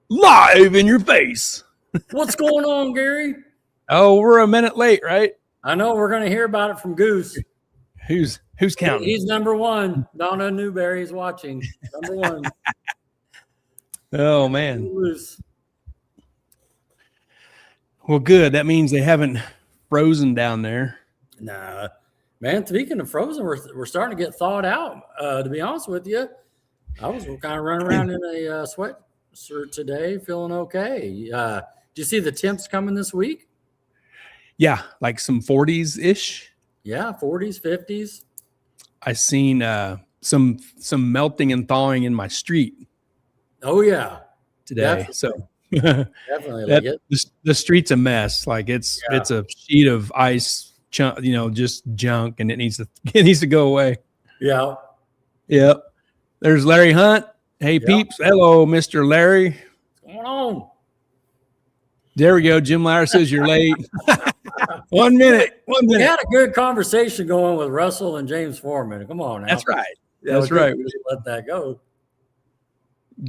live in your face. What's going on, Gary? Oh, we're a minute late, right? I know we're going to hear about it from Goose. Who's counting? He's number one. Donna Newberry's watching. Number one. Oh, man. Well, good. That means they haven't frozen down there. Nah. Man, speaking of frozen, we're starting to get thawed out, to be honest with you. I was kind of running around in a sweatshirt today, feeling okay. Do you see the temps coming this week? Yeah, like some 40s-ish. Yeah, 40s, 50s. I seen some melting and thawing in my street. Oh, yeah. Today. Definitely. So definitely. The street's a mess. Like it's a sheet of ice, just junk, and it needs to go away. Yeah. Yep. There's Larry Hunt. Hey, peeps. Hello, Mr. Larry. What's going on? There we go. Jim Lauer says you're late. 1 minute. We had a good conversation going with Russell and James Foreman. Come on now. That's right. That's right. Let that go.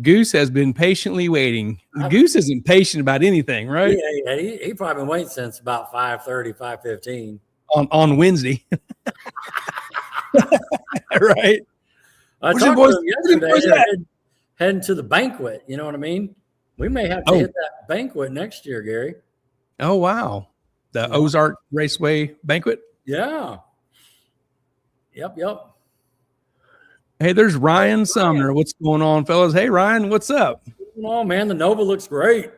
Goose has been patiently waiting. Goose isn't patient about anything, right? Yeah, he probably been waiting since about 5:30, 5:15. On Wednesday. Right. I talked to him yesterday heading to the banquet. You know what I mean? We may have to hit that banquet next year, Gary. Oh, wow. The Ozark Raceway banquet? Yeah. Yep. Hey, there's Ryan Sumner. What's going on, fellas? Hey, Ryan, what's up? Oh, man, the Nova looks great.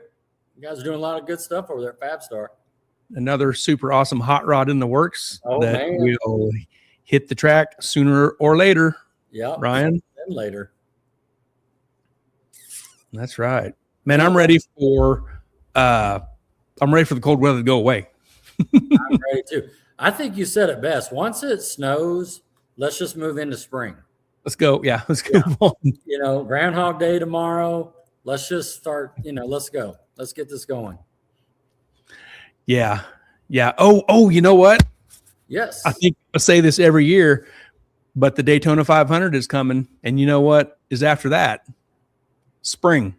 You guys are doing a lot of good stuff over there at Fabstar. Another super awesome hot rod in the works that man. will hit the track sooner or later. Yeah, Ryan. And later. That's right, man. I'm ready for the cold weather to go away. I'm ready too. I think you said it best. Once it snows, let's just move into spring. Let's go. Yeah, let's go. Yeah. Groundhog Day tomorrow. Let's just start. Let's go. Let's get this going. Yeah. Oh, you know what? Yes. I think I say this every year, but the Daytona 500 is coming, and you know what is after that? Spring.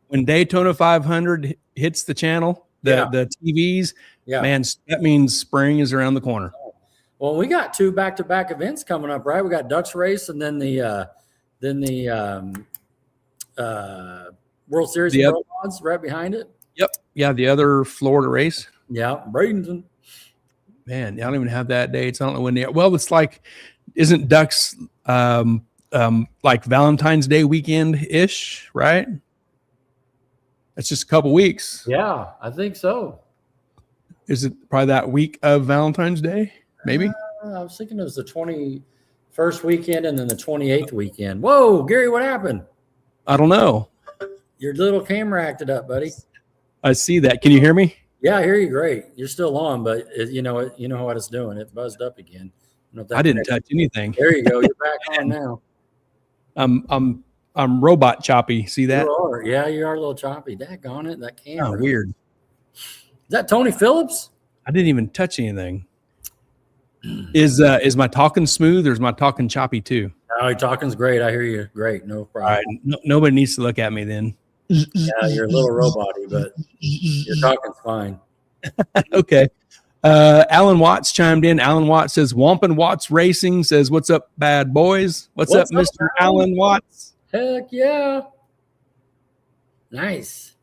When Daytona 500 hits the channel, the TVs, man, that means spring is around the corner. Well, we got 2 back-to-back events coming up, right? We got Ducks Race and then the World Series of Pro Mods right behind it. Yep. Yeah, the other Florida race. Yeah, Bradenton. Man, I don't even have that date. I don't know when it's like, isn't Ducks like Valentine's Day weekend-ish, right? It's just a couple weeks. Yeah, I think so. Is it probably that week of Valentine's Day? Maybe. I was thinking it was the 21st weekend and then the 28th weekend. Whoa, Gary, what happened? I don't know. Your little camera acted up, buddy. I see that. Can you hear me? Yeah, I hear you great. You're still on, but you know what it's doing. It buzzed up again. I didn't touch anything. There you go. You're back on now. I'm robot choppy. See that? You are. Yeah, you are a little choppy. Daggone it, that camera. Oh, weird. Is that Tony Phillips? I didn't even touch anything. Is my talking smooth or is my talking choppy too? Oh, your talking's great. I hear you. Great. No problem. All right. Nobody needs to look at me then. Yeah, you're a little robot-y, but your talking's fine. Okay. Alan Watts chimed in. Alan Watts says, Wampin Watts Racing says, what's up, bad boys? What's up, Mr. Alan Watts? Heck yeah. Nice.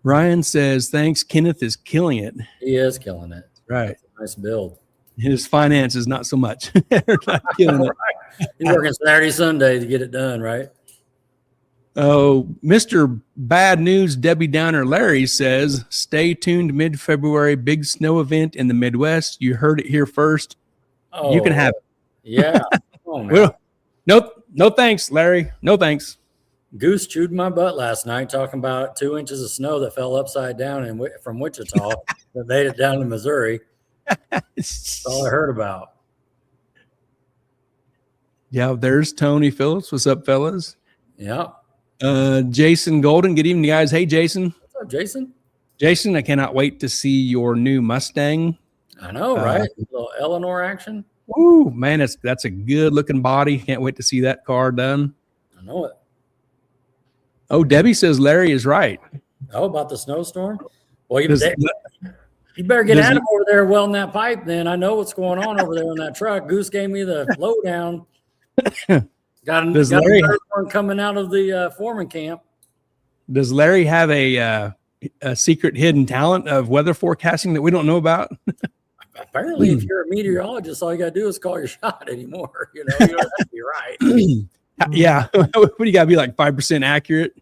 Ryan says, thanks. Kenneth is killing it. He is killing it. Right. Nice build. His finances, not so much. Not killing it. He's working Saturday, Sunday to get it done, right? Oh, Mr. Bad News Debbie Downer Larry says, stay tuned mid-February, big snow event in the Midwest. You heard it here first. Oh, you can have it. Yeah. Oh, man. No thanks, Larry. No thanks. Goose chewed my butt last night talking about 2 inches of snow that fell upside down from Wichita that made it down to Missouri. That's all I heard about. Yeah, there's Tony Phillips. What's up, fellas? Yeah. Jason Golden. Good evening, guys. Hey, Jason. What's up, Jason? Jason, I cannot wait to see your new Mustang. I know, right? A little Eleanor action. Woo, man, that's a good looking body. Can't wait to see that car done. I know it. Oh, Debbie says Larry is right. Oh, about the snowstorm? Well, you better get Adam over there welding that pipe then. I know what's going on over there in that truck. Goose gave me the lowdown. Got another one coming out of the Foreman camp. Does Larry have a secret hidden talent of weather forecasting that we don't know about? Apparently, if you're a meteorologist, all you got to do is call your shot anymore. You don't have to be right. Yeah. What do you got to be like 5% accurate?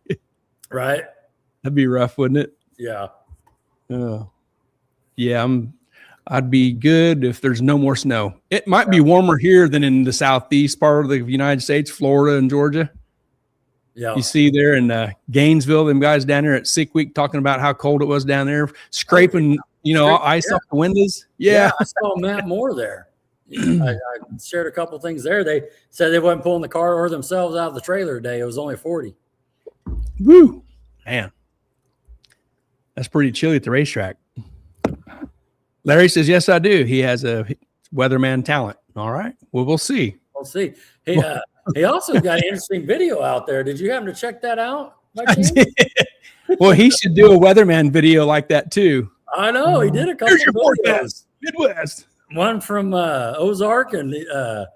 Right. That'd be rough, wouldn't it? Yeah. Yeah. I'd be good if there's no more snow. It might be warmer here than in the southeast part of the United States, Florida and Georgia. Yeah. You see there in Gainesville, them guys down there at Sick Week talking about how cold it was down there, scraping, ice off the windows. Yeah. I saw Matt Moore there. I shared a couple things there. They said they wasn't pulling the car or themselves out of the trailer today. It was only 40. Woo, man. That's pretty chilly at the racetrack. Larry says, yes, I do. He has a weatherman talent. All right. Well, we'll see. We'll see. He also got an interesting video out there. Did you happen to check that out? Well, he should do a weatherman video like that too. I know. He did a couple of videos. Midwest. One from Ozark and the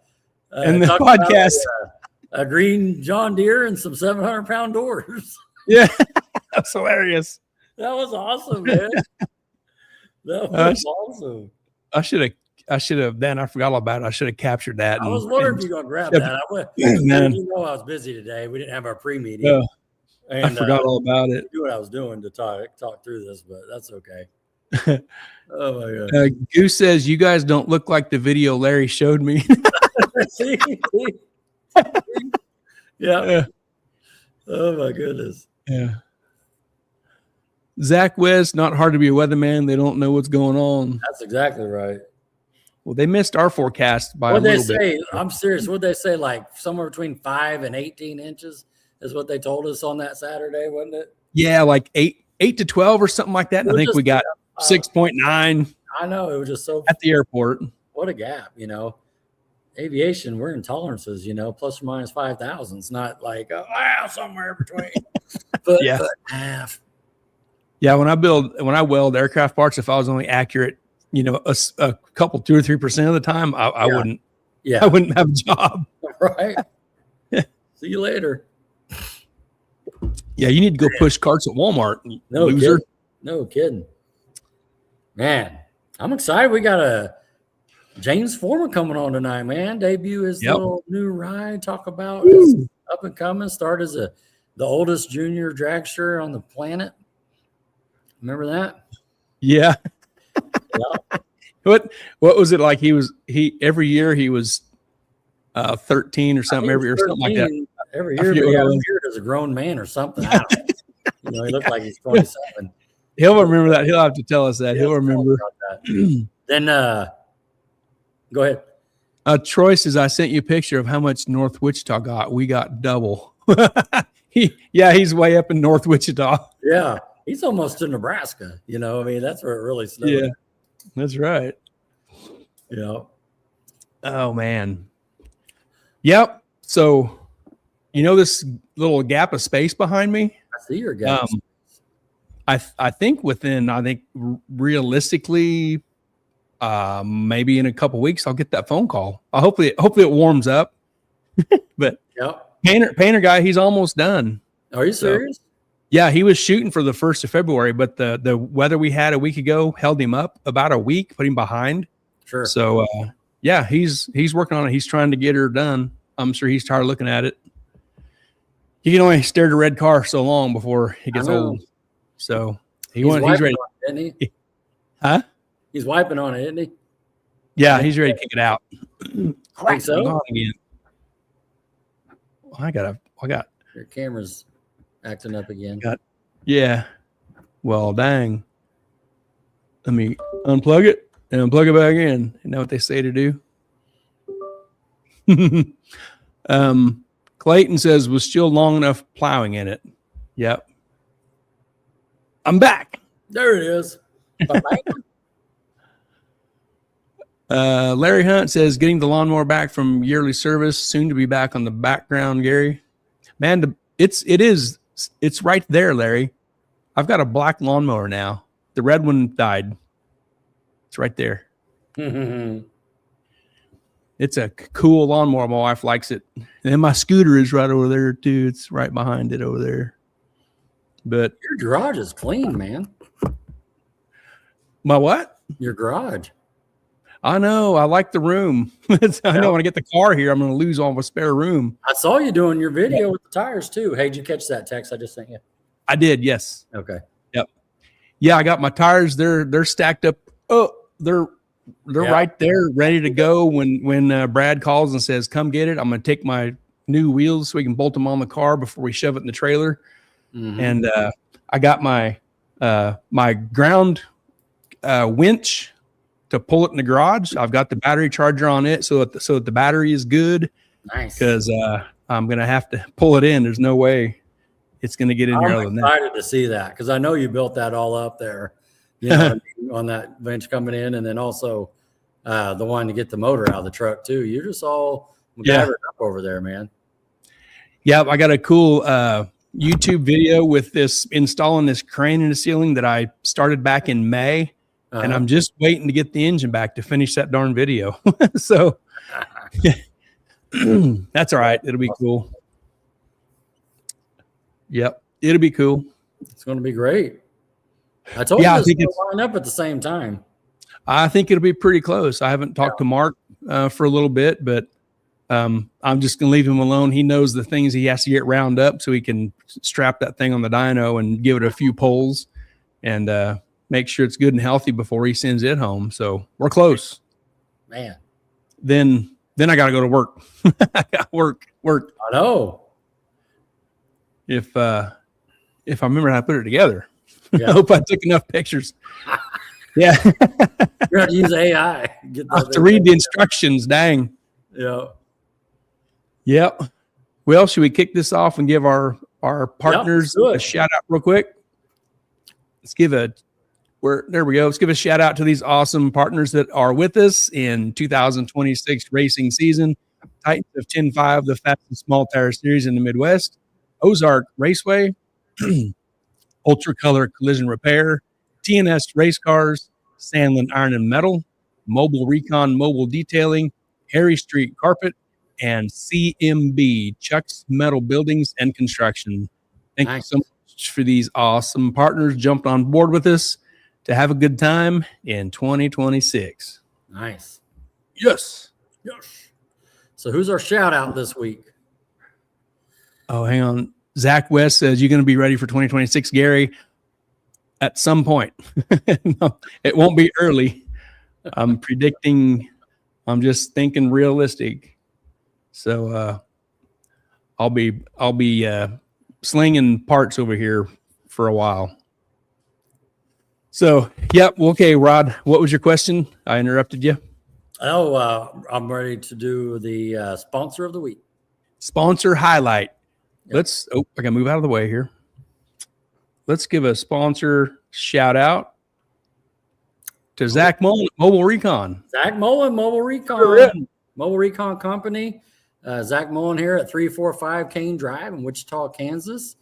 podcast. About, a green John Deere and some 700-pound doors. Yeah. That's hilarious. That was awesome, man. That was awesome. I should have. Then I forgot all about it. I should have captured that. I was wondering if you were going to grab that. You know, I was busy today. We didn't have our pre-meeting. And I forgot all about it. Do what I was doing to talk through this, but that's okay. Oh my God. Goose says you guys don't look like the video Larry showed me. See? Yeah. Oh my goodness. Yeah. Zach West, not hard to be a weatherman. They don't know what's going on. That's exactly right. Well, they missed our forecast by What'd a little they say? bit. I'm serious. What'd they say? Like somewhere between 5 and 18 inches is what they told us on that Saturday, wasn't it? Yeah, like 8 to 12 or something like that. And I think we got 6.9. I know. It was just so at the airport. What a gap, Aviation, we're in tolerances, plus or minus 5,000. It's not like somewhere between foot half. Yeah, when I weld aircraft parts, if I was only accurate, a couple 2 or 3% of the time, I wouldn't. Yeah, I wouldn't have a job. Right. See you later. Yeah, you need to go push carts at Walmart. No loser. Kidding. No kidding. Man, I'm excited. We got a James Foreman coming on tonight, man. Debut his little new ride. Talk about his up and coming. Start as the oldest junior dragster on the planet. Remember that? Yeah. What was it like? He every year he was 13 or something every year, something like that. Every year, he got appeared as a grown man or something. I don't know. He looked like he's 27. He'll remember that. He'll have to tell us that. He'll remember. That. Then go ahead. Troy says, I sent you a picture of how much North Wichita got. We got double. He's way up in North Wichita. Yeah. He's almost to Nebraska. That's where it really snowed. Yeah, that's right. Yeah. Oh, man. Yep. So, this little gap of space behind me? I see your gap. I think realistically, maybe in a couple of weeks, I'll get that phone call. Hopefully it warms up. But painter guy, he's almost done. Are you serious? Yeah, he was shooting for the 1st of February, but the weather we had a week ago held him up about a week, put him behind. Sure. So, he's working on it. He's trying to get her done. I'm sure he's tired of looking at it. He can only stare at a red car so long before he gets old. So he's ready. Isn't he? Huh? He's wiping on it, isn't he? Yeah, he's ready to kick it out. Think so? Again. I got your camera's acting up again. Yeah. Well, dang. Let me unplug it and plug it back in. You know what they say to do? Clayton says, was still long enough plowing in it. Yep. I'm back. There it is. Larry Hunt says, getting the lawnmower back from yearly service, soon to be back on the background, Gary. Man, it is It's right there, Larry. I've got a black lawnmower now. The red one died. It's right there. It's a cool lawnmower. My wife likes it. And then my scooter is right over there too. It's right behind it over there. But your garage is clean, man. My what? Your garage. I know. I like the room. I know when I get the car here, I'm going to lose all my spare room. I saw you doing your video with the tires too. Hey, did you catch that text I just sent you? I did. Yes. Okay. Yep. Yeah, I got my tires. They're stacked up. Oh, they're right there, ready to go. When Brad calls and says, "Come get it," I'm going to take my new wheels so we can bolt them on the car before we shove it in the trailer. And I got my my ground winch to pull it in the garage. I've got the battery charger on it so that the battery is good. Nice. Because I'm gonna have to pull it in. There's no way it's gonna get in here other than that. I'm excited to see that because I know you built that all up there, you know, on that bench coming in, and then also the one to get the motor out of the truck too. You're just all gathered up over there, man. Yeah, I got a cool YouTube video with this installing this crane in the ceiling that I started back in May. And I'm just waiting to get the engine back to finish that darn video. So that's all right. It'll be cool. Yep. It'll be cool. It's going to be great. I told you I think it's line up at the same time. I think it'll be pretty close. I haven't talked to Mark for a little bit, but I'm just going to leave him alone. He knows the things he has to get round up so he can strap that thing on the dyno and give it a few pulls and, make sure it's good and healthy before he sends it home. So we're close, man. Then I got to go to work. I got work. I know. If I remember how to put it together, Yeah. I hope I took enough pictures. Yeah. You're going to use AI. I have to read the instructions. Dang. Yeah. Yep. Well, should we kick this off and give our partners a shout out real quick? Let's give there we go. Let's give a shout out to these awesome partners that are with us in 2026 racing season. Titans of 10.5, the fastest small tire series in the Midwest. Ozark Raceway, Ultra Color Collision Repair, TNS Race Cars, Sandlin Iron and Metal, Mobile Recon Mobile Detailing, Harry Street Carpet, and CMB, Chuck's Metal Buildings and Construction. Thank you so much for these awesome partners jumped on board with us to have a good time in 2026. Nice. Yes. So who's our shout out this week? Oh, hang on. Zach West says you're going to be ready for 2026, Gary, at some point. No, it won't be early. I'm just thinking realistic. So I'll be slinging parts over here for a while. So, yep. Okay, Rod, what was your question? I interrupted you. Oh, I'm ready to do the sponsor of the week. Sponsor highlight. Yep. I gotta move out of the way here. Let's give a sponsor shout out to Zach Mullen, Mobile Recon. Zach Mullen, Mobile Recon. Mobile Recon Company. Zach Mullen here at 345 Kane Drive in Wichita, Kansas.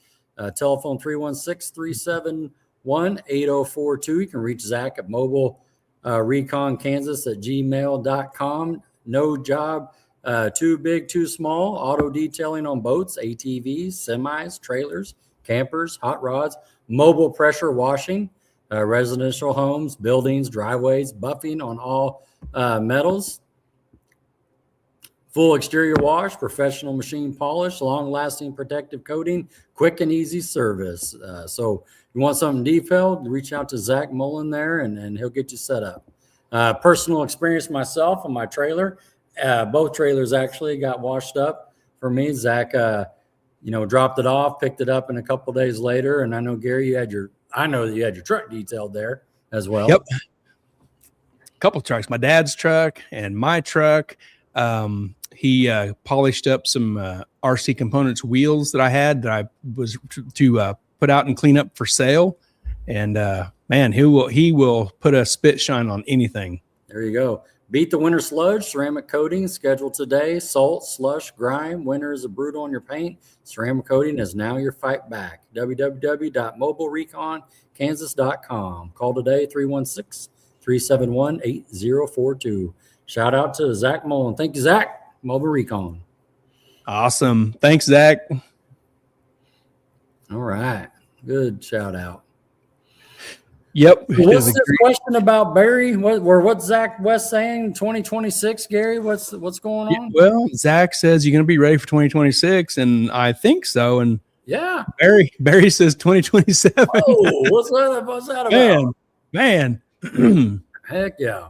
Telephone 316-371-8042. You can reach Zach at Mobile Recon Kansas at gmail.com. No job too big, too small. Auto detailing on boats, ATVs, semis, trailers, campers, hot rods, mobile pressure washing, residential homes, buildings, driveways, buffing on all metals. Full exterior wash, professional machine polish, long-lasting protective coating, quick and easy service. So you want something detailed, reach out to Zach Mullen there, and he'll get you set up. Personal experience myself on my trailer. Both trailers actually got washed up for me. Zach, dropped it off, picked it up in a couple of days later, and I know, Gary, I know that you had your truck detailed there as well. Yep. A couple of trucks, my dad's truck and my truck. He polished up some RC Components wheels that I had that I was to put out and clean up for sale. And man, he will put a spit shine on anything. There you go. Beat the winter sludge, ceramic coating scheduled today. Salt, slush, grime. Winter is a brutal on your paint. Ceramic coating is now your fight back. www.mobilereconkansas.com. Call today 316-371-8042. Shout out to Zach Mullen. Thank you, Zach. Mobile Recon. Awesome. Thanks, Zach. All right. Good shout out. Yep. What's this question about Barry? What's Zach West saying? 2026, Gary? What's going on? Well, Zach says you're going to be ready for 2026, and I think so. And yeah, Barry says 2027. Oh, what's that about? Man. Heck yeah.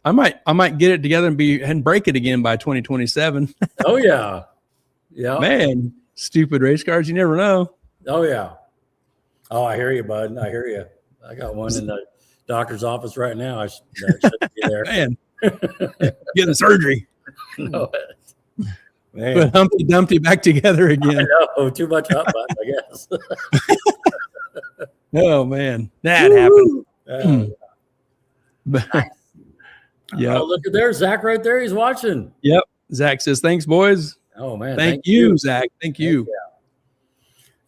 I might get it together and break it again by 2027. Oh yeah. Yeah. Man, stupid race cars, you never know. Oh yeah. Oh, I hear you, bud. I hear you. I got one in the doctor's office right now. I should be there. Man, getting surgery. No. Man. Put Humpty Dumpty back together again. I know, too much hot button, I guess. Oh man, that happened. Nice. Yeah. Oh, look at there, Zach, right there. He's watching. Yep. Zach says, "Thanks, boys." Oh man, thank you, Zach. Thank you. Yeah.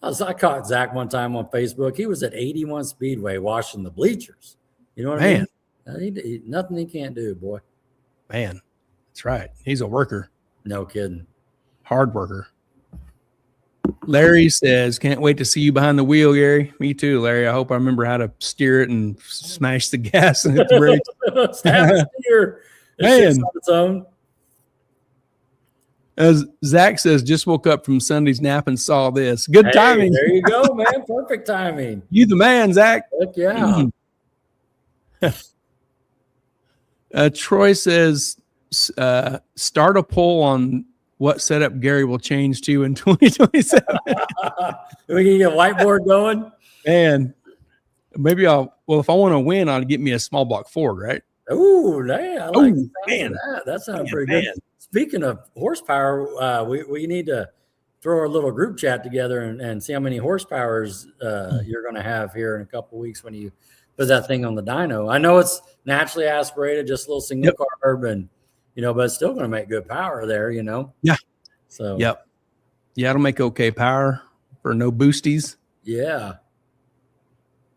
I caught Zach one time on Facebook. He was at 81 Speedway washing the bleachers. You know what I mean? Nothing he can't do, boy. Man, that's right. He's a worker. No kidding. Hard worker. Larry says, "Can't wait to see you behind the wheel, Gary." Me too, Larry. I hope I remember how to steer it and smash the gas and hit the brakes. Steer. Man. On its own. As Zach says, just woke up from Sunday's nap and saw this. Good timing. There you go, man. Perfect timing. You the man, Zach. Heck yeah. Troy says, start a poll on what setup Gary will change to in 2027. We can get a whiteboard going. Man, maybe if I want to win, I'll get me a small block Ford, right? Oh, man. I like that. That sounds pretty good. Speaking of horsepower, we need to throw our little group chat together and see how many horsepowers you're going to have here in a couple of weeks when you put that thing on the dyno. I know it's naturally aspirated, just a little single carb, and but it's still going to make good power there. Yeah. So. Yep. Yeah, it'll make okay power for no boosties. Yeah.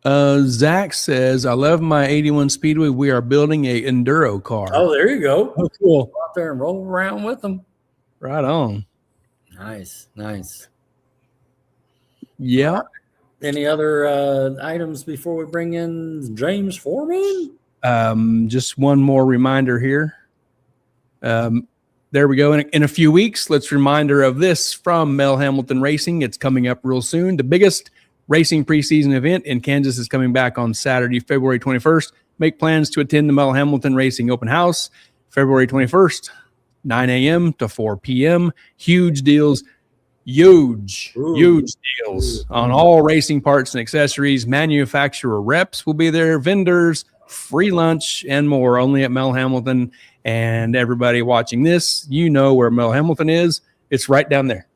Zach says, "I love my 81 Speedway. We are building a enduro car." Oh, there you go. Oh, cool. Go out there and roll around with them. Right on. Nice. Yeah. Any other items before we bring in James Foreman? Just one more reminder here. There we go. In a few weeks, let's reminder of this from Mel Hamilton Racing. It's coming up real soon. The biggest racing preseason event in Kansas is coming back on Saturday, February 21st. Make plans to attend the Mel Hamilton Racing Open House, February 21st, 9 a.m. to 4 p.m. Huge deals, huge deals on all racing parts and accessories. Manufacturer reps will be there, vendors, free lunch, and more, only at Mel Hamilton. And everybody watching this, you know where Mel Hamilton is. It's right down there.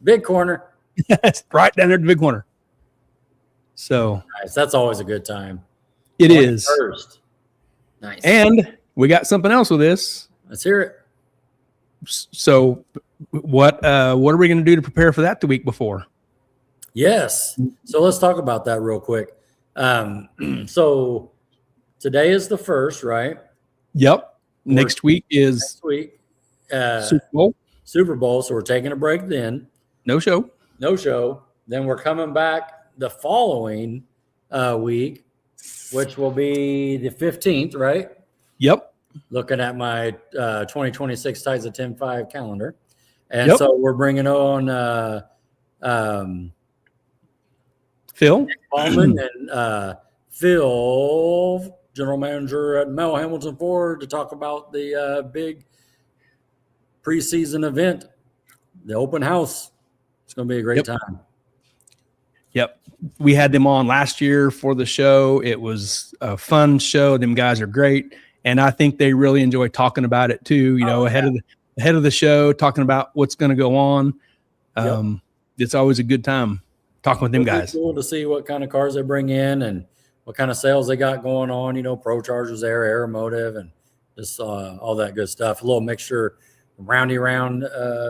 Big corner. It's right down there at the big corner. So nice. That's always a good time. It is. First. Nice. And we got something else with this. Let's hear it. So what are we going to do to prepare for that the week before? Yes. So let's talk about that real quick. So today is the 1st, right? Yep. Next week is Super Bowl. Super Bowl. So we're taking a break then. No show. Then we're coming back the following week, which will be the 15th, right? Yep. Looking at my 2026 Tides of 10-5 calendar. And so we're bringing on Phil Ballman and Phil, general manager at Mel Hamilton Ford, to talk about the big preseason event, the open house. It's going to be a great time. Yep. We had them on last year for the show. It was a fun show. Them guys are great. And I think they really enjoy talking about it too, ahead of the show, talking about what's going to go on. It's always a good time talking with them guys. Cool to see what kind of cars they bring in and what kind of sales they got going on, Pro Chargers there, Aeromotive, and just all that good stuff. A little mixture, roundy round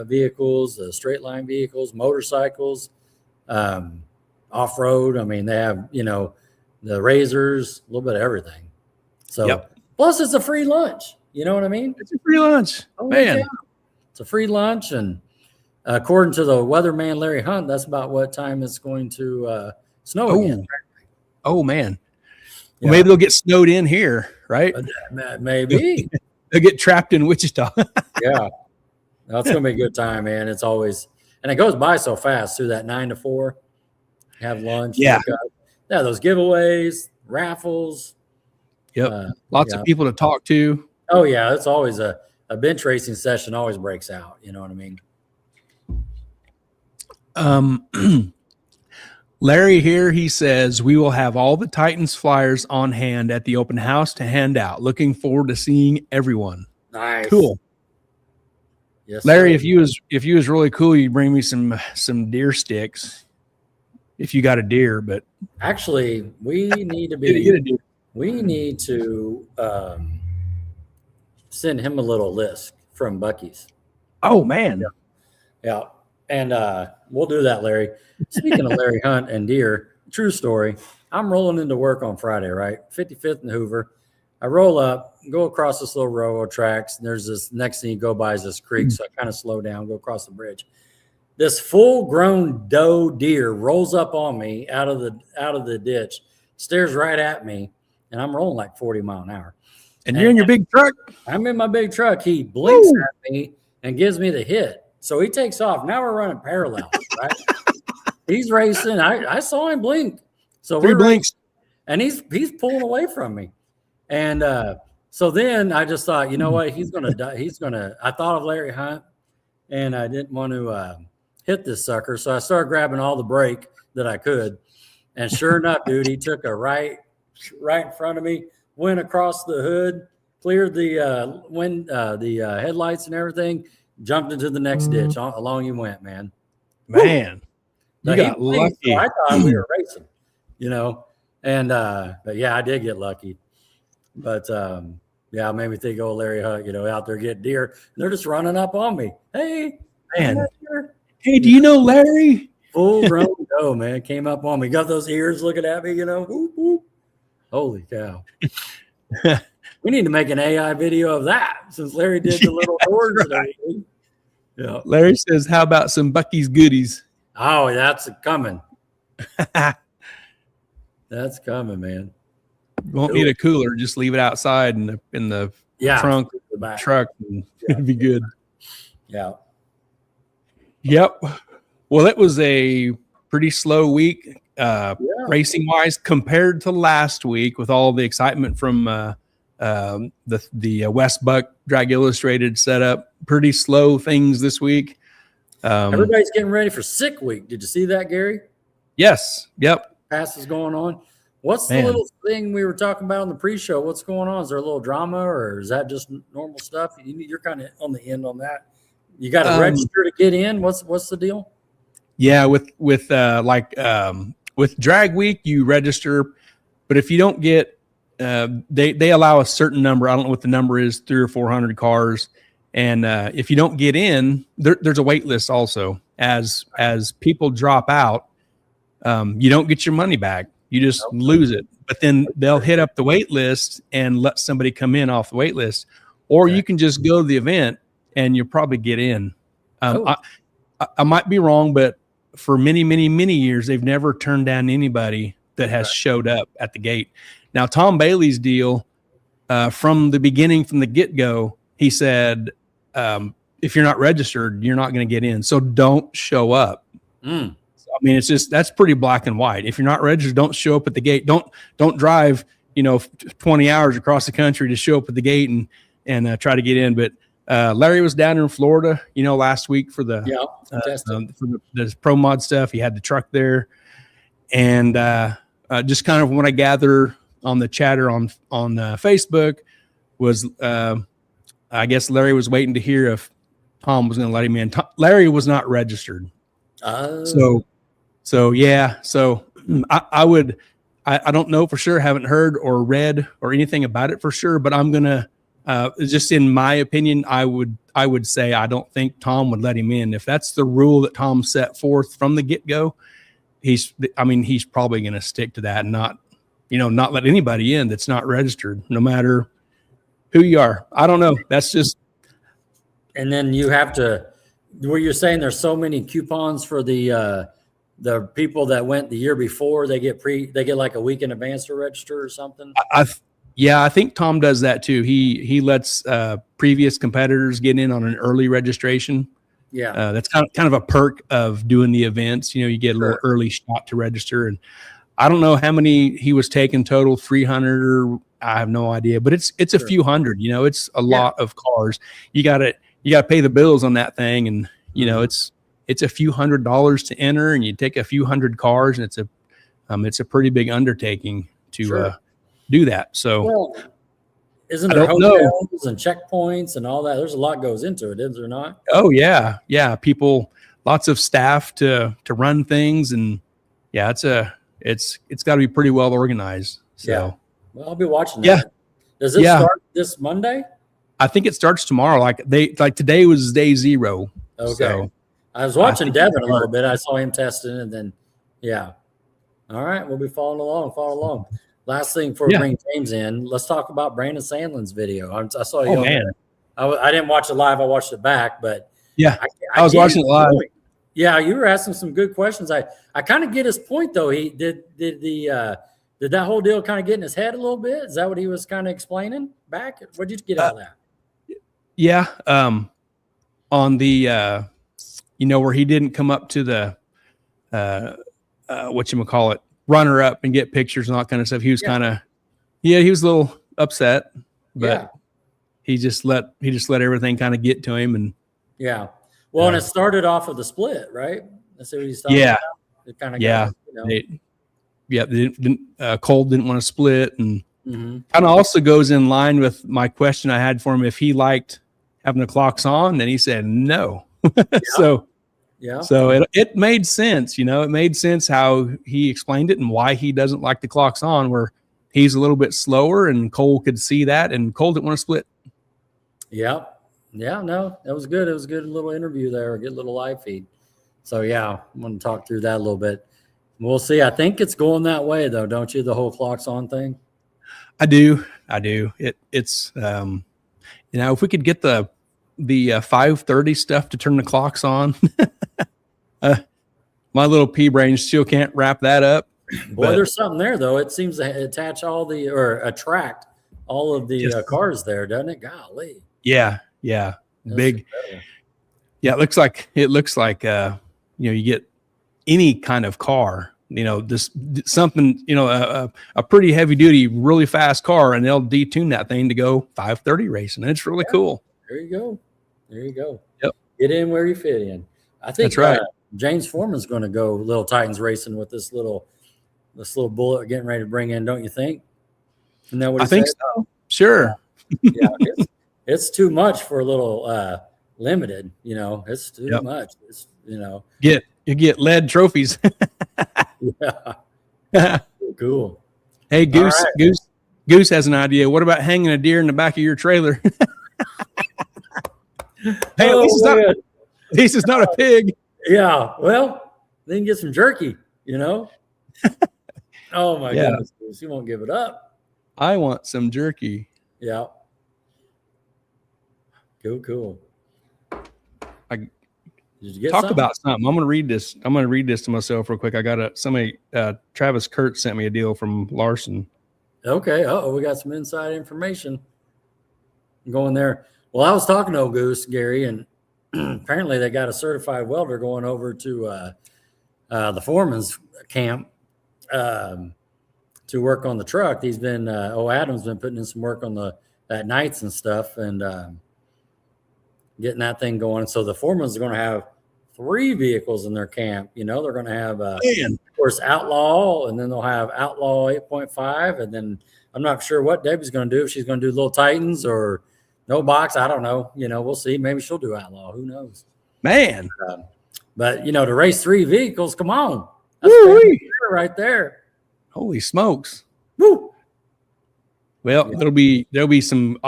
vehicles, straight line vehicles, motorcycles, off road. I mean, they have the razors, a little bit of everything. So plus it's a free lunch. You know what I mean? It's a free lunch, man. It's a free lunch, and according to the weatherman Larry Hunt, that's about what time it's going to snow again. Oh man. Well, maybe they'll get snowed in here, right? Maybe. They'll get trapped in Wichita. Yeah. That's going to be a good time, man. It's always, and it goes by so fast through that 9 to 4. Have lunch. Yeah. Those giveaways, raffles. Yep. Lots of people to talk to. Oh, yeah. It's always a bench racing session always breaks out. You know what I mean? Larry here, he says, we will have all the Titans flyers on hand at the open house to hand out. Looking forward to seeing everyone. Nice. Cool. Yes, Larry, sir. if you was really cool, you'd bring me some deer sticks. If you got a deer, but actually we need to send him a little list from Bucky's. Oh man. Yeah. And we'll do that, Larry. Speaking of Larry Hunt and deer, true story. I'm rolling into work on Friday, right? 55th and Hoover. I roll up, go across this little railroad tracks, and there's this next thing you go by is this creek. So I kind of slow down, go across the bridge. This full-grown doe deer rolls up on me out of the ditch, stares right at me, and I'm rolling like 40 mile an hour. And you're in your big truck? I'm in my big truck. He blinks at me and gives me the hit. So he takes off. Now we're running parallel, right? He's racing. I saw him blink. So 3 blinks. And he's pulling away from me. And so then I just thought, you know what? He's going to die. I thought of Larry Hunt, and I didn't want to hit this sucker. So I started grabbing all the brake that I could. And sure enough, dude, he took a right in front of me, went across the hood, cleared the headlights and everything, jumped into the next ditch. Along he went, man. Man, you got lucky. So I thought we were racing, and but yeah, I did get lucky. But yeah, it made me think, Larry Hunt, out there getting deer. They're just running up on me. Hey, man. Hey, do you know Larry? Full grown doe, man, came up on me. Got those ears looking at me, Whoop, whoop. Holy cow. We need to make an AI video of that since Larry did the little horns and everything. Yeah. Larry says, how about some Bucky's goodies? Oh, that's coming. That's coming, man. You won't need a cooler. Just leave it outside in the trunk of the truck, and it'll be good. Yeah. Yep. Well, it was a pretty slow week racing-wise compared to last week with all the excitement from the West Buck Drag Illustrated setup. Pretty slow things this week. Everybody's getting ready for sick week. Did you see that, Gary? Yes. Yep. Pass is going on. What's the little thing we were talking about on the pre-show? What's going on? Is there a little drama, or is that just normal stuff? You're kind of on the end on that. You got to register to get in. What's the deal? Yeah, with Drag Week, you register, but if you don't get, they allow a certain number. I don't know what the number is, 300 or 400 cars. And if you don't get in, there's a wait list also. As people drop out, you don't get your money back. You just lose it. But then they'll hit up the wait list and let somebody come in off the wait list. Or you can just go to the event and you'll probably get in. I might be wrong, but for many, many, many years, they've never turned down anybody that has showed up at the gate. Now, Tom Bailey's deal, from the beginning, from the get-go, he said, if you're not registered, you're not going to get in. So don't show up. I mean, that's pretty black and white. If you're not registered, don't show up at the gate. Don't drive, 20 hours across the country to show up at the gate and try to get in. But Larry was down in Florida, last week for the pro mod stuff. He had the truck there, and just kind of what I gather on the chatter on Facebook was, I guess Larry was waiting to hear if Tom was going to let him in. Larry was not registered, so yeah. So I don't know for sure. Haven't heard or read or anything about it for sure, but I'm gonna Just in my opinion, I would say I don't think Tom would let him in. If that's the rule that Tom set forth from the get-go, he's probably going to stick to that and not let anybody in that's not registered, no matter who you are. I don't know. That's just. And then you have to, where you're saying there's so many coupons for the people that went the year before, they get like a week in advance to register or something. I think Tom does that too. He lets previous competitors get in on an early registration. Yeah, that's kind of a perk of doing the events. You get a little early shot to register. And I don't know how many he was taking total, 300 or I have no idea, but it's a few hundred. It's a lot of cars. You got to pay the bills on that thing, and it's a few $100s to enter, and you take a few hundred cars, and it's a pretty big undertaking to do that. So, isn't there hotels and checkpoints and all that? There's a lot goes into it, is there not? Oh yeah, people, lots of staff to run things, and it's got to be pretty well organized. So, well, I'll be watching that. Yeah. Does it start this Monday? I think it starts tomorrow. Like today was day 0. Okay. So I was watching Devin a little bit. I saw him testing, and then all right, we'll be following along. Last thing before we bring James in, let's talk about Brandon Sandlin's video. I saw you. Oh man, I didn't watch it live. I watched it back, but I was watching it live. Yeah, you were asking some good questions. I kind of get his point though. He did that whole deal kind of get in his head a little bit? Is that what he was kind of explaining back? What did you get out of that? Yeah, on the where he didn't come up to the whatchamacallit, runner up and get pictures and all that kind of stuff. He was kind of he was a little upset, but he just let everything kind of get to him. And well, and it started off with the split, right? That's what he's talking about. It kind of Cole didn't want to split, and kind of also goes in line with my question I had for him if he liked having the clocks on, and he said no. So it made sense. It made sense how he explained it and why he doesn't like the clocks on, where he's a little bit slower, and Cole could see that, and Cole didn't want to split. No, that was good. It was a good little interview there, a good little live feed. So I'm going to talk through that a little bit. We'll see. I think it's going that way though, don't you? The whole clocks on thing. I do. It's if we could get the 5:30 stuff to turn the clocks on. My little pea brain still can't wrap that up. Boy, there's something there though. It seems to attract all of the cars there, doesn't it? Golly. Yeah. Big. Yeah, it looks like you get any kind of car, this something, a pretty heavy duty, really fast car, and they'll detune that thing to go 5:30 racing. And it's really cool. There you go. Yep. Get in where you fit in. I think that's right. James Foreman's going to go Little Titans racing with this little bullet getting ready to bring in, don't you think? Isn't that what he think said? so. Sure. It's too much for a little limited. It's too much. It's you get lead trophies. Cool. Hey, Goose has an idea. What about hanging a deer in the back of your trailer? Hey, at least it's not a pig. Yeah, well, then get some jerky, Oh my goodness, you won't give it up. I want some jerky. Yeah. Cool. Did you get something? About something. I'm going to read this to myself real quick. I got somebody, Travis Kurt sent me a deal from Larson. Okay. We got some inside information going there. Well, I was talking to old Goose, Gary, and apparently they got a certified welder going over to the Foreman's camp to work on the truck. He's been Adam's been putting in some work on at nights and stuff, and getting that thing going. So the Foreman's are going to have 3 vehicles in their camp. They're going to have of course Outlaw, and then they'll have Outlaw 8.5, and then I'm not sure what Debbie's going to do. If she's going to do Little Titans or no box, I don't know. We'll see. Maybe she'll do Outlaw. Who knows? Man. But to race 3 vehicles, come on. That's right there. Holy smokes. Woo. Well, there'll be some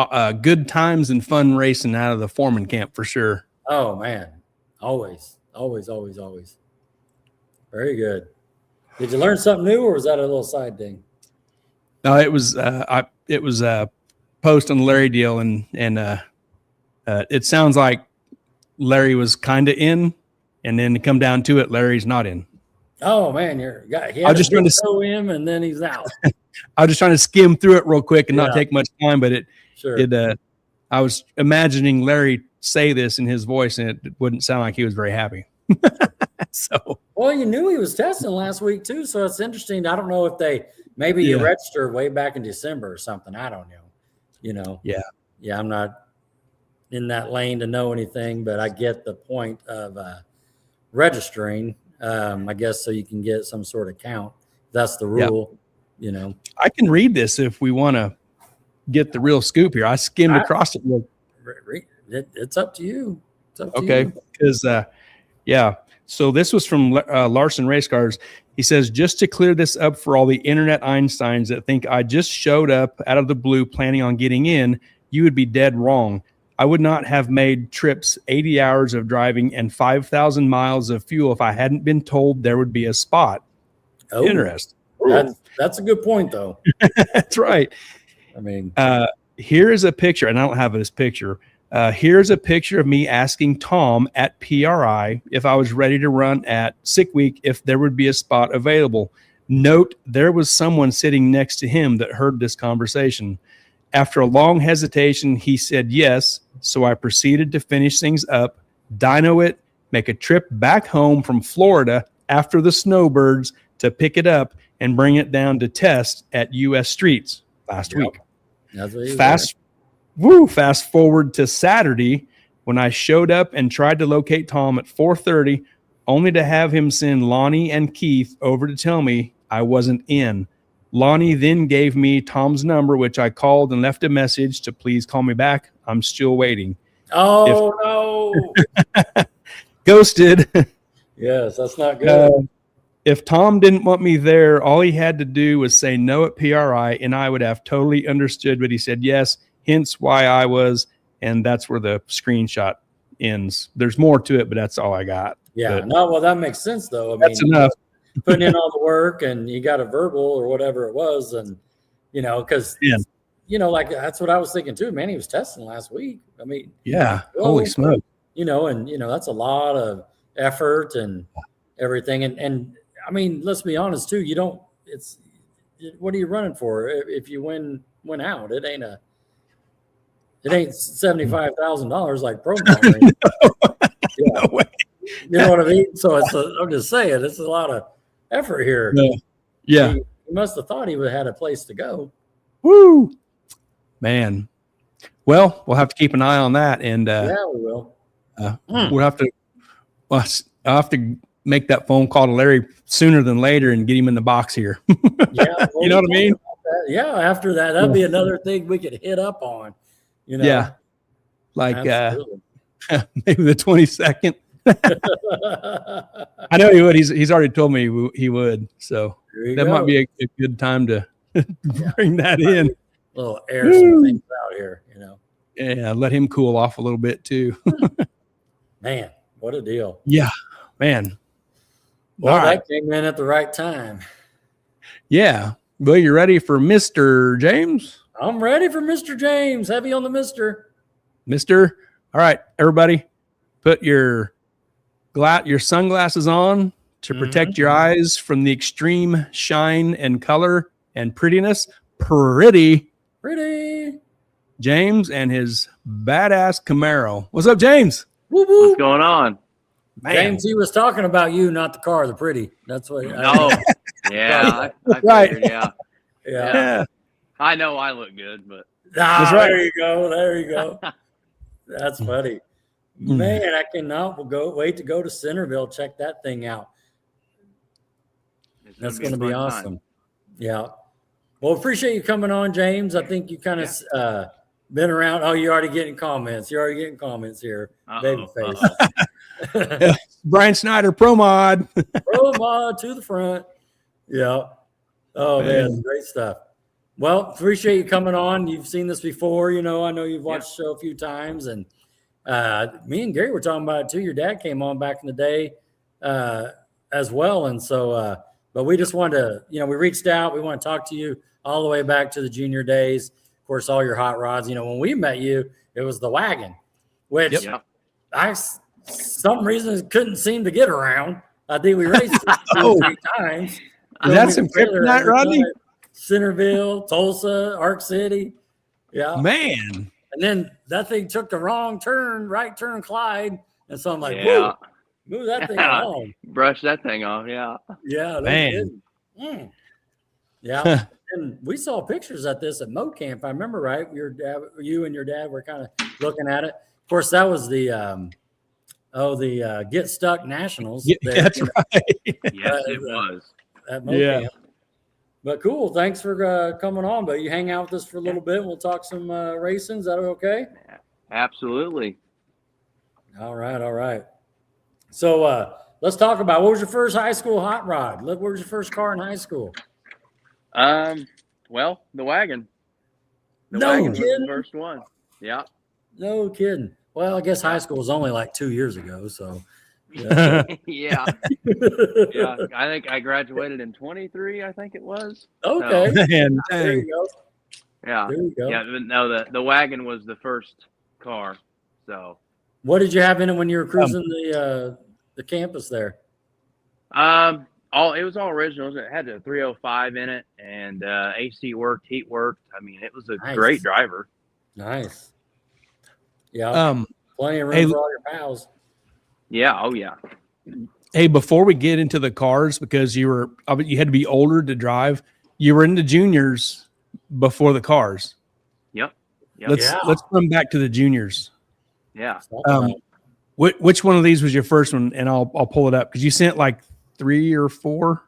good times and fun racing out of the Foreman camp for sure. Oh man, always. Very good. Did you learn something new, or was that a little side thing? No, it was a post on the Larry deal, and it sounds like Larry was kind of in, and then to come down to it, Larry's not in. Oh man, he had just trying to throw him, and then he's out. I was just trying to skim through it real quick and not take much time, but I was imagining Larry say this in his voice, and it wouldn't sound like he was very happy. So, well, you knew he was testing last week too, so it's interesting. I don't know if maybe you registered way back in December or something. I don't know. Yeah. I'm not in that lane to know anything, but I get the point of registering. I guess so you can get some sort of count. That's the rule. I can read this if we want to get the real scoop here. I skimmed across it. It's up to you. It's up to you. Because so this was from Larson Race Cars. He says, just to clear this up for all the internet Einsteins that think I just showed up out of the blue planning on getting in, you would be dead wrong. I would not have made trips 80 hours of driving and 5,000 miles of fuel if I hadn't been told there would be a spot. Oh, interesting. That's a good point, though. That's right. I mean, here is a picture, and I don't have this picture. Here's a picture of me asking Tom at PRI if I was ready to run at Sick Week if there would be a spot available. Note, there was someone sitting next to him that heard this conversation. After a long hesitation, he said yes, so I proceeded to finish things up, dyno it, make a trip back home from Florida after the snowbirds to pick it up and bring it down to test at U.S. Streets last week. Fast forward to Saturday when I showed up and tried to locate Tom at 4:30, only to have him send Lonnie and Keith over to tell me I wasn't in. Lonnie then gave me Tom's number, which I called and left a message to please call me back. I'm still waiting. Oh, no. Ghosted. Yes, that's not good. If Tom didn't want me there, all he had to do was say no at PRI, and I would have totally understood, but he said yes, hence why I was, and that's where the screenshot ends. There's more to it, but that's all I got. Yeah, well, that makes sense, though. That's enough. Putting in all the work, and you got a verbal or whatever it was, and, because, like that's what I was thinking, too. Man, he was testing last week. I mean. Yeah, holy smoke. That's a lot of effort and everything. And I mean, let's be honest too. What are you running for? If you win out, it ain't $75,000 like pro. No way. You know what I mean? So I'm just saying, it's a lot of effort here. Yeah. He must have thought he had a place to go. Woo, man. Well, we'll have to keep an eye on that, and we will. We'll have to. Well, I'll have to make that phone call to Larry sooner than later and get him in the box here. Yeah, you know what I mean? Yeah. After that'd be another thing we could hit up on. Yeah, like maybe the 22nd. I know he would. He's already told me he would. So that might be a good time to bring that in. A little air some things out here, Yeah, let him cool off a little bit too. Man, what a deal. Yeah, man. Well, that came in at the right time. Yeah. Well, you ready for Mr. James? I'm ready for Mr. James. Heavy on the Mr. All right, everybody, put your sunglasses on to protect your eyes from the extreme shine and color and prettiness. Pretty. James and his badass Camaro. What's up, James? Whoop, whoop. What's going on? Man. James, he was talking about you, not the car, the pretty. That's what. Yeah. I right. Figured, yeah. I know I look good, but. That's right. There you go. That's funny. Man, I cannot wait to go to Centerville, check that thing out. That's going to be awesome. Time. Yeah. Well, appreciate you coming on, James. I think you kind of been around. Oh, you're already getting comments. You're already getting comments here. Babyface. Brian Snyder, Pro Mod. Pro Mod to the front. Yeah. Oh, man, great stuff. Well, appreciate you coming on. You've seen this before, I know you've watched the show a few times, and me and Gary were talking about it too. Your dad came on back in the day as well, and so but we just wanted to, we reached out. We want to talk to you all the way back to the junior days. Of course, all your hot rods. When we met you, it was the wagon, which I some reason couldn't seem to get around. I think we raced it 2 or 3 times. Is that some kryptonite, Rodney? Centerville, Tulsa, Ark City. Yeah. Man. And then that thing took the wrong turn, right turn, Clyde. And so I'm like, move that thing along. Brush that thing off. Yeah. Yeah. Man. Yeah. And we saw pictures at this at Mo Camp. I remember, right? You and your dad were kind of looking at it. Of course, that was the Get Stuck Nationals. That's right. Yes, it was. At Mo Camp. But cool. Thanks for coming on. But you hang out with us for a little bit. We'll talk some racing. Is that okay? Absolutely. All right. So let's talk about, what was your first high school hot rod? What was your first car in high school? Well, the wagon. The No wagon kidding. was the first one. Yeah. No kidding. Well, I guess high school was only like 2 years ago. So Yeah. Yeah. I think I graduated in 23, I think it was. Okay. So, Man, There you go. yeah. There you go. Yeah. But no, the wagon was the first car. So What did you have in it when you were cruising the campus there? it was all originals. It had a 305 in it, and AC worked, heat worked. I mean, it was a great driver. Nice. Yeah. Plenty of room for all your pals. Yeah. Oh yeah. Hey, before we get into the cars, because you had to be older to drive, you were into juniors before the cars. Yep. Let's come back to the juniors. Yeah. Which one of these was your first one? And I'll pull it up because you sent like 3 or 4.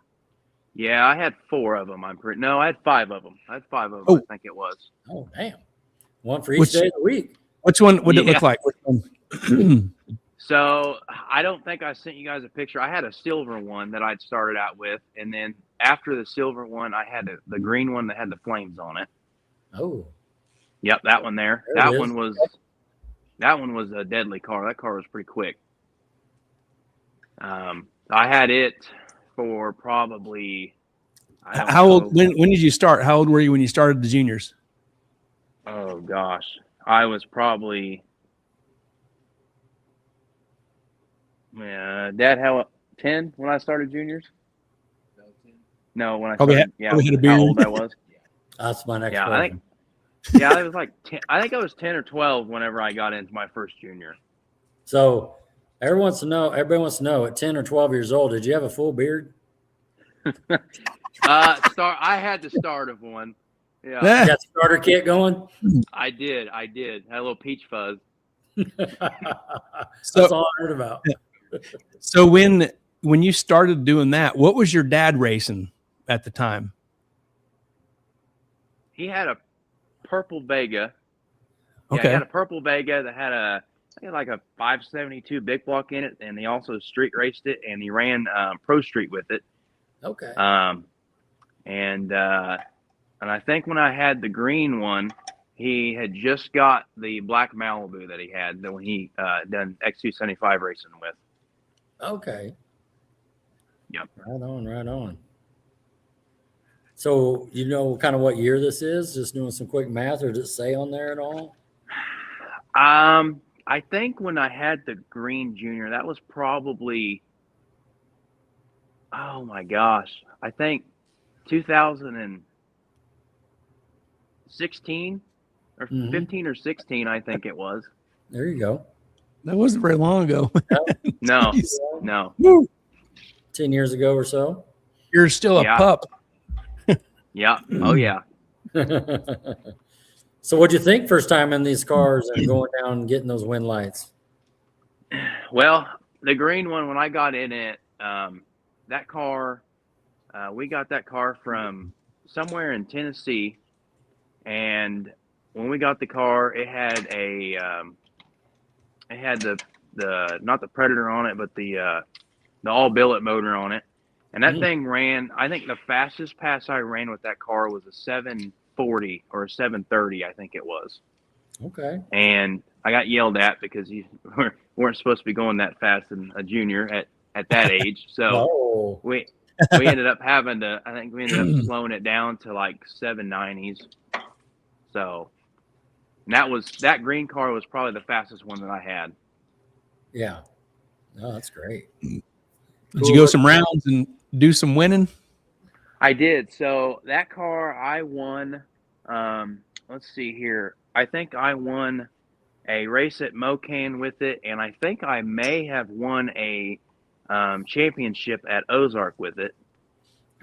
Yeah, I had 4 of them. I had 5 of them. I think it was. Oh, damn. One for each day of the week. Which one would it look like? Which one? So I don't think I sent you guys a picture. I had a silver one that I'd started out with, and then after the silver one, I had the green one that had the flames on it. Oh. Yep, that one there. That one was a deadly car. That car was pretty quick. I had it for probably. How old? When did you start? How old were you when you started the juniors? Oh gosh, I was probably. Dad, how 10 when I started juniors? No, when I started. How old I was. That's my next question. I think. Yeah, I was like 10. I think I was 10 or 12 whenever I got into my first junior. So everybody wants to know at 10 or 12 years old, did you have a full beard? I had the start of one. Yeah. You got starter kit going? I did. I had a little peach fuzz. That's all I heard about. So when you started doing that, what was your dad racing at the time? He had a purple Vega. Okay. He had a purple Vega that had I think like a 572 big block in it, and he also street raced it, and he ran Pro Street with it. Okay. And I think when I had the green one, he had just got the black Malibu that he had when he done X275 racing with. Okay. Yep. Right on. So you know kind of what year this is? Just doing some quick math, or does it say on there at all? I think when I had the green junior, that was probably, oh my gosh, I think 2016 or 15 or 16, I think it was. There you go. That wasn't very long ago. No. 10 years ago or so. You're still a pup. Yeah. Oh yeah. So what'd you think first time in these cars and going down and getting those wind lights? Well, the green one, when I got in it, that car, we got that car from somewhere in Tennessee. And when we got the car, it had the not the Predator on it, but the all billet motor on it. And that thing ran, I think the fastest pass I ran with that car was a 7 740 or a 730, I think it was. Okay. And I got yelled at because you weren't supposed to be going that fast in a junior at that age. So we ended up having to, I think we ended up slowing it down to like 790s. So that green car was probably the fastest one that I had. Yeah. No, that's great. Did you go some rounds and do some winning? I did. So that car I won, let's see here. I think I won a race at Mocan with it, and I think I may have won a championship at Ozark with it.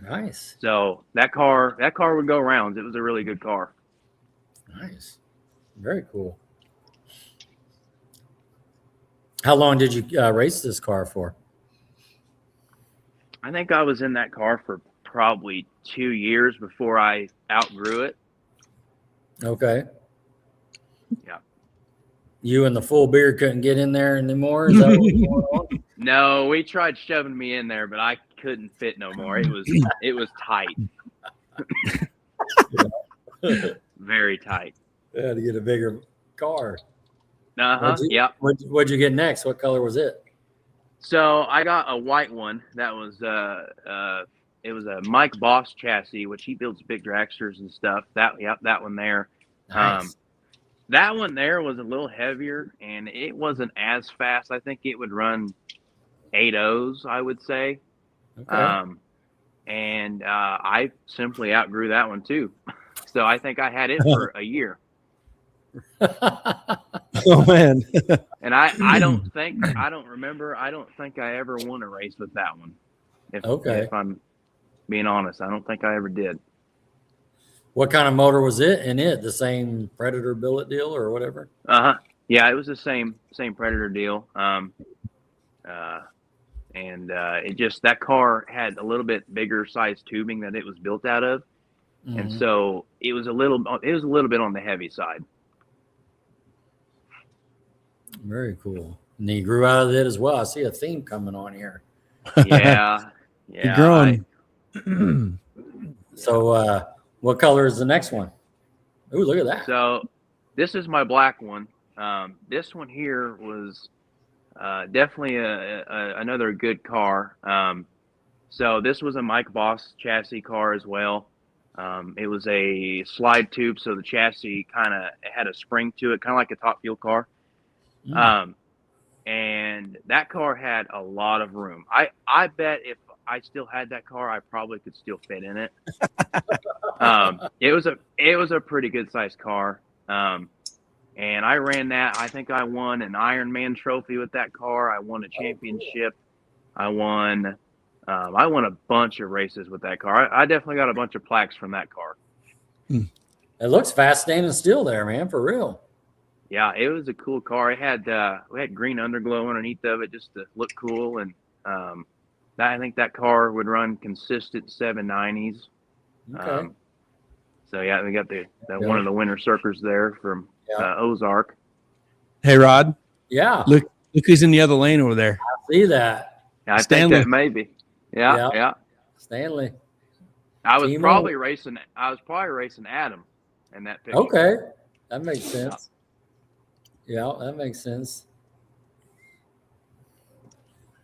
Nice. So that car would go rounds. It was a really good car. Nice. Very cool. How long did you race this car for? I think I was in that car for probably 2 years before I outgrew it. Okay. Yeah. You and the full beard couldn't get in there anymore? Is that what was going on? No, we tried shoving me in there, but I couldn't fit no more. It was tight. Very tight. Yeah, to get a bigger car. Yep. What'd you get next? What color was it? So I got a white one that was it was a Mike Boss chassis, which he builds big dragsters and stuff. That one there. Nice. That one there was a little heavier and it wasn't as fast. I think it would run 8.0s, I would say. Okay. And I simply outgrew that one too. So I think I had it for a year. Oh man. And I don't think I ever won a race with that one. If I'm being honest, I don't think I ever did. What kind of motor was it in it? The same Predator billet deal or whatever? Yeah, it was the same Predator deal. It just, that car had a little bit bigger size tubing that it was built out of. Mm-hmm. And so it was a little bit on the heavy side. Very cool. And you grew out of it as well. I see a theme coming on here. Yeah. You're growing. So what color is the next one? Ooh, look at that. So this is my black one. This one here was definitely another good car. So this was a Mike Boss chassis car as well. It was a slide tube, so the chassis kind of had a spring to it, kind of like a top fuel car. And that car had a lot of room. I bet if I still had that car, I probably could still fit in it. It was a pretty good sized car. And I ran that. I think I won an Ironman trophy with that car. I won a championship. I won a bunch of races with that car. I definitely got a bunch of plaques from that car. It looks fast standing still there, man, for real. Yeah, it was a cool car. It had we had green underglow underneath of it just to look cool, and I think that car would run consistent 790s. Okay. So yeah, we got the one of the winter circles there from Ozark. Hey Rod. Yeah. Look who's in the other lane over there. I see that. Yeah, I Stanley. think that maybe. Yeah. Stanley. I was probably racing Adam in that picture. Okay. That makes sense. Yeah, that makes sense.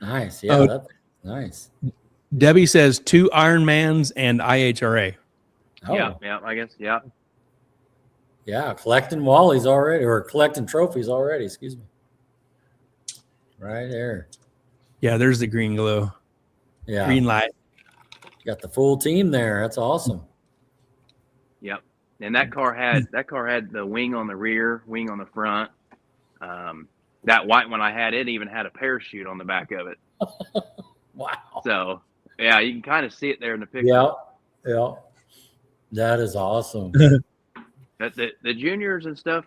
Nice. Yeah, that's nice. Debbie says 2 Ironmans and IHRA. Oh. Yeah, I guess. Yeah. Yeah, collecting Wallies already, or collecting trophies already, excuse me. Right there. Yeah, there's the green glow. Yeah. Green light. Got the full team there. That's awesome. Yep. And that car had the wing on the rear, wing on the front. That white one I had, it even had a parachute on the back of it. Wow. So yeah, you can kind of see it there in the picture. Yeah. That is awesome. But the juniors and stuff,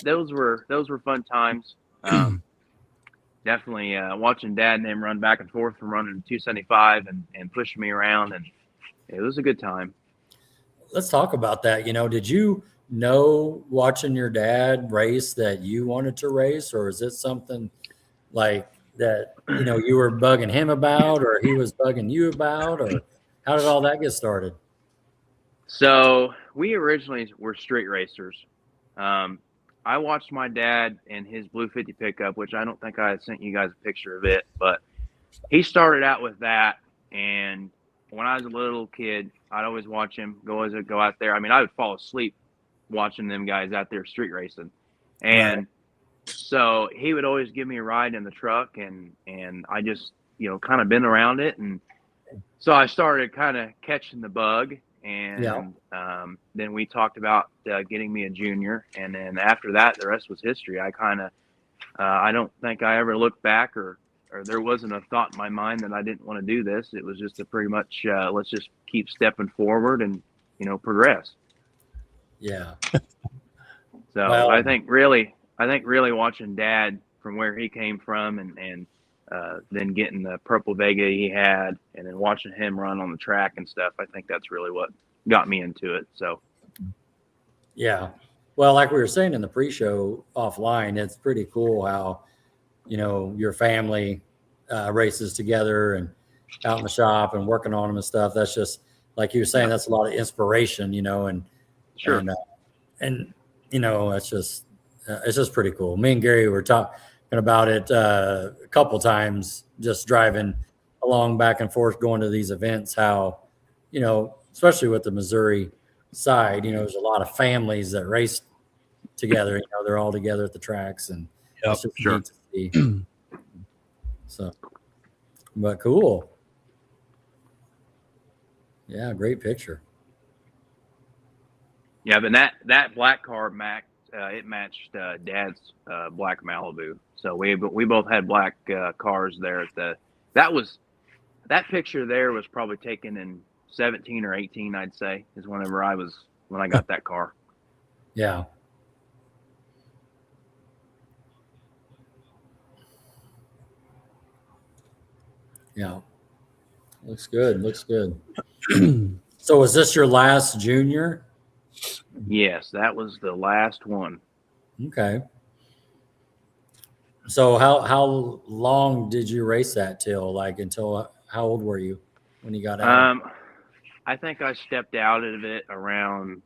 those were fun times. Definitely watching Dad and them run back and forth from running 275 and pushing me around, and it was a good time. Let's talk about that. Did you know watching your dad race that you wanted to race, or is it something like that you were bugging him about, or he was bugging you about, or how did all that get started? So we originally were street racers. I watched my dad and his Blue 50 pickup, which I don't think I had sent you guys a picture of it, but he started out with that. And when I was a little kid, I'd always watch him go out there. I mean, I would fall asleep watching them guys out there street racing. And so he would always give me a ride in the truck, and I just, kind of been around it. And so I started kind of catching the bug. And then we talked about getting me a junior. And then after that, the rest was history. I kind of, I don't think I ever looked back, or there wasn't a thought in my mind that I didn't want to do this. It was just a pretty much, let's just keep stepping forward and, progress. Yeah. So I think really watching Dad from where he came from, and then getting the purple Vega he had, and then watching him run on the track and stuff, I think that's really what got me into it. So, yeah. Well, like we were saying in the pre-show offline, it's pretty cool how, your family races together and out in the shop and working on them and stuff. That's just, like you were saying, that's a lot of inspiration, and sure. And it's just pretty cool. Me and Gary were talking about it a couple times, just driving along back and forth, going to these events, how, especially with the Missouri side, there's a lot of families that race together. They're all together at the tracks, and it's just neat to see. So, but cool. Yeah, great picture. Yeah, but that black car, it matched Dad's black Malibu. So we both had black cars there. That picture there was probably taken in 17 or 18, I'd say, is when I got that car. Yeah. Yeah. Looks good. So was this your last junior? Yes, that was the last one. Okay. So how long did you race that until how old were you when you got out? I think I stepped out of it around,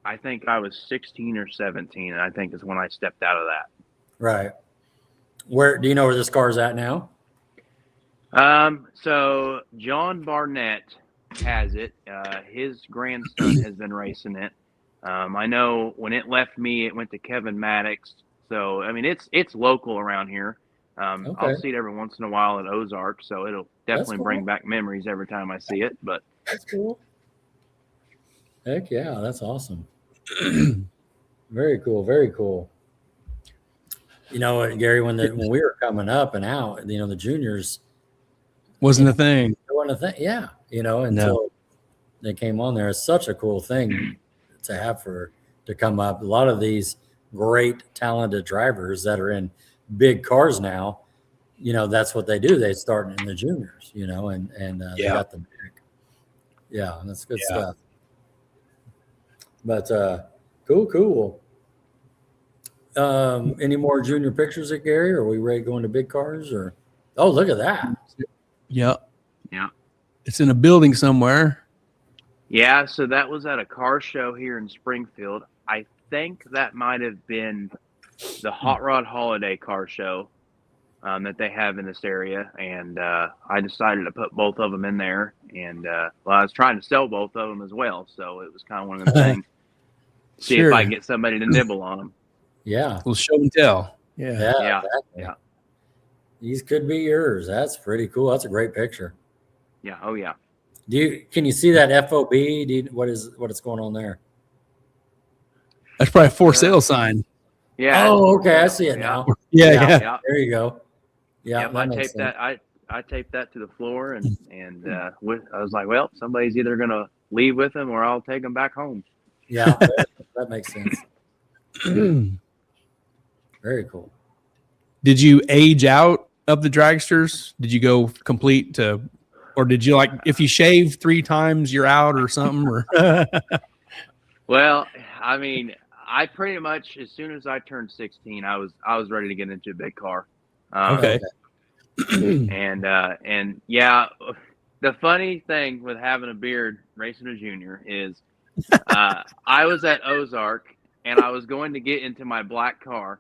I think I was 16 or 17, and I think is when I stepped out of that. Right. Where do you know where this car's at now? So John Barnett has it. His grandson has been racing it. I know when it left me, it went to Kevin Maddox. So, I mean, it's local around here. Okay. I'll see it every once in a while at Ozark, so it'll definitely cool. bring back memories every time I see it. But that's cool. Heck yeah, that's awesome. Very cool. Very cool. Gary, when we were coming up and out, the juniors wasn't a thing. It wasn't a thing. Yeah. Until they came on there. It's such a cool thing to have to come up. A lot of these great, talented drivers that are in big cars now, that's what they do. They start in the juniors, and they got the big. Yeah, that's good stuff. But cool. Any more junior pictures at Gary? Or are we ready to go into big cars? Or look at that. Yeah. Yeah. It's in a building somewhere. Yeah, so that was at a car show here in Springfield. I think that might have been the Hot Rod Holiday car show that they have in this area. And I decided to put both of them in there. And I was trying to sell both of them as well. So it was kind of one of the things. See if I can get somebody to nibble on them. Yeah. We'll show and tell. Yeah. Exactly. Yeah. These could be yours. That's pretty cool. That's a great picture. Yeah. Oh yeah. Can you see that FOB? What is going on there? That's probably a for sale sign. Yeah. Oh, okay. I see it now. Yeah. There you go. Yeah. Yep, I taped that. I taped that to the floor, and I was like, well, somebody's either gonna leave with them or I'll take them back home. Yeah, that makes sense. Very cool. Did you age out of the dragsters? Did you go complete to, or did you if you shave 3 times, you're out or something? Or Well, I mean, I pretty much, as soon as I turned 16, I was ready to get into a big car. Okay. And yeah, the funny thing with having a beard racing a junior is I was at Ozark and I was going to get into my black car,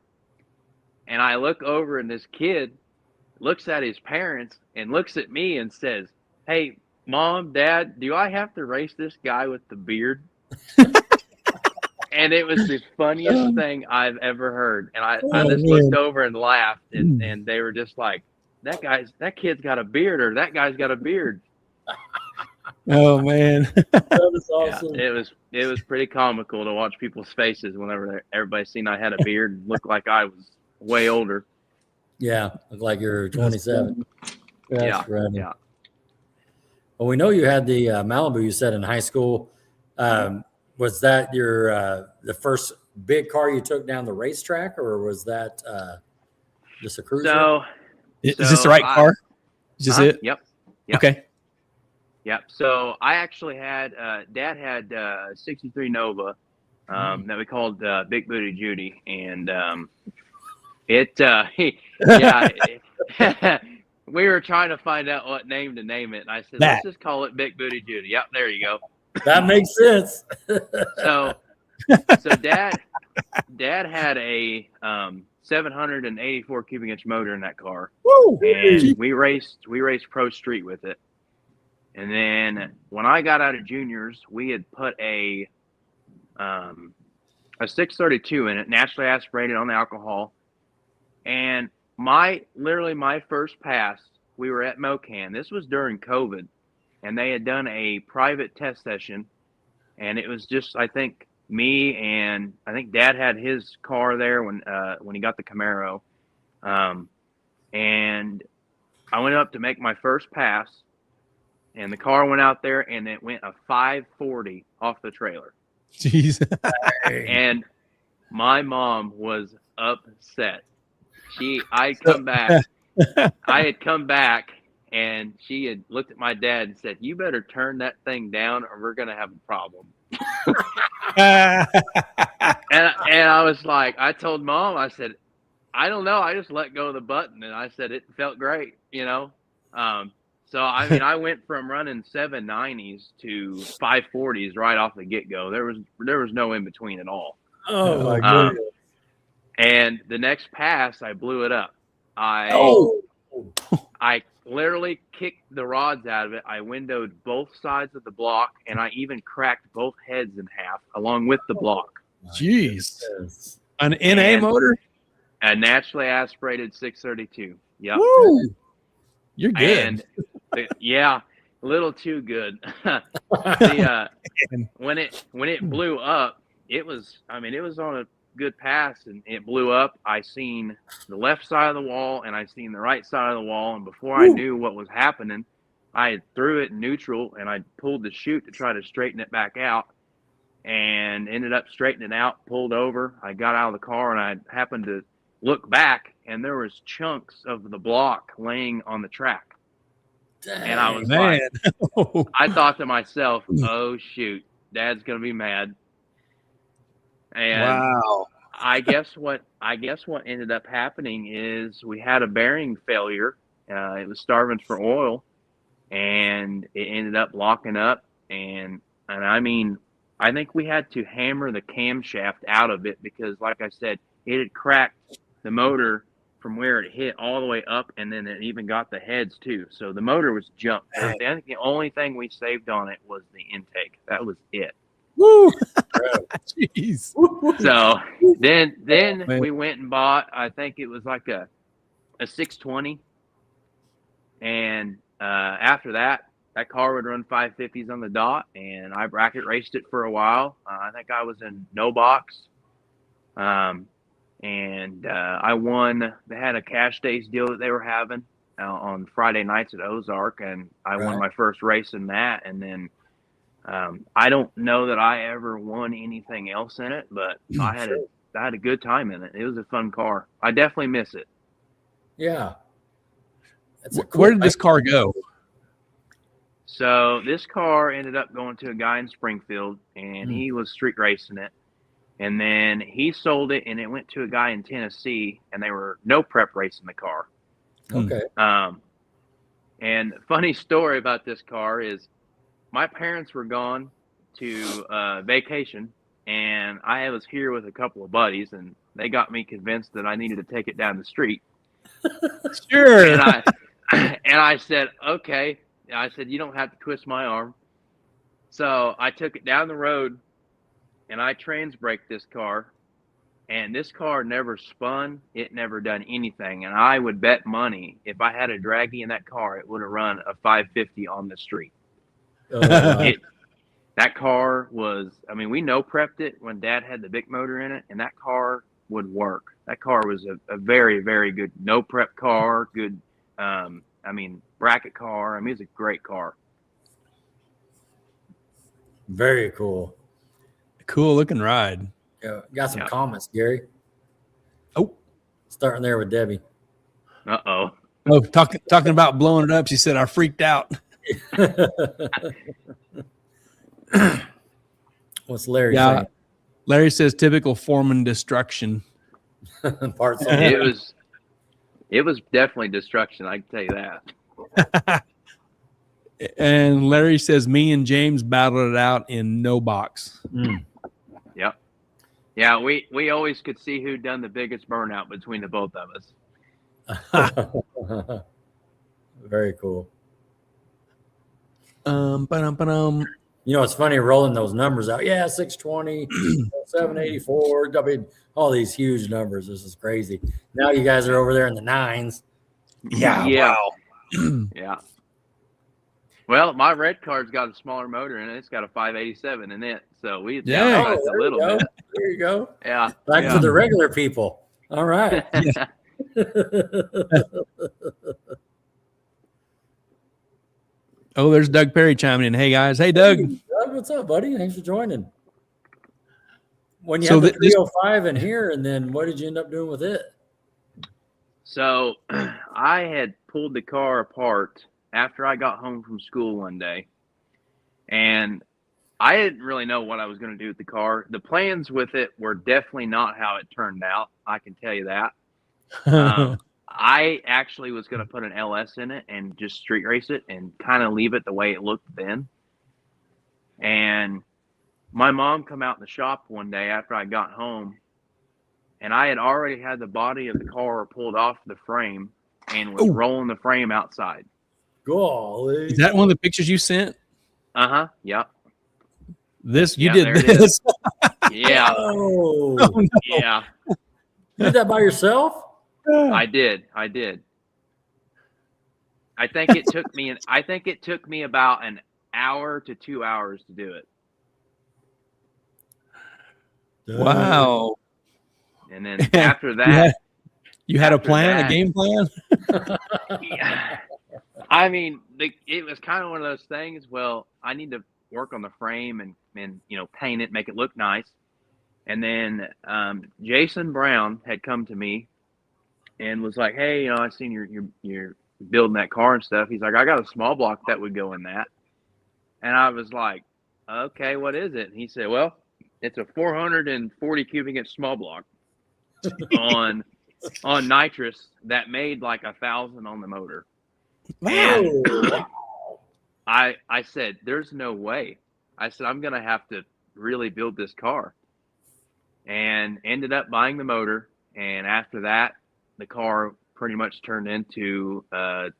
and I look over and this kid looks at his parents and looks at me and says, "Hey, Mom, Dad, do I have to race this guy with the beard?" And it was the funniest thing I've ever heard. And I just looked over and laughed, and they were just like, that kid's got a beard, or that guy's got a beard. Oh man. That is awesome. Yeah, it was pretty comical to watch people's faces whenever everybody seen I had a beard and looked like I was way older. Yeah, look like you're 27. Yeah. Funny. Yeah. Well, we know you had the Malibu you said in high school. Was that your the first big car you took down the racetrack, or was that just a cruiser? So is this the right car? Is this it? Yep. Okay. Yep. So I actually had Dad had 63 Nova that we called Big Booty Judy, and we were trying to find out what name to name it, and I said, let's just call it Big Booty Judy. Yep, there you go. That makes sense. So Dad had a 784 cubic inch motor in that car. Woo! And we raced pro street with it. And then when I got out of juniors, we had put a 632 in it, naturally aspirated on the alcohol. And my first pass, we were at MoCan. This was during COVID, and they had done a private test session, and it was just, I think, me and I think Dad had his car there when he got the Camaro. And I went up to make my first pass, and the car went out there, and it went a 540 off the trailer. Jeez. And my mom was upset. I had come back, and she had looked at my dad and said, "You better turn that thing down, or we're gonna have a problem." And I was like, I told Mom, I said, "I don't know. I just let go of the button," and I said it felt great, you know. So I mean, I went from running 790s to 540s right off the get go. There was no in between at all. Oh my goodness. And the next pass, I blew it up. I literally kicked the rods out of it. I windowed both sides of the block, and I even cracked both heads in half along with the block. Jeez. An NA motor? A naturally aspirated 632. Yep. Woo! You're good. And yeah, a little too good. When it blew up, it was on a good pass, and it blew up. I seen the left side of the wall, and I seen the right side of the wall, and before I knew what was happening, I threw it in neutral, and I pulled the chute to try to straighten it back out, and ended up straightening it out, pulled over. I got out of the car, and I happened to look back, and there was chunks of the block laying on the track. Dang, and I was like, I thought to myself, oh shoot, Dad's gonna be mad. And wow. I guess what ended up happening is we had a bearing failure. It was starving for oil, and it ended up locking up. And I mean, I think we had to hammer the camshaft out of it because, like I said, it had cracked the motor from where it hit all the way up, and then it even got the heads too. So the motor was jumped. I think the only thing we saved on it was the intake. That was it. Woo! Jeez. So then we went and bought, I think it was like a 620. And after that car would run 550s on the dot, and I bracket raced it for a while. I think I was in no box. And I won. They had a cash days deal that they were having on Friday nights at Ozark, and I won my first race in that. And then I don't know that I ever won anything else in it, but I had a good time in it. It was a fun car. I definitely miss it. Yeah. Where did this car go? So this car ended up going to a guy in Springfield, and he was street racing it. And then he sold it, and it went to a guy in Tennessee, and they were no prep racing the car. Okay. And funny story about this car is my parents were gone to vacation, and I was here with a couple of buddies, and they got me convinced that I needed to take it down the street. Sure. And I said, okay. I said, you don't have to twist my arm. So I took it down the road, and I trans braked this car, and this car never spun. It never done anything. And I would bet money if I had a draggy in that car, it would have run a 550 on the street. That car was, I mean, we no-prepped it when Dad had the big motor in it, and that car would work. That car was a very, very good no-prep car, good, bracket car. I mean, it was a great car. Very cool. Cool looking ride. Yeah, got some comments, Gary. Oh. Starting there with Debbie. Uh-oh. Oh, talking about blowing it up. She said, I freaked out. What's Larry saying? Larry says typical Foreman destruction. Parts of it was definitely destruction, I can tell you that. And Larry says me and James battled it out in no box. Yep. Yeah, we always could see who done the biggest burnout between the both of us. Very cool. Ba-dum. You know, it's funny rolling those numbers out. Yeah, 620, 784, all these huge numbers. This is crazy. Now you guys are over there in the nines. Yeah. Wow. Yeah. Yeah. Well, my red card's got a smaller motor in it. It's got a 587 in it. So we downsized a little bit. There you go. Yeah. Back to the regular people. All right. Oh, there's Doug Perry chiming in. Hey, guys. Hey, Doug. Hey, Doug, what's up, buddy? Thanks for joining. When you had the 305 in here, and then what did you end up doing with it? So I had pulled the car apart after I got home from school one day, and I didn't really know what I was going to do with the car. The plans with it were definitely not how it turned out. I can tell you that. I actually was going to put an LS in it and just street race it and kind of leave it the way it looked then. And my mom come out in the shop one day after I got home, and I had already had the body of the car pulled off the frame and was rolling the frame outside. Golly. Is that one of the pictures you sent? Uh-huh. Yep. You did this. Yeah. Oh. No. Yeah. You did that by yourself? I did. I think it took me about an hour to 2 hours to do it. Wow. And then after that, you had a plan, a game plan? Yeah. I mean, it was kind of one of those things. Well, I need to work on the frame and paint it, make it look nice. And then Jason Brown had come to me and was like, "Hey, I seen you're building that car and stuff." He's like, "I got a small block that would go in that." And I was like, "Okay, what is it?" And he said, "Well, it's a 440 cubic inch small block on Nitrous that made like 1,000 on the motor." And I said, "There's no way." I said, "I'm gonna have to really build this car," and ended up buying the motor. And after that, the car pretty much turned into it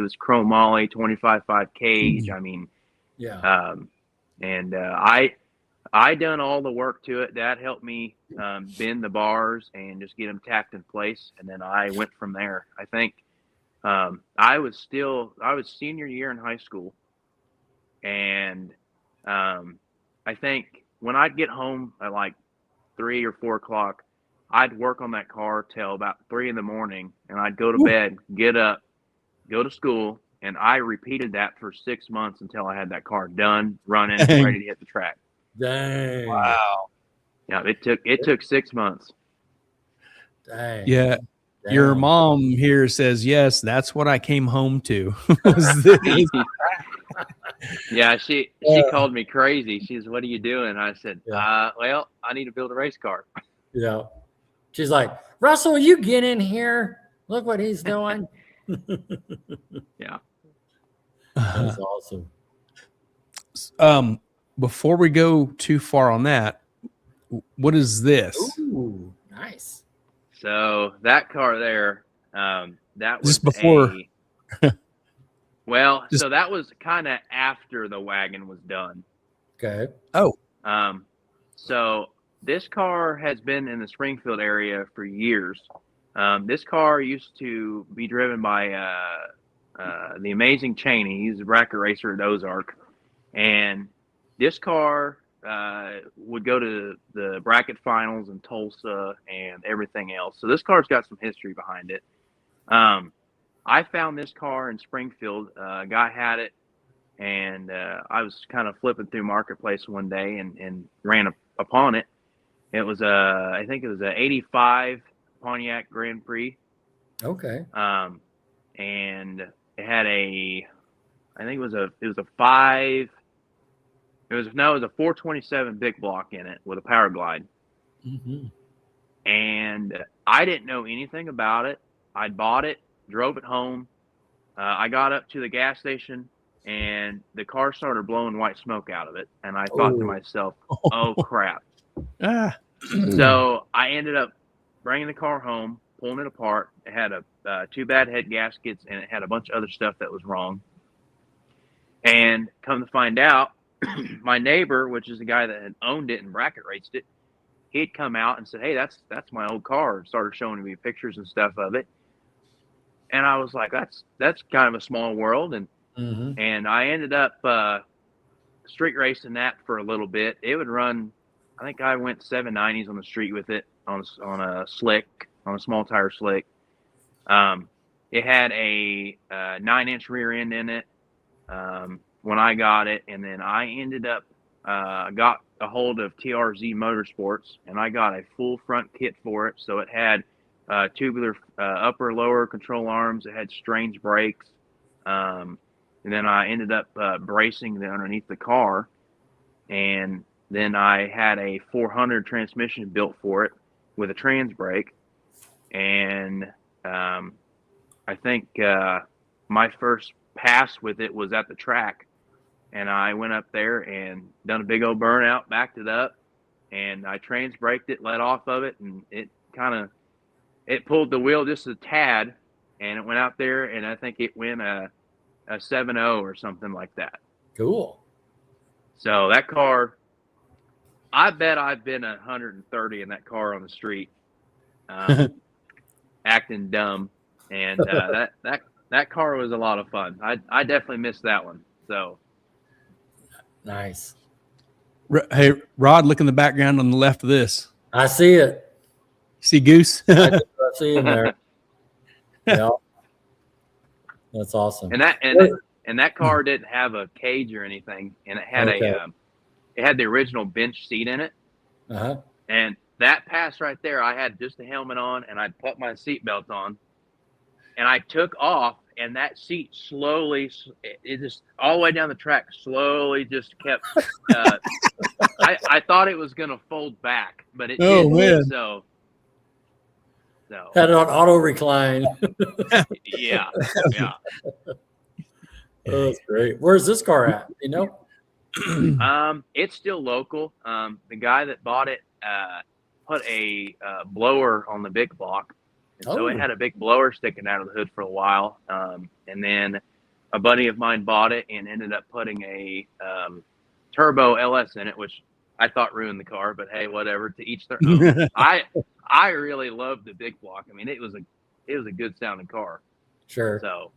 was chromoly 25.5 cage. I mean, yeah. I done all the work to it. Dad helped me bend the bars and just get them tacked in place, and then I went from there. I think I was senior year in high school, and I think when I'd get home at like 3 or 4 o'clock, I'd work on that car till about 3 in the morning, and I'd go to bed, get up, go to school, and I repeated that for 6 months until I had that car done, running, ready to hit the track. Dang. Wow. Yeah, it took 6 months. Dang. Yeah. Dang. Your mom here says, yes, that's what I came home to. Yeah, she called me crazy. She said, "What are you doing?" I said, well, I need to build a race car. Yeah. She's like, "Russell, you get in here. Look what he's doing." Yeah. That's awesome. Before we go too far on that, what is this? Ooh, nice. So that car there, that was Just before. well, Just- so that was kind of after the wagon was done. Okay. Oh, So this car has been in the Springfield area for years. This car used to be driven by the amazing Cheney. He's a bracket racer at Ozark, and this car would go to the bracket finals in Tulsa and everything else. So this car's got some history behind it. I found this car in Springfield. A guy had it, and I was kind of flipping through Marketplace one day and ran upon it. It was I think it was a '85 Pontiac Grand Prix. Okay. And it had I think it was a 427 big block in it with a power glide. Mm-hmm. And I didn't know anything about it. I bought it, drove it home. I got up to the gas station, and the car started blowing white smoke out of it. And I thought to myself, oh, crap. So I ended up bringing the car home, pulling it apart. It had two bad head gaskets, and it had a bunch of other stuff that was wrong. And come to find out, my neighbor, which is the guy that had owned it and bracket raced it, he'd come out and said, hey, that's my old car, and started showing me pictures and stuff of it. And I was like, that's kind of a small world. And and I ended up street racing that for a little bit. It would run, I think I went 790s on the street with it on a slick, on a small tire slick. It had a 9-inch rear end in it when I got it, and then I ended up got a hold of TRZ Motorsports, and I got a full front kit for it. So it had tubular upper lower control arms. It had strange brakes, and then I ended up bracing underneath the car, and then I had a 400 transmission built for it with a trans brake, and I think my first pass with it was at the track, and I went up there and done a big old burnout, backed it up, and I trans braked it, let off of it, and it pulled the wheel just a tad, and it went out there, and I think it went a 7.0 or something like that. Cool. So that car, I bet I've been 130 in that car on the street, acting dumb, and that car was a lot of fun. I definitely missed that one. So nice. Hey, Rod, look in the background on the left of this. I see it. See Goose? I see him there. Yeah, that's awesome. And that car didn't have a cage or anything, and it had it had the original bench seat in it. And that pass right there, I had just the helmet on, and I put my seatbelt on, and I took off, and that seat slowly, it just all the way down the track, slowly just kept. I thought it was gonna fold back, but it didn't. Man. So had it on auto recline. Yeah. Oh, that's great. Where's this car at? You know? It's still local. The guy that bought it put a blower on the big block, and so it had a big blower sticking out of the hood for a while. And then a buddy of mine bought it and ended up putting a turbo LS in it, which I thought ruined the car, but hey, whatever. To each their own. I really loved the big block. I mean, it was a good sounding car. Sure. So.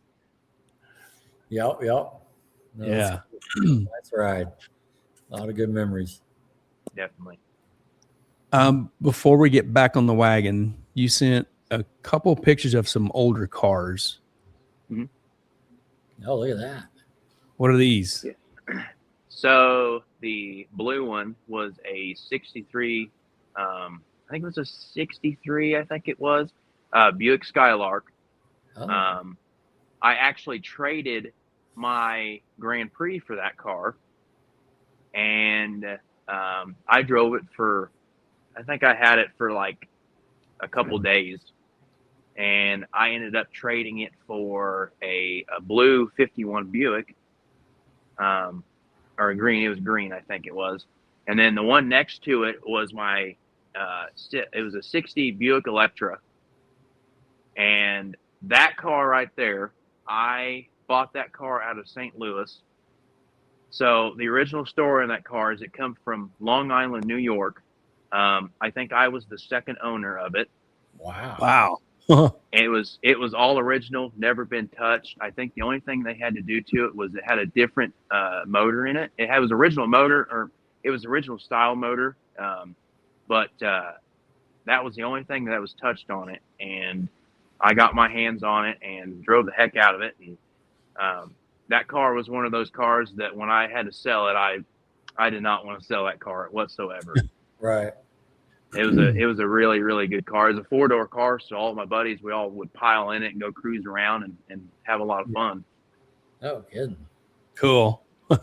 Yep. No, Yeah. That's right. A lot of good memories. Definitely. Before we get back on the wagon, you sent a couple pictures of some older cars. Oh, look at that. What are these? Yeah. So the blue one was a 63, I think it was a 63, I think it was, Buick Skylark. I actually traded my Grand Prix for that car, and I drove it for, I think I had it for like a couple days, and I ended up trading it for a blue 51 Buick, or a green. It was green, I think it was. And then the one next to it was my, it was a 60 Buick Electra. And that car right there, I bought that car out of St. Louis. So the original story in that car is it comes from Long Island, New York. I think I was the second owner of it. Wow. It was all original, never been touched. I think the only thing they had to do to it was it had a different motor in it. It was original motor, or it was original style motor, but that was the only thing that was touched on it. And I got my hands on it and drove the heck out of it. And that car was one of those cars that when I had to sell it, I did not want to sell that car whatsoever. Right. It was a really, really good car. It was a 4-door car, so all of my buddies, we all would pile in it and go cruise around and have a lot of fun. Oh, kidding. Cool. Is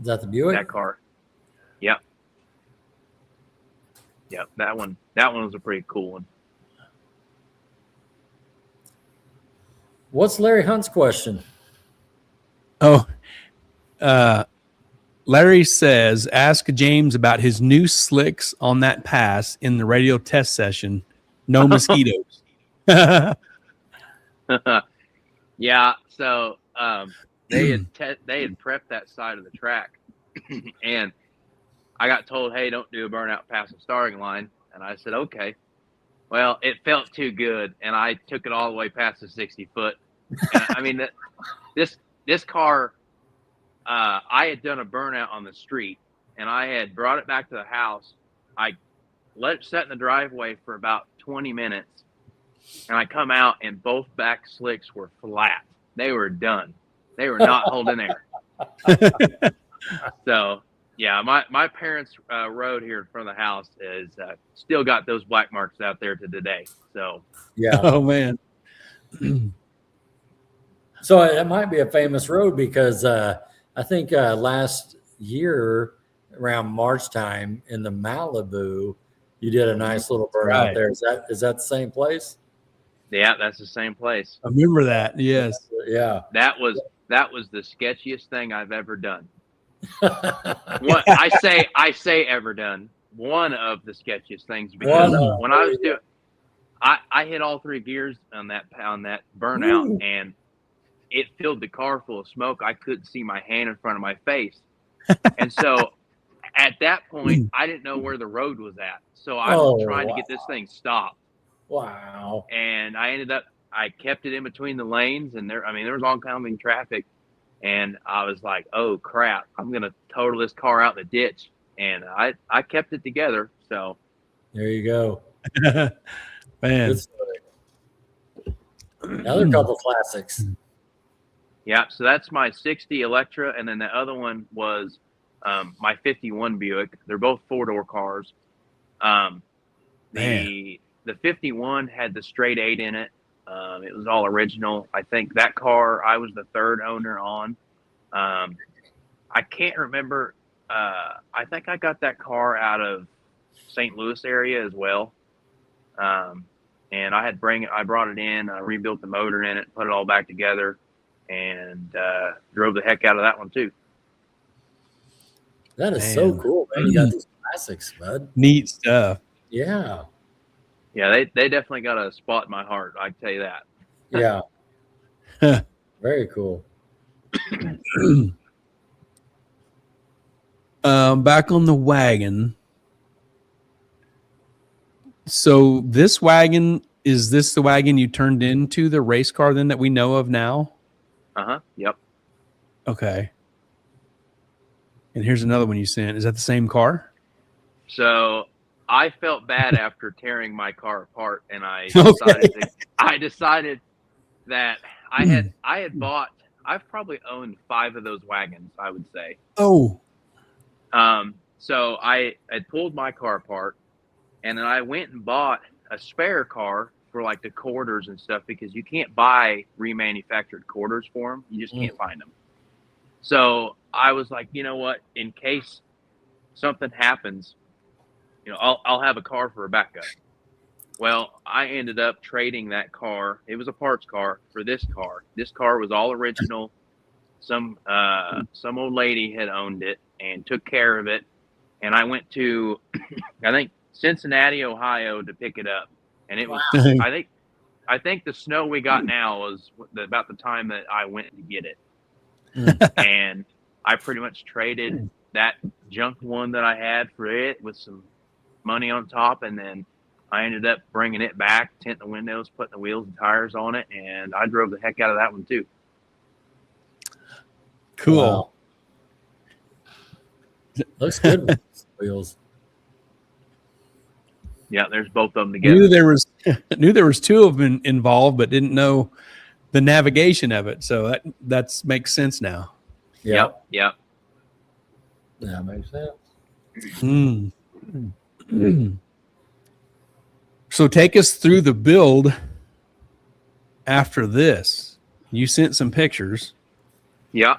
that the Buick? That car. Yep. Yep. That one was a pretty cool one. What's Larry Hunt's question? Oh, Larry says, ask James about his new slicks on that pass in the radio test session. No mosquitoes. Yeah. So they had prepped that side of the track, and I got told, hey, don't do a burnout past the starting line. And I said, okay. Well, it felt too good, and I took it all the way past the 60 foot. And I mean, this car, I had done a burnout on the street, and I had brought it back to the house. I let it set in the driveway for about 20 minutes, and I come out, and both back slicks were flat. They were done. They were not holding air. So, yeah, my parents' road here in front of the house is still got those black marks out there to today. So, yeah. Oh, man. So it might be a famous road because I think last year around March time in the Malibu, you did a nice little burnout Right. there. Is that the same place? yeah, that's the same place. I remember that. Yes. Yeah. That was the sketchiest thing I've ever done. I say ever done. One of the sketchiest things, because when I was doing, I hit all 3 gears on that burnout. Ooh. And it filled the car full of smoke. I couldn't see my hand in front of my face. And so at that point, I didn't know where the road was at. So I was trying to get this thing stopped. Wow. And I kept it in between the lanes, and there was oncoming traffic. And I was like, oh crap, I'm going to total this car out in the ditch. And I kept it together. So there you go. Man. Another couple classics. Yeah, so that's my 60 Electra, and then the other one was my 51 Buick. They're both 4-door cars. The 51 had the straight 8 in it. It was all original. I think that car I was the 3rd owner on. I can't remember. I think I got that car out of St. Louis area as well. And I brought it in, I rebuilt the motor in it, put it all back together, and drove the heck out of that one too. That is so cool, man. You got these classics, bud. Neat stuff. Yeah. Yeah, they definitely got a spot in my heart, I can tell you that. Yeah. Very cool. Back on the wagon. So this wagon, is this the wagon you turned into the race car then that we know of now? Uh-huh. Yep. Okay. And here's another one you sent. Is that the same car? So I felt bad after tearing my car apart, and I decided that I had bought. I've probably owned 5 of those wagons, I would say. Oh. So I had pulled my car apart, and then I went and bought a spare car for like the quarters and stuff, because you can't buy remanufactured quarters for them. You just can't find them. So I was like, you know what? In case something happens, I'll have a car for a backup. Well, I ended up trading that car. It was a parts car for this car. This car was all original. Some old lady had owned it and took care of it. And I went to, I think, Cincinnati, Ohio to pick it up. And it was, I think the snow we got now was about the time that I went to get it. And I pretty much traded that junk one that I had for it with some money on top. And then I ended up bringing it back, tinting the windows, putting the wheels and tires on it. And I drove the heck out of that one too. Cool. Wow. Looks good with wheels. Yeah, there's both of them together. Knew there was two of them involved, but didn't know the navigation of it. So that makes sense now. Yep. That makes sense. So take us through the build after this. You sent some pictures. Yeah.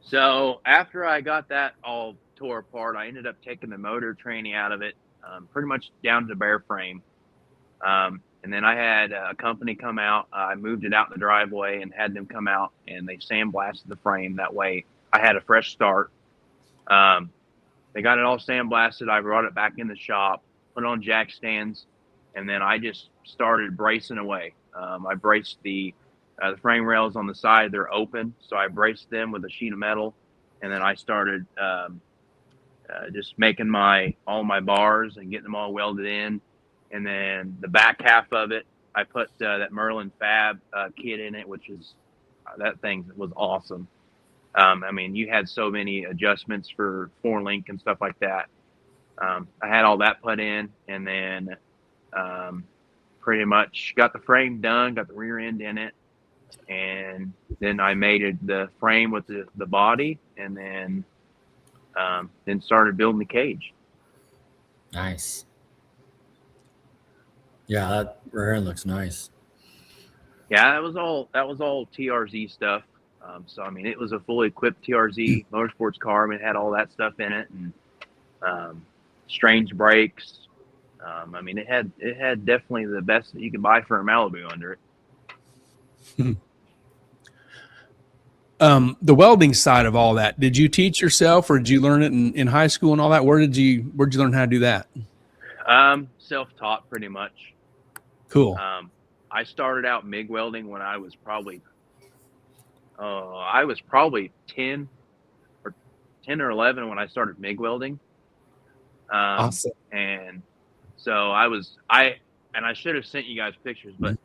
So after I got that all tore apart, I ended up taking the motor tranny out of it, pretty much down to bare frame. And then I had a company come out. I moved it out in the driveway and had them come out, and they sandblasted the frame. That way I had a fresh start. They got it all sandblasted. I brought it back in the shop, put on jack stands, and then I just started bracing away. I braced the frame rails on the side. They're open, so I braced them with a sheet of metal, and then I started just making all my bars and getting them all welded in. And then the back half of it, I put that Merlin Fab kit in it, which is that thing was awesome. I mean, you had so many adjustments for 4-link and stuff like that. I had all that put in, and then pretty much got the frame done, got the rear end in it, and then I made the frame with the body, and then started building the cage. Nice. Yeah, that rear end looks nice. Yeah, that was all TRZ stuff. So I mean, it was a fully equipped TRZ motorsports car. I mean, it had all that stuff in it, and strange brakes. I mean, it had definitely the best that you could buy for a Malibu under it. The welding side of all that, did you teach yourself, or did you learn it in high school and all that? Where'd you learn how to do that? Self-taught pretty much. Cool. I started out MIG welding when I was probably 10 or 11 when I started MIG welding. Awesome. And so I should have sent you guys pictures, but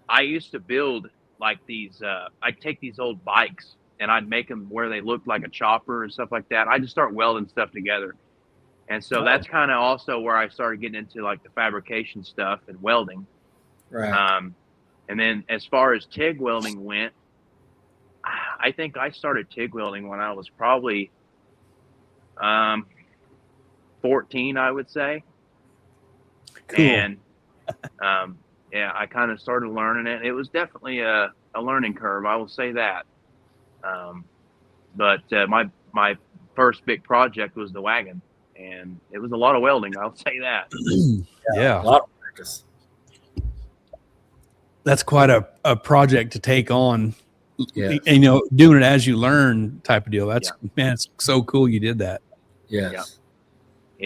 I used to build like these, I'd take these old bikes and I'd make them where they looked like a chopper and stuff like that. I just start welding stuff together. And so that's kind of also where I started getting into like the fabrication stuff and welding. Right. And then as far as TIG welding went, I think I started TIG welding when I was probably 14, I would say. Cool. And yeah, I kind of started learning it. It was definitely a learning curve, I will say that. But my first big project was the wagon, and it was a lot of welding, I'll say that. Yeah. A lot of practice. That's quite a project to take on. Yeah. And, doing it as you learn type of deal. That's man, it's so cool you did that. Yes. Yeah.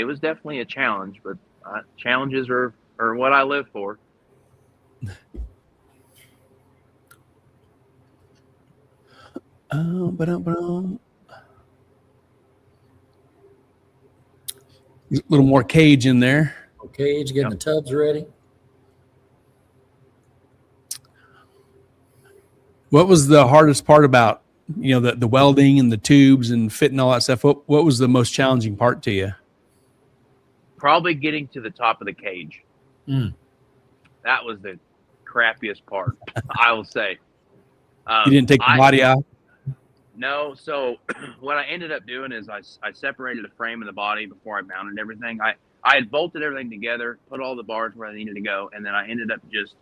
It was definitely a challenge, but challenges are what I live for. A little more cage in there. Cage, getting the tubs ready. What was the hardest part about, the welding and the tubes and fitting all that stuff? What was the most challenging part to you? Probably getting to the top of the cage. That was the crappiest part, I will say. You didn't take the body out? No. So what I ended up doing is I separated the frame and the body before I mounted everything. I had bolted everything together, put all the bars where I needed to go, and then I ended up just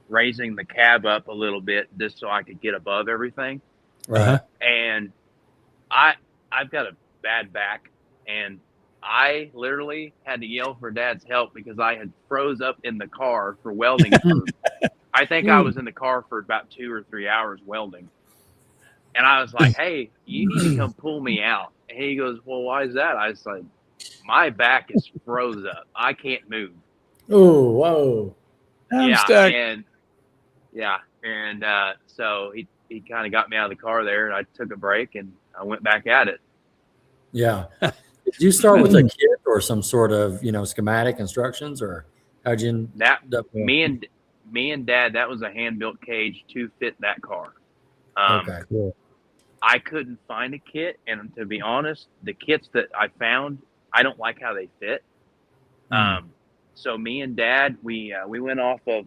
raising the cab up a little bit just so I could get above everything. Right. And I've got a bad back, and I literally had to yell for Dad's help because I had froze up in the car for welding. I think I was in the car for about 2 or 3 hours welding. And I was like, hey, you need to come pull me out. And he goes, well, why is that? I was like, my back is froze up. I can't move. Oh, whoa. I'm stuck. And so he kind of got me out of the car there, and I took a break and I went back at it. Yeah. Did you start with a kit or some sort of, schematic instructions, or how'd you end up? Me and Dad, that was a hand-built cage to fit that car. Okay, cool. I couldn't find a kit, and to be honest, the kits that I found, I don't like how they fit. So me and Dad, we went off of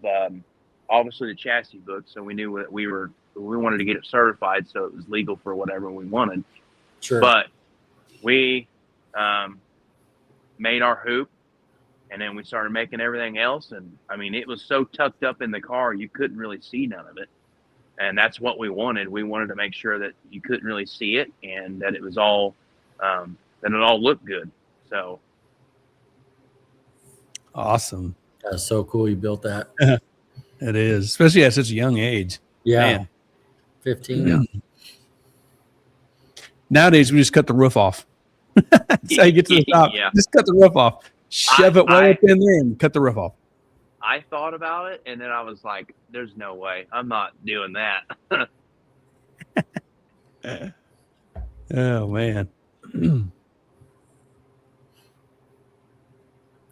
obviously the chassis book, so we knew what we wanted to get it certified, so it was legal for whatever we wanted. Sure. But we made our hoop, and then we started making everything else. And I mean, it was so tucked up in the car, you couldn't really see none of it. And that's what we wanted. We wanted to make sure that you couldn't really see it, and that it was all, that it all looked good. So. Awesome. That's so cool. You built that. It is, especially at such a young age. Yeah. Man. 15. Yeah. Nowadays, we just cut the roof off. That's how you get to the top. Yeah. Just cut the roof off. Shove it way up in there and cut the roof off. I thought about it, and then I was like, there's no way. I'm not doing that. Oh, man.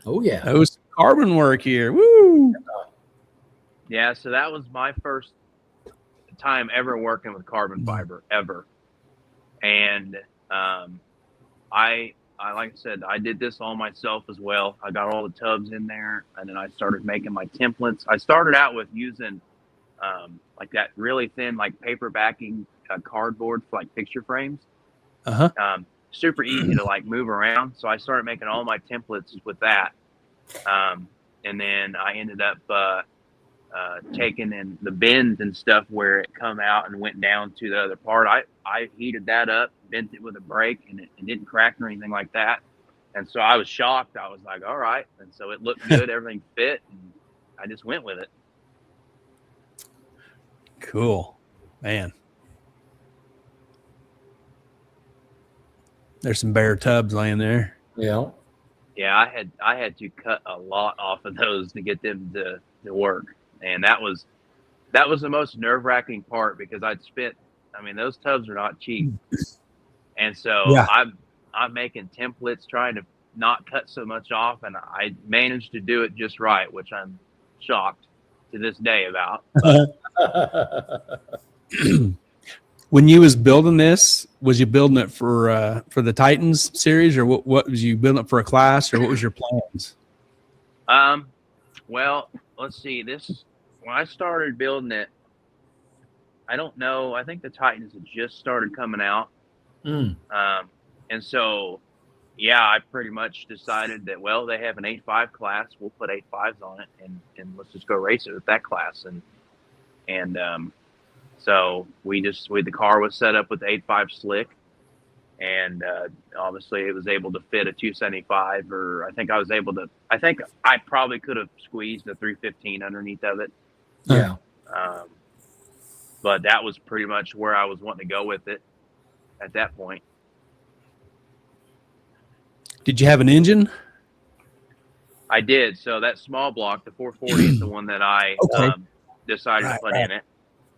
Oh, yeah. That was carbon work here. Woo! Yeah, so that was my first time ever working with carbon fiber, ever. And I like I said, I did this all myself as well. I got all the tubs in there, and then I started making my templates. I started out with using like that really thin, like paper backing cardboard for like picture frames. Super easy to like move around. So I started making all my templates with that. And then I ended up taking in the bends and stuff where it come out and went down to the other part. I heated that up, bent it with a brake, and it didn't crack or anything like that. And so I was shocked. I was like, all right. And so it looked good. Everything fit. And I just went with it. Cool. Man. There's some bare tubs laying there. Yeah. Yeah, I had to cut a lot off of those to get them to work. And that was the most nerve-wracking part, because those tubs are not cheap. And so yeah. I'm making templates, trying to not cut so much off, and I managed to do it just right, which I'm shocked to this day about. When you was building this, was you building it for the Titans series, or what was you building it for a class, or what was your plans? Well, let's see. When I started building it, I don't know. I think the Titans had just started coming out. And so, yeah, I pretty much decided that, well, they have an 8.5 class. We'll put 8.5s on it, and let's just go race it with that class. And so the car was set up with the 8.5 slick, and obviously it was able to fit a 275, or I think I probably could have squeezed a 315 underneath of it. Yeah. But that was pretty much where I was wanting to go with it at that point. Did you have an engine? I did. So that small block, the 440, is the one that I decided to put in it.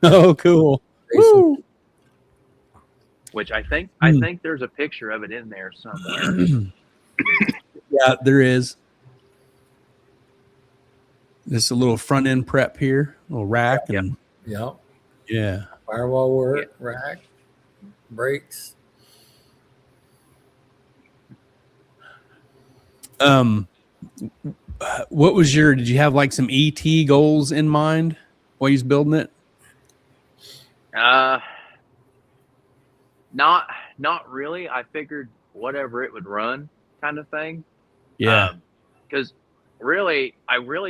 Oh, cool. Woo. Which I think there's a picture of it in there somewhere. Yeah, there is. Just a little front end prep here, a little rack. And yeah. Firewall work, rack, brakes. What was did you have like some ET goals in mind while you was building it? Not really. I figured whatever it would run, kind of thing. Yeah. Because I really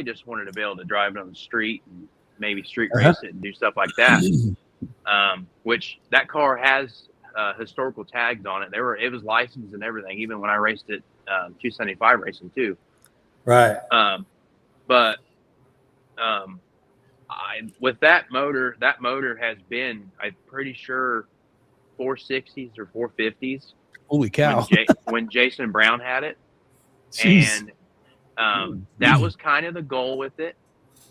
just wanted to be able to drive it on the street and maybe street race it and do stuff like that. Which that car has historical tags on it. It was licensed and everything, even when I raced it 275 racing too. Right. But with that motor has been, I'm pretty sure, 460s or 450s. Holy cow! When Jason Brown had it, Jeez. and that was kind of the goal with it.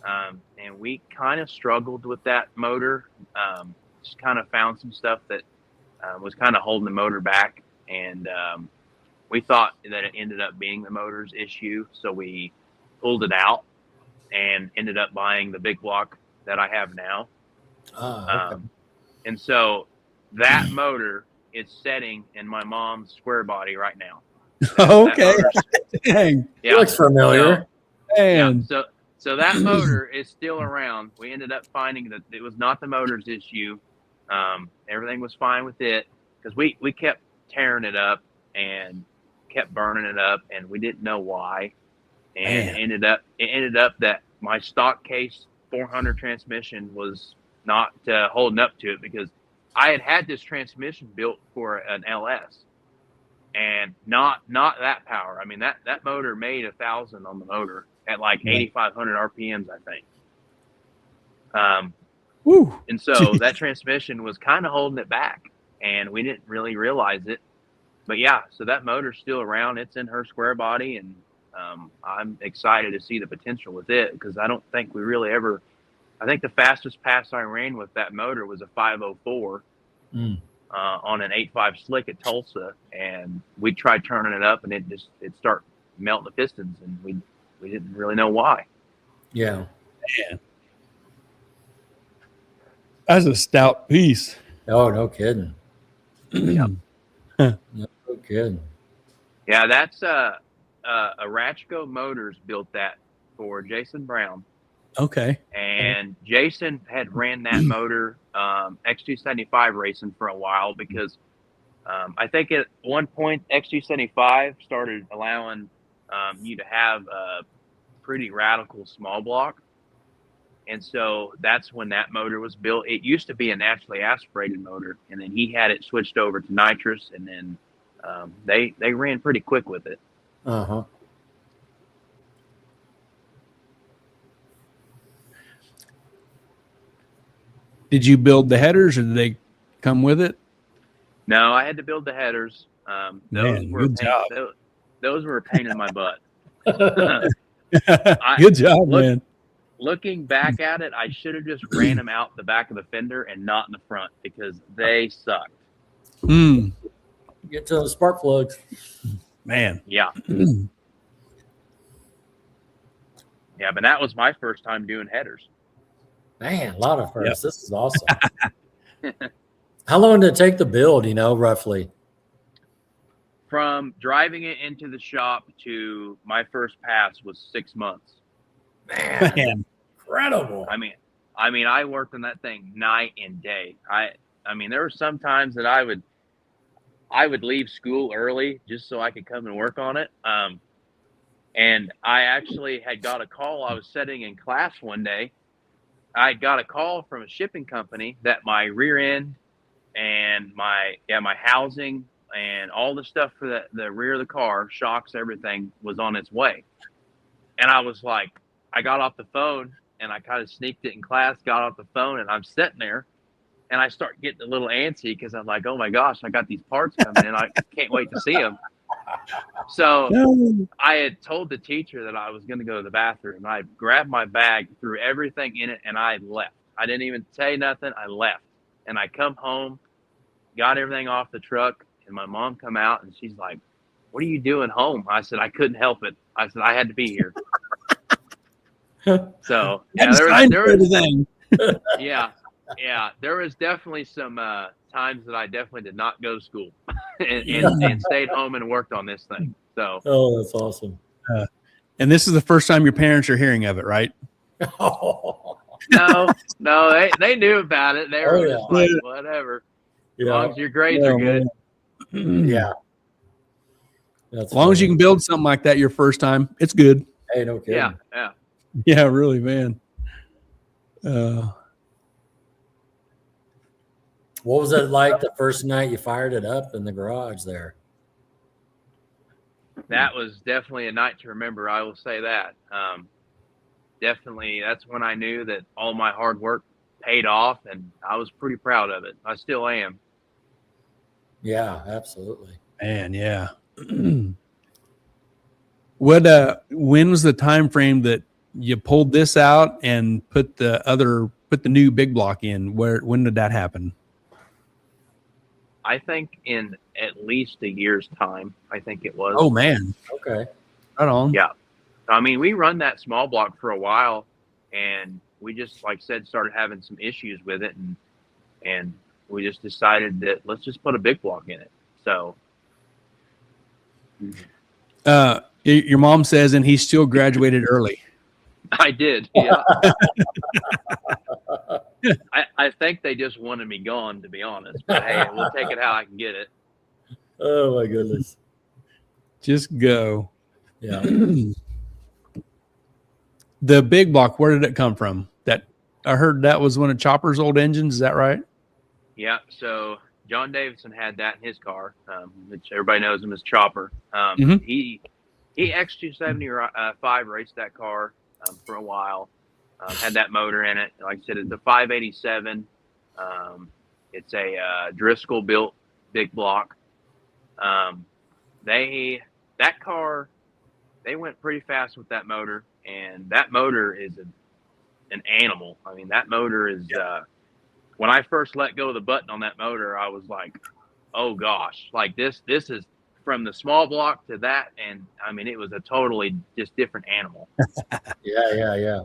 And we kind of struggled with that motor. Just kind of found some stuff that was kind of holding the motor back, and we thought that it ended up being the motor's issue, so we pulled it out and ended up buying the big block that I have now. Okay. And so that motor is setting in my mom's square body right now. Okay. Dang. Yeah. Looks familiar. Man. Yeah. So that motor is still around. We ended up finding that it was not the motor's issue. Everything was fine with it because we kept tearing it up and kept burning it up, and we didn't know why. And it ended up that my stock case 400 transmission was not holding up to it, because I had this transmission built for an LS, and not that power. I mean, that motor made 1,000 on the motor at like 8,500 RPMs, I think. Woo. And so that transmission was kind of holding it back, and we didn't really realize it. But yeah, so that motor's still around. It's in her square body, and I'm excited to see the potential with it, because I don't think we really ever. I think the fastest pass I ran with that motor was a 504 on an 8.5 slick at Tulsa, and we tried turning it up, and it started melting the pistons, and we didn't really know why. Yeah. Man. That's a stout piece. Oh, no kidding. Yeah. No kidding. Yeah, that's Ratchco Motors built that for Jason Brown. Okay. And Jason had ran that motor X275 racing for a while, because I think at one point X275 started allowing you to have a pretty radical small block. And so that's when that motor was built. It used to be a naturally aspirated motor, and then he had it switched over to nitrous, and then they ran pretty quick with it. Uh-huh. Did you build the headers, or did they come with it? No, I had to build the headers. Those were a pain in my butt. Good job, man. Looking back at it, I should have just ran them out the back of the fender and not in the front, because they sucked. Get to the spark plugs. Man. Yeah. Yeah, but that was my first time doing headers. Man, a lot of firsts. Yep. This is awesome. How long did it take to build, roughly? From driving it into the shop to my first pass was 6 months. Man. Incredible. I mean, I worked on that thing night and day. I mean, there were some times that I would leave school early just so I could come and work on it. And I actually had got a call. I was sitting in class one day. I got a call from a shipping company that my rear end and my housing and all the stuff for the rear of the car, shocks, everything, was on its way. And I was like, I got off the phone, and I kind of sneaked it in class, got off the phone, and I'm sitting there, and I start getting a little antsy, because I'm like, oh my gosh, I got these parts coming in. I can't wait to see them. So I had told the teacher that I was going to go to the bathroom. I grabbed my bag, threw everything in it, and I left. I didn't even say nothing. I left. And I come home, got everything off the truck, and my mom come out, and she's like, what are you doing home? I said, I couldn't help it. I said, I had to be here. So yeah, there was definitely some times that I definitely did not go to school and stayed home and worked on this thing. So that's awesome. And this is the first time your parents are hearing of it, right? No, they knew about it. They were just like, whatever. As long as your grades are good. Yeah. As long as you can build something like that your first time, it's good. Hey, no kidding. Yeah. Yeah, really, man. What was it like the first night you fired it up in the garage there? that was definitely a night to remember. I will say that. Definitely, that's when I knew that all my hard work paid off, and I was pretty proud of it. I still am. Yeah, absolutely. Man, yeah. When was the time frame that you pulled this out and put the new big block in? When did that happen? I think in at least a year's time. I think it was. Oh man. Okay. Right on. Yeah. I mean, we run that small block for a while, and we just, like I said, started having some issues with it, and we just decided that let's just put a big block in it. So, your mom says, and he still graduated early. I did. Yeah. I think they just wanted me gone, to be honest. But hey, we'll take it how I can get it. Oh my goodness. Just go. Yeah. The big block, where did it come from? That I heard that was one of Chopper's old engines. Is that right? Yeah. So John Davidson had that in his car, which everybody knows him as Chopper. He X275 raced that car for a while. Had that motor in it. Like I said, it's a 587. It's a Driscoll built big block. They went pretty fast with that motor, and that motor is an animal. I mean, that motor is when I first let go of the button on that motor, I was like, oh gosh, like this is from the small block to that, and I mean, it was a totally just different animal. Yeah.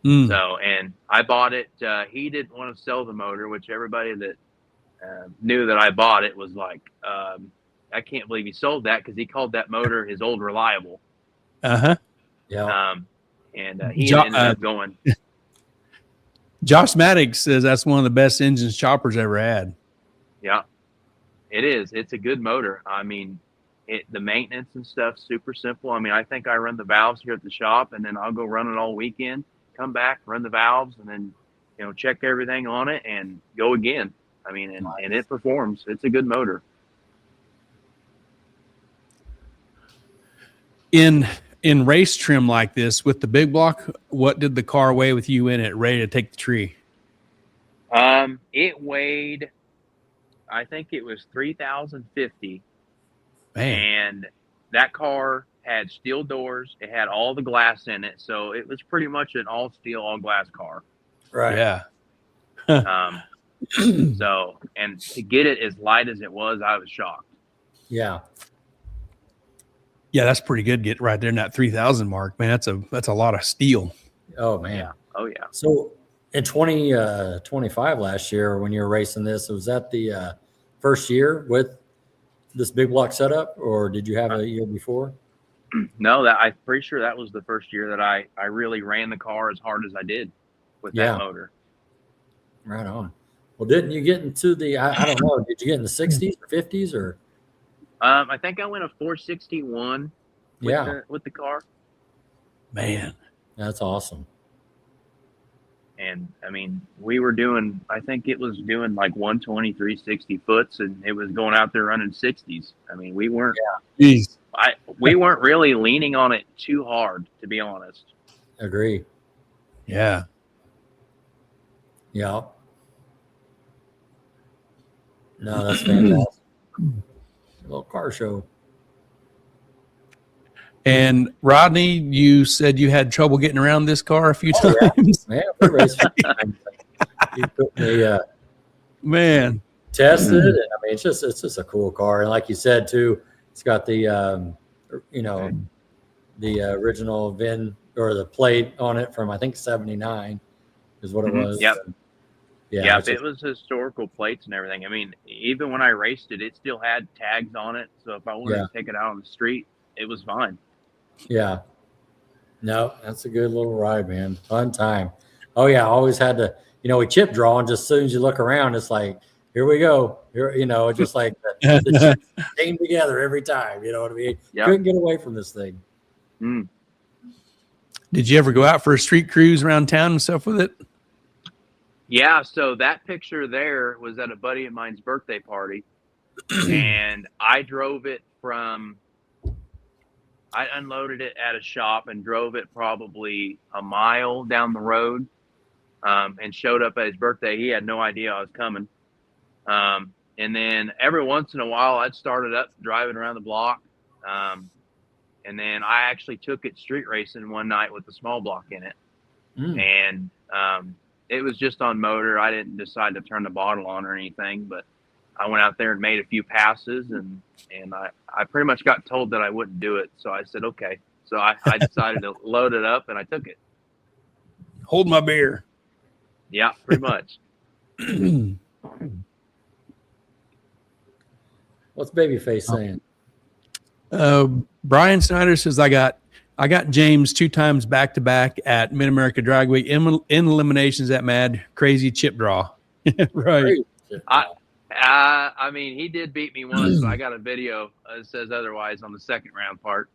So, and I bought it. He didn't want to sell the motor, which everybody that knew that I bought it was like, I can't believe he sold that, because he called that motor his old reliable. Uh-huh. Yeah. And he ended up going. Josh Maddox says that's one of the best engines Chopper's ever had. Yeah, it is. It's a good motor. I mean, the maintenance and stuff, super simple. I mean, I think I run the valves here at the shop, and then I'll go run it all weekend, come back, run the valves, and then, check everything on it and go again. I mean, and it performs. It's a good motor. In race trim like this with the big block, what did the car weigh with you in it, ready to take the tree? It weighed, I think it was 3,050. Man. And that car had steel doors. It had all the glass in it, so it was pretty much an all steel, all glass car. Right. Yeah. So, and to get it as light as it was, I was shocked. Yeah. Yeah, that's pretty good. Get right there in that 3,000 mark, man. That's a lot of steel. Oh man. Yeah. Oh yeah. So in 2025 last year, when you were racing this, was that the first year with this big block setup, or did you have a year before? No, I'm pretty sure that was the first year that I really ran the car as hard as I did with that motor. Right on. Well, didn't you get into the, I don't know, did you get in the 60s or 50s or? I think I went a 461 with the car. Man. That's awesome. And I mean, we were doing, I think it was doing like 120, 360 foots, and it was going out there running 60s. I mean, we weren't, we weren't really leaning on it too hard, to be honest. Agree. Yeah. Yeah. No, that's fantastic. A little car show. And Rodney, you said you had trouble getting around this car a few times. Yeah, we raced. You put me, man, tested, and I mean, it's just a cool car, and like you said too, it's got the the original VIN or the plate on it from I think '79 is what it was. Yep. And, yeah, it was historical plates and everything. I mean, even when I raced it, it still had tags on it. So if I wanted to take it out on the street, it was fine. Yeah. No, that's a good little ride, man. Fun time. Oh yeah, I always had to, we chip draw, and just as soon as you look around, it's like, here we go. Here, just like the chips came together every time. You know what I mean? Yep. Couldn't get away from this thing. Mm. Did you ever go out for a street cruise around town and stuff with it? Yeah, so that picture there was at a buddy of mine's birthday party, and I drove it from I unloaded it at a shop and drove it probably a mile down the road, and showed up at his birthday. He had no idea I was coming. And then every once in a while, I'd start it up driving around the block. And then I actually took it street racing one night with the small block in it. And it was just on motor. I didn't decide to turn the bottle on or anything, but I went out there and made a few passes, and I pretty much got told that I wouldn't do it. So I said, okay. So I decided to load it up, and I took it. Hold my beer. Yeah, pretty much. What's Babyface saying? Brian Snyder says, I got James 2 times back to back at Mid America Dragway in eliminations at Mad Crazy Chip Draw. Right. I mean, he did beat me once, but I got a video that says otherwise on the second round part.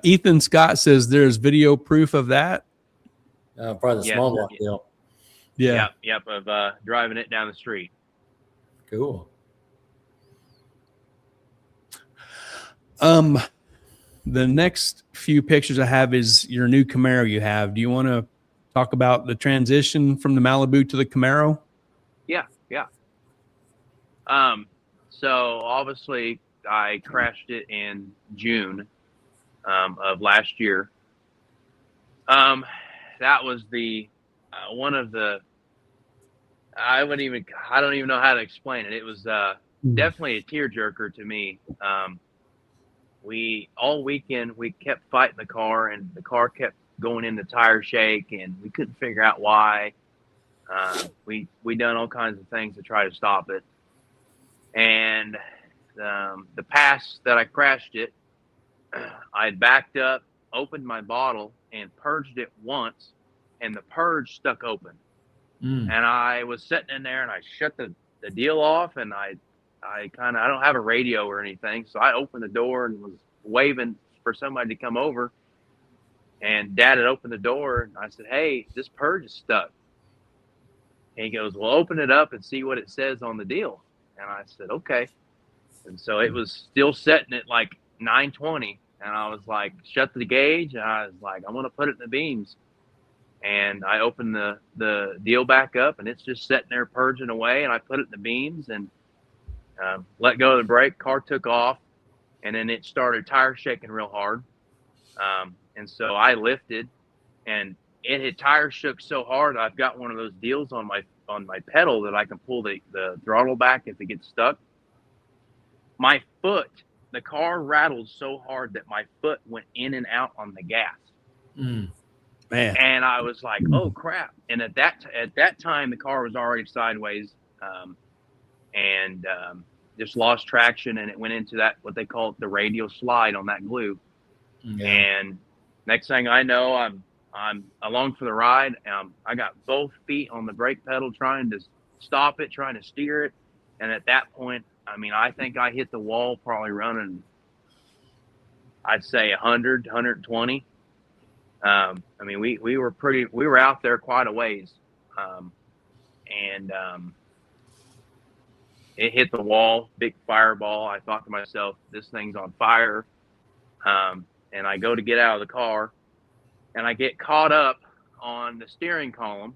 Ethan Scott says there's video proof of that. Probably the small block deal. Yeah. Yep. Of driving it down the street. Cool. The next few pictures I have is your new Camaro you have. Do you want to talk about the transition from the Malibu to the Camaro? Yeah. So obviously I crashed it in June of last year. That was the one of the I don't even know how to explain it. It was definitely a tearjerker to me. All weekend we kept fighting the car, and the car kept going into tire shake, and we couldn't figure out why. We done all kinds of things to try to stop it. And the pass that I crashed it, I had backed up, opened my bottle, and purged it once, and the purge stuck open. And I was sitting in there, and I shut the deal off, and I don't have a radio or anything, so I opened the door and was waving for somebody to come over. And Dad had opened the door, and I said, "Hey, this purge is stuck." And he goes, "Well, open it up and see what it says on the deal." And I said, "Okay." And so it was still setting at like 920, and I was like, shut the gauge, and I was like, I'm gonna put it in the beams. And I opened the deal back up, and it's just sitting there purging away, and I put it in the beams and let go of the brake. Car took off, and then it started tire shaking real hard. And so I lifted, and it had tire shook so hard. I've got one of those deals on my pedal that I can pull the throttle back if it gets stuck. My foot, the car rattled so hard that my foot went in and out on the gas. Man. And I was like, oh crap. And at that time, the car was already sideways, and just lost traction, and it went into that, what they call the radial slide on that glue. And next thing I know, I'm along for the ride. I got both feet on the brake pedal, trying to stop it, trying to steer it. And at that point, I mean, I think I hit the wall probably running, I'd say 100, 120. I mean, we were out there quite a ways. And it hit the wall, big fireball. I thought to myself, this thing's on fire. And I go to get out of the car, and I get caught up on the steering column.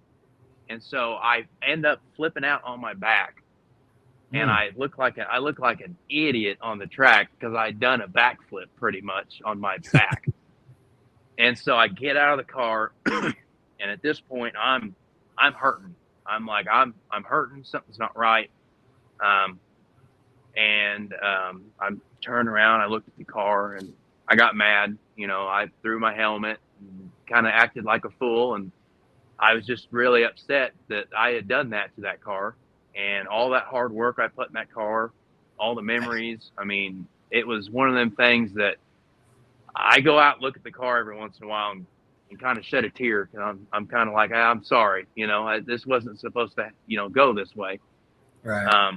And so I end up flipping out on my back. And I look like an idiot on the track because I'd done a backflip pretty much on my back. And so I get out of the car, and at this point I'm hurting. I'm like, I'm hurting. Something's not right. And I turned around. I looked at the car, and I got mad. You know, I threw my helmet and kind of acted like a fool. And I was just really upset that I had done that to that car. And all that hard work I put in that car, all the memories. I mean, it was one of them things that I go out and look at the car every once in a while and kind of shed a tear. Because I'm kind of like, I'm sorry. You know, this wasn't supposed to, go this way. Right.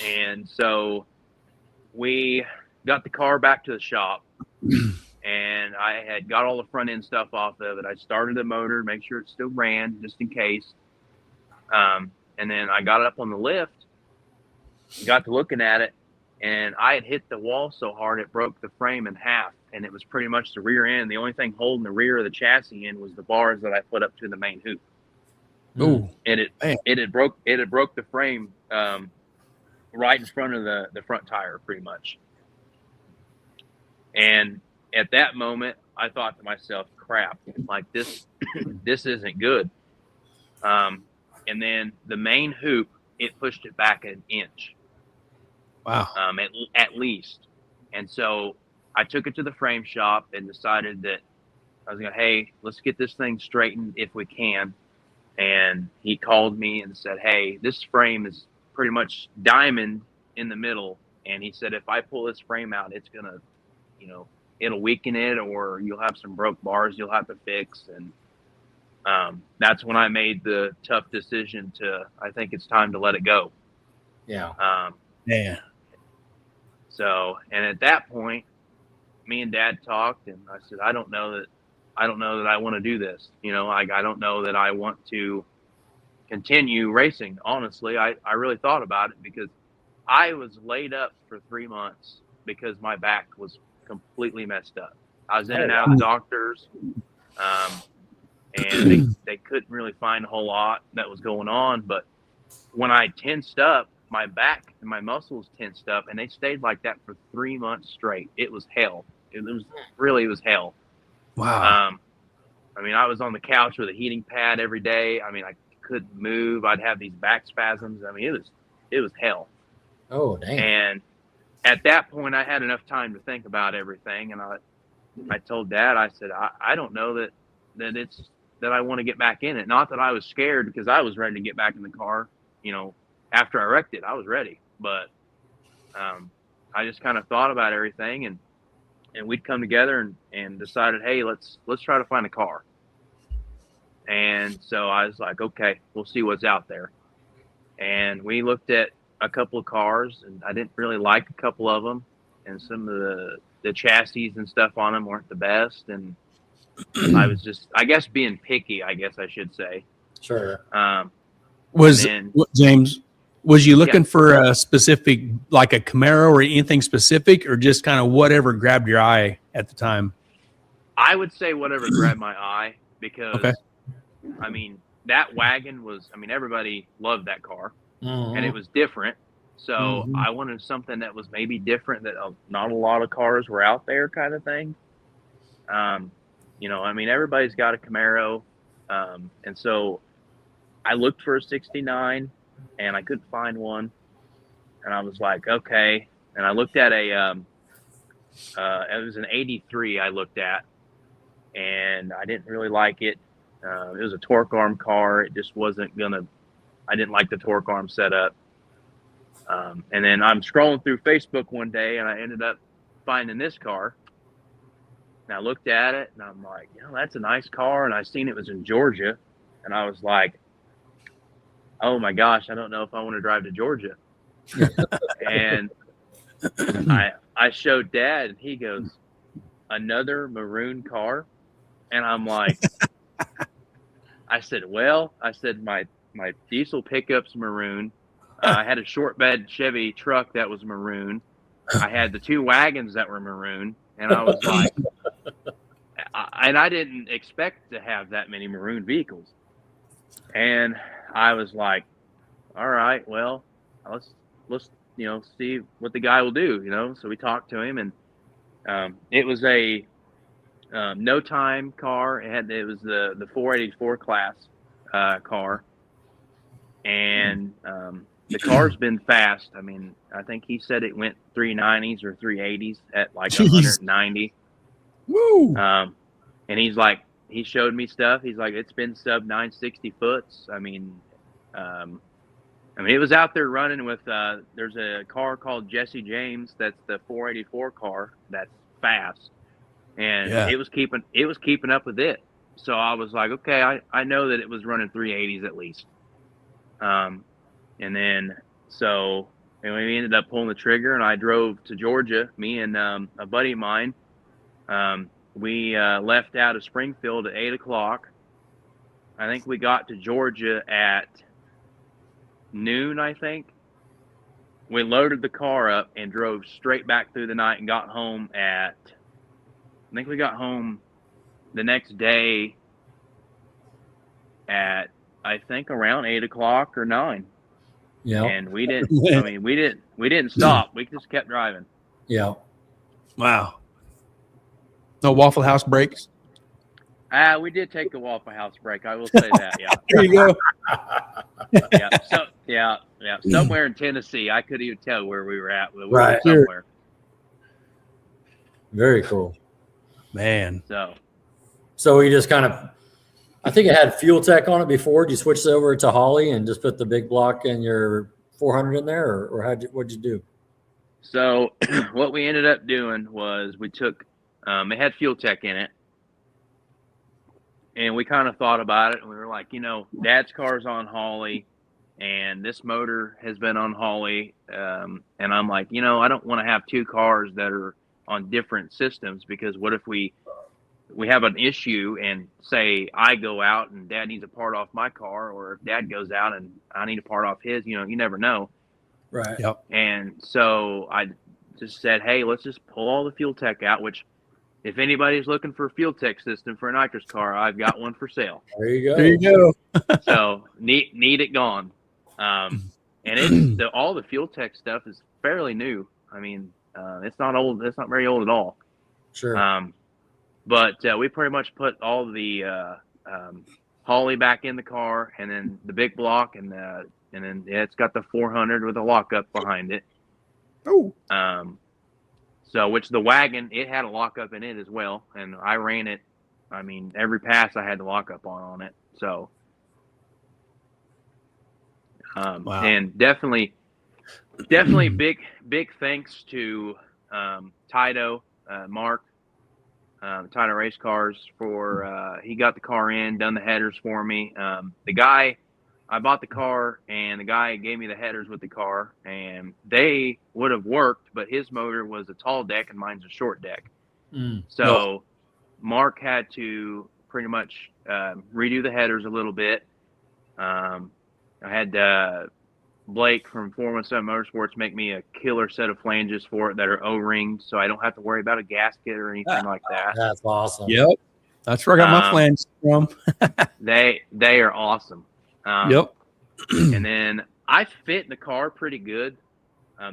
And so we got the car back to the shop, and I had got all the front end stuff off of it. I started the motor, make sure it still ran just in case. And then I got it up on the lift, got to looking at it, and I had hit the wall so hard it broke the frame in half, and it was pretty much the rear end. The only thing holding the rear of the chassis in was the bars that I put up to the main hoop. Oh, and it had broke the frame right in front of the front tire, pretty much. And at that moment, I thought to myself, "Crap! Like this isn't good." And then the main hoop, it pushed it back an inch. Wow. At least. And so I took it to the frame shop and decided that I was going, "Hey, let's get this thing straightened if we can." And he called me and said, "Hey, this frame is pretty much diamond in the middle." And he said, "If I pull this frame out, it's going to, it'll weaken it, or you'll have some broke bars you'll have to fix." And that's when I made the tough decision I think it's time to let it go. Yeah. Yeah. So, and at that point, me and Dad talked, and I said, I don't know that I want to do this. I don't know that I want to continue racing. Honestly, I really thought about it because I was laid up for 3 months because my back was completely messed up. I was in and out of the doctors, and they couldn't really find a whole lot that was going on. But when I tensed up, my back and my muscles tensed up, and they stayed like that for 3 months straight. It was hell. It was hell. Wow. I mean, I was on the couch with a heating pad every day. I mean, I couldn't move. I'd have these back spasms. I mean, it was hell. Oh, dang. And at that point, I had enough time to think about everything. And I told Dad, I said, I don't know that I want to get back in it. Not that I was scared, because I was ready to get back in the car. After I wrecked it, I was ready. But I just kind of thought about everything, and we'd come together and decided, hey, let's try to find a car. And so I was like, okay, we'll see what's out there. And we looked at a couple of cars, and I didn't really like a couple of them, and some of the chassis and stuff on them weren't the best. And I was just, I guess, being picky, I guess I should say. Sure. James, was you looking for a specific, like a Camaro or anything specific, or just kind of whatever grabbed your eye at the time? I would say whatever grabbed my eye, because, I mean, that wagon was, I mean, everybody loved that car, and it was different. So I wanted something that was maybe different, that not a lot of cars were out there, kind of thing. I mean, everybody's got a Camaro. And so I looked for a 69, and I couldn't find one. And I was like, okay. And I looked at it was an 83 I looked at, and I didn't really like it. It was a torque arm car. It just wasn't I didn't like the torque arm setup. And then I'm scrolling through Facebook one day, and I ended up finding this car. And I looked at it, and I'm like, that's a nice car. And I seen it was in Georgia, and I was like, oh my gosh, I don't know if I want to drive to Georgia. And I showed Dad, and he goes, another maroon car? And I'm like, I said, my diesel pickup's maroon. I had a short bed Chevy truck that was maroon. I had the 2 wagons that were maroon. And I was like, and I didn't expect to have that many maroon vehicles. And I was like, all right, well, let's see what the guy will do, So we talked to him, and it was a no time car. It was the 484 class car, and the car's been fast. I mean, I think he said it went 390s or 380s at like 190. Woo! And he's like, he showed me stuff. He's like, it's been sub 960 foots. I mean, it was out there running with. There's a car called Jesse James. That's the 484 car. That's fast, and it was keeping up with it. So I was like, okay, I know that it was running 380s at least. And then we ended up pulling the trigger, and I drove to Georgia. Me and a buddy of mine. We left out of Springfield at 8 o'clock. I think we got to Georgia at noon, I think. we loaded the car up and drove straight back through the night and got home I think we got home the next day at, I think, around 8 o'clock or 9. Yeah. And we didn't stop. We just kept driving. Yeah. Wow. No Waffle House breaks. We did take the Waffle House break. I will say that. Yeah. There you go. Yeah. So yeah. Somewhere in Tennessee, I couldn't even tell where we were at. We were Right. somewhere. Very cool. Man. So we just kind of, I think it had Fuel Tech on it before. Did you switch it over to Holly and just put the big block and your 400 in there, or what'd you do? So what we ended up doing was we took, it had Fuel Tech in it. And we kind of thought about it, and we were like, Dad's car's on Holly, and this motor has been on Holly. And I'm like, I don't want to have 2 cars that are on different systems, because what if we have an issue and say I go out and Dad needs a part off my car, or if Dad goes out and I need a part off his, you never know. Right. Yep. And so I just said, hey, let's just pull all the Fuel Tech out, which if anybody's looking for a Fuel Tech system for a Nitrous car, I've got one for sale. There you go. There you go. So need it gone. And all the Fuel Tech stuff is fairly new. I mean, it's not old. It's not very old at all. Sure. But we pretty much put all the Holly back in the car, and then the big block, and then it's got the 400 with a lockup behind it. Oh. So, which the wagon, it had a lockup in it as well, and I ran it. I mean, every pass I had the lockup on it. So, Wow. And definitely big thanks to Tito, Mark, Tito Race Cars for he got the car in, done the headers for me. The guy, I bought the car, and the guy gave me the headers with the car, and they would have worked, but his motor was a tall deck and mine's a short deck. So Mark had to pretty much redo the headers a little bit. I had Blake from Foreman Motorsports make me a killer set of flanges for it that are O-ringed, so I don't have to worry about a gasket or anything like that. That's awesome. Yep. That's where I got my flange from. They are awesome. Yep. And then I fit in the car pretty good.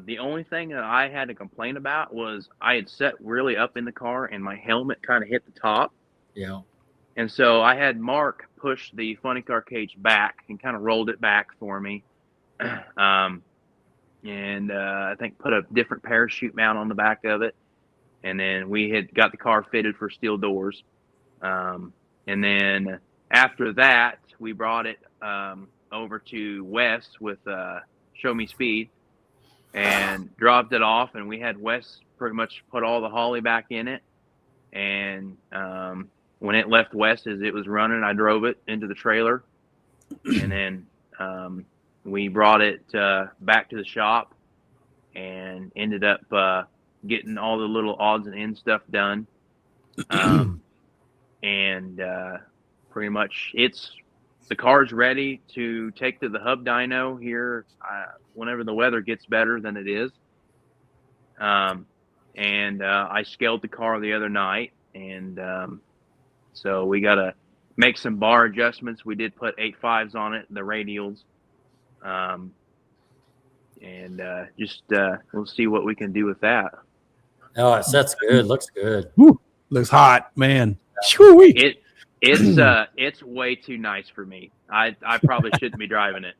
The only thing that I had to complain about was I had set really up in the car, and my helmet kind of hit the top. Yeah. And so I had Mark push the funny car cage back and kind of rolled it back for me. And I think put a different parachute mount on the back of it. And then we had got the car fitted for steel doors. And then after that, we brought it over to Wes with Show Me Speed and dropped it off. And we had Wes pretty much put all the Holly back in it. And when it left Wes as it was running, I drove it into the trailer. And then we brought it back to the shop and ended up getting all the little odds and ends stuff done. And pretty much the car's ready to take to the hub dyno here whenever the weather gets better than it is. And I scaled the car the other night, and so we got to make some bar adjustments. We did put 8.5s on it, the radials. And we'll see what we can do with that. Oh, it sets good. Looks good. Woo, looks hot, man. It's way too nice for me. I probably shouldn't be driving it.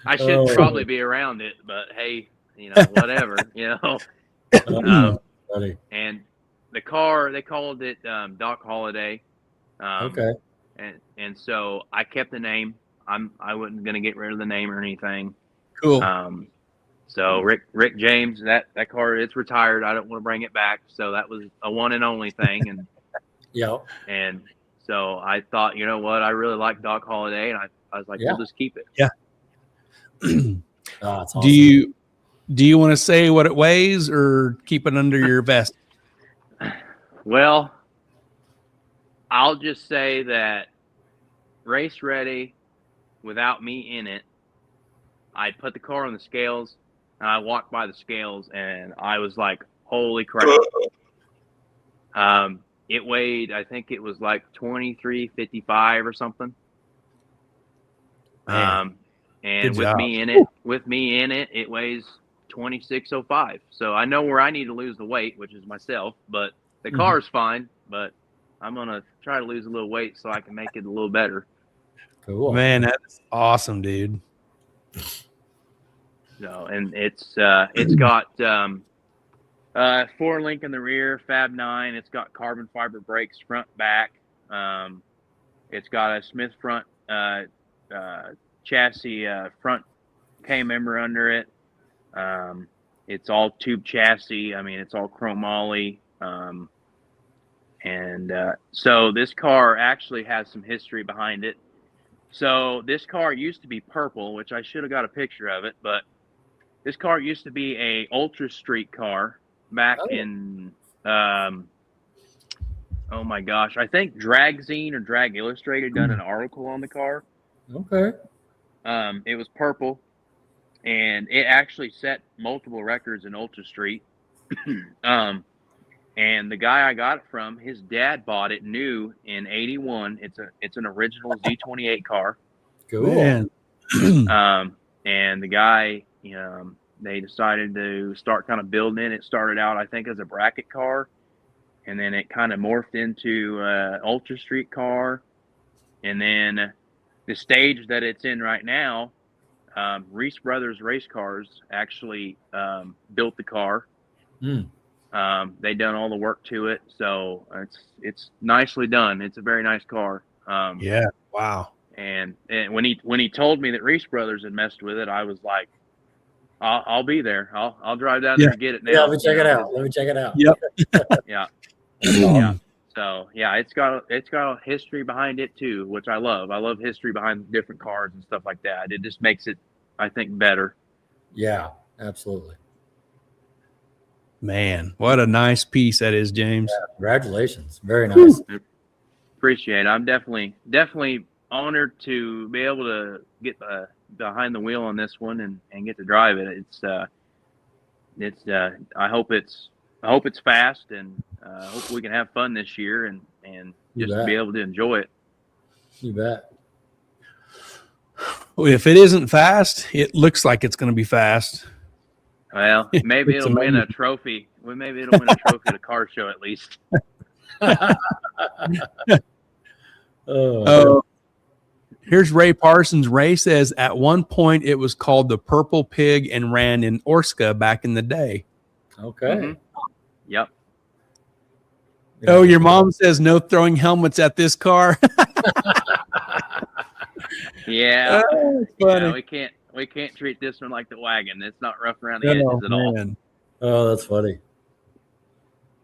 I should probably be around it, but hey, whatever, and the car, they called it Doc Holiday. Okay. And so I kept the name. I wasn't going to get rid of the name or anything. Cool. So Rick James, that car, it's retired. I don't want to bring it back. So that was a one and only thing. And yeah. And so I thought, you know what, I really like Doc Holiday, and I was like, we'll just keep it. Yeah. That's awesome. Do you want to say what it weighs, or keep it under your vest? Well, I'll just say that race ready, without me in it, I put the car on the scales, And I walked by the scales, and I was like, "Holy crap!" It weighed, I think it was like 2355 or something. Man, and good with job. me in it, it weighs 2605. So I know where I need to lose the weight, which is myself. But the car's fine. But I'm gonna try to lose a little weight so I can make it a little better. Cool. Man, that's awesome, dude. So, and it's got 4-link in the rear, Fab 9. It's got carbon fiber brakes front, back. It's got a Smith front chassis, front K member under it. It's all tube chassis. I mean, it's all chromoly. So this car actually has some history behind it. So this car used to be purple, which I should have got a picture of it, but this car used to be a Ultra Street car back in, oh my gosh, I think Dragzine or Drag Illustrated done an article on the car. Okay. It was purple, and it actually set multiple records in Ultra Street. And the guy I got it from, his dad bought it new in '81. It's an original Z28 car. Cool. Man. And the guy, they decided to start kind of building it. It started out, I think, as a bracket car, and then it kind of morphed into Ultra Street car. And then the stage that it's in right now, Reese Brothers Race Cars actually built the car. They done all the work to it, so it's nicely done. It's a very nice car. Yeah. Wow. And when he told me that Reese Brothers had messed with it, I was like, I'll be there. I'll drive down there and get it now. Yeah, let me check it out. Let me check it out. Yep. Yeah. Yeah. So yeah, it's got a history behind it too, which I love. I love history behind different cars and stuff like that. It just makes it, I think, better. Yeah, absolutely. Man, what a nice piece that is, James. Yeah, congratulations. Very nice. Appreciate it. I'm definitely honored to be able to get behind the wheel on this one and get to drive it. I hope it's fast, and hope we can have fun this year and just to be able to enjoy it. You bet. Well, if it isn't fast, it looks like it's going to be fast. Well, maybe it'll win a trophy. Well, maybe it'll win a trophy at a car show at least. Here's Ray Parsons. Ray says at one point it was called the Purple Pig and ran in Orska back in the day. Okay. Mm-hmm. Yep. Oh, your mom says no throwing helmets at this car. Yeah. Funny. We can't treat this one like the wagon. It's not rough around the edges at all. Oh, that's funny.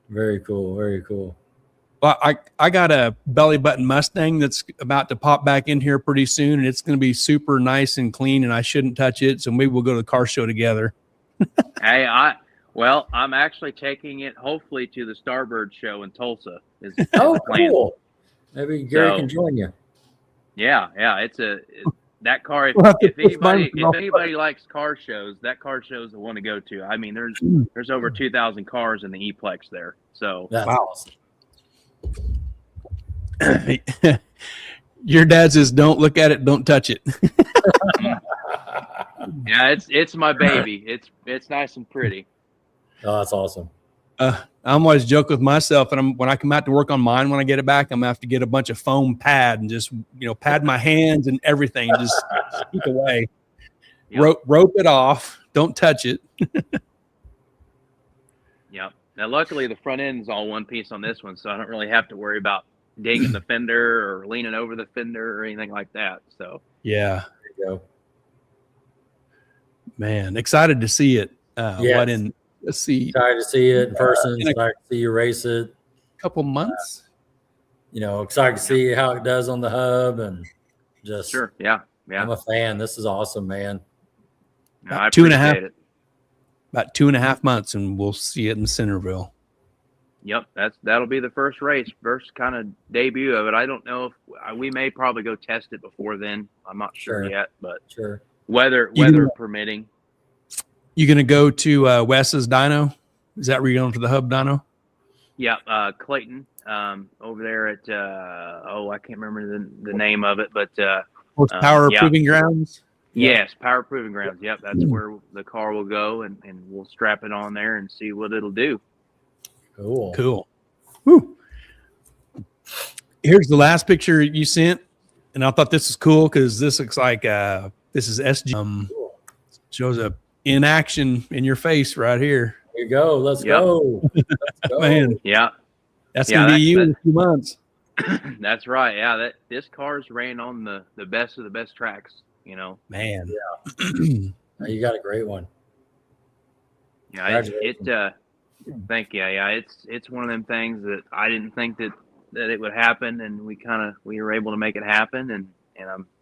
Very cool. Very cool. Well, I got a belly button Mustang that's about to pop back in here pretty soon, and it's going to be super nice and clean, and I shouldn't touch it. So maybe we'll go to the car show together. Hey, I'm actually taking it hopefully to the Starbird show in Tulsa. Oh, cool. Maybe Gary can join you. Yeah. That car. If anybody likes car shows, that car show is the one to go to. I mean, there's over 2,000 cars in the E-Plex there. So that's awesome. Your dad says, "Don't look at it, don't touch it." Yeah, it's my baby. It's nice and pretty. Oh, that's awesome. I always joke with myself, and when I come out to work on mine, when I get it back, I'm gonna have to get a bunch of foam pad and just pad my hands and everything, and just keep away. Yep. Rope it off. Don't touch it. Yep. Now, luckily, the front end is all one piece on this one, so I don't really have to worry about dinging the fender or leaning over the fender or anything like that. So yeah, there you go. Man, excited to see it. Yes. Let's see. Excited to see it in person. Excited to see you race it. Couple months. Excited to see how it does on the hub, and just sure. Yeah. I'm a fan. This is awesome, man. No, I appreciate it. About 2.5 months, and we'll see it in Centerville. Yep, that'll be the first race, first kind of debut of it. I don't know if we may probably go test it before then. I'm not sure yet, but weather permitting. You going to go to Wes's dyno? Is that where you're going for the hub dyno? Yeah, Clayton, over there at I can't remember the name of it, but Horsepower yeah. Proving Grounds. Yes, Power Proving Grounds. Yep, that's where the car will go, and we'll strap it on there and see what it'll do. Cool. Woo. Here's the last picture you sent, and I thought this is cool because this looks like this is SG. Shows up in action in your face right here. There you go. Let's go. Let's go. Man, Yeah, that's gonna be you in a few months. That's right. Yeah, this car's ran on the best of the best tracks. You know, Man. Yeah. You got a great one. Yeah, thank you. Yeah, it's one of them things that I didn't think that it would happen, and we were able to make it happen, and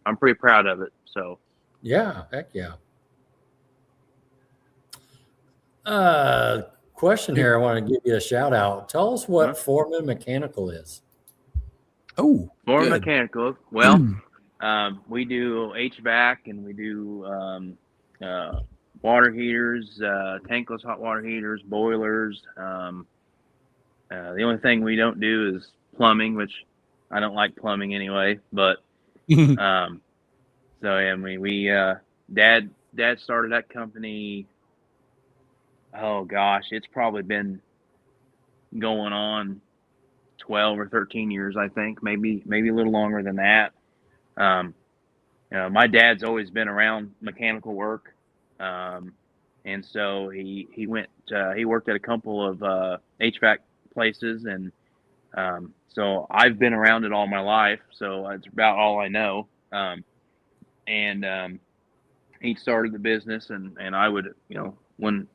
I'm pretty proud of it. So yeah, heck yeah. Question here. I want to give you a shout out. Tell us what Foreman Mechanical is. Oh, Foreman Mechanical. Well, we do HVAC, and we do water heaters, tankless hot water heaters, boilers. The only thing we don't do is plumbing, which I don't like plumbing anyway. But so yeah, we Dad started that company. Oh gosh, it's probably been going on 12 or 13 years, I think, maybe a little longer than that. My dad's always been around mechanical work, and so he worked at a couple of HVAC places, and so I've been around it all my life, so it's about all I know. And he started the business, and I would, when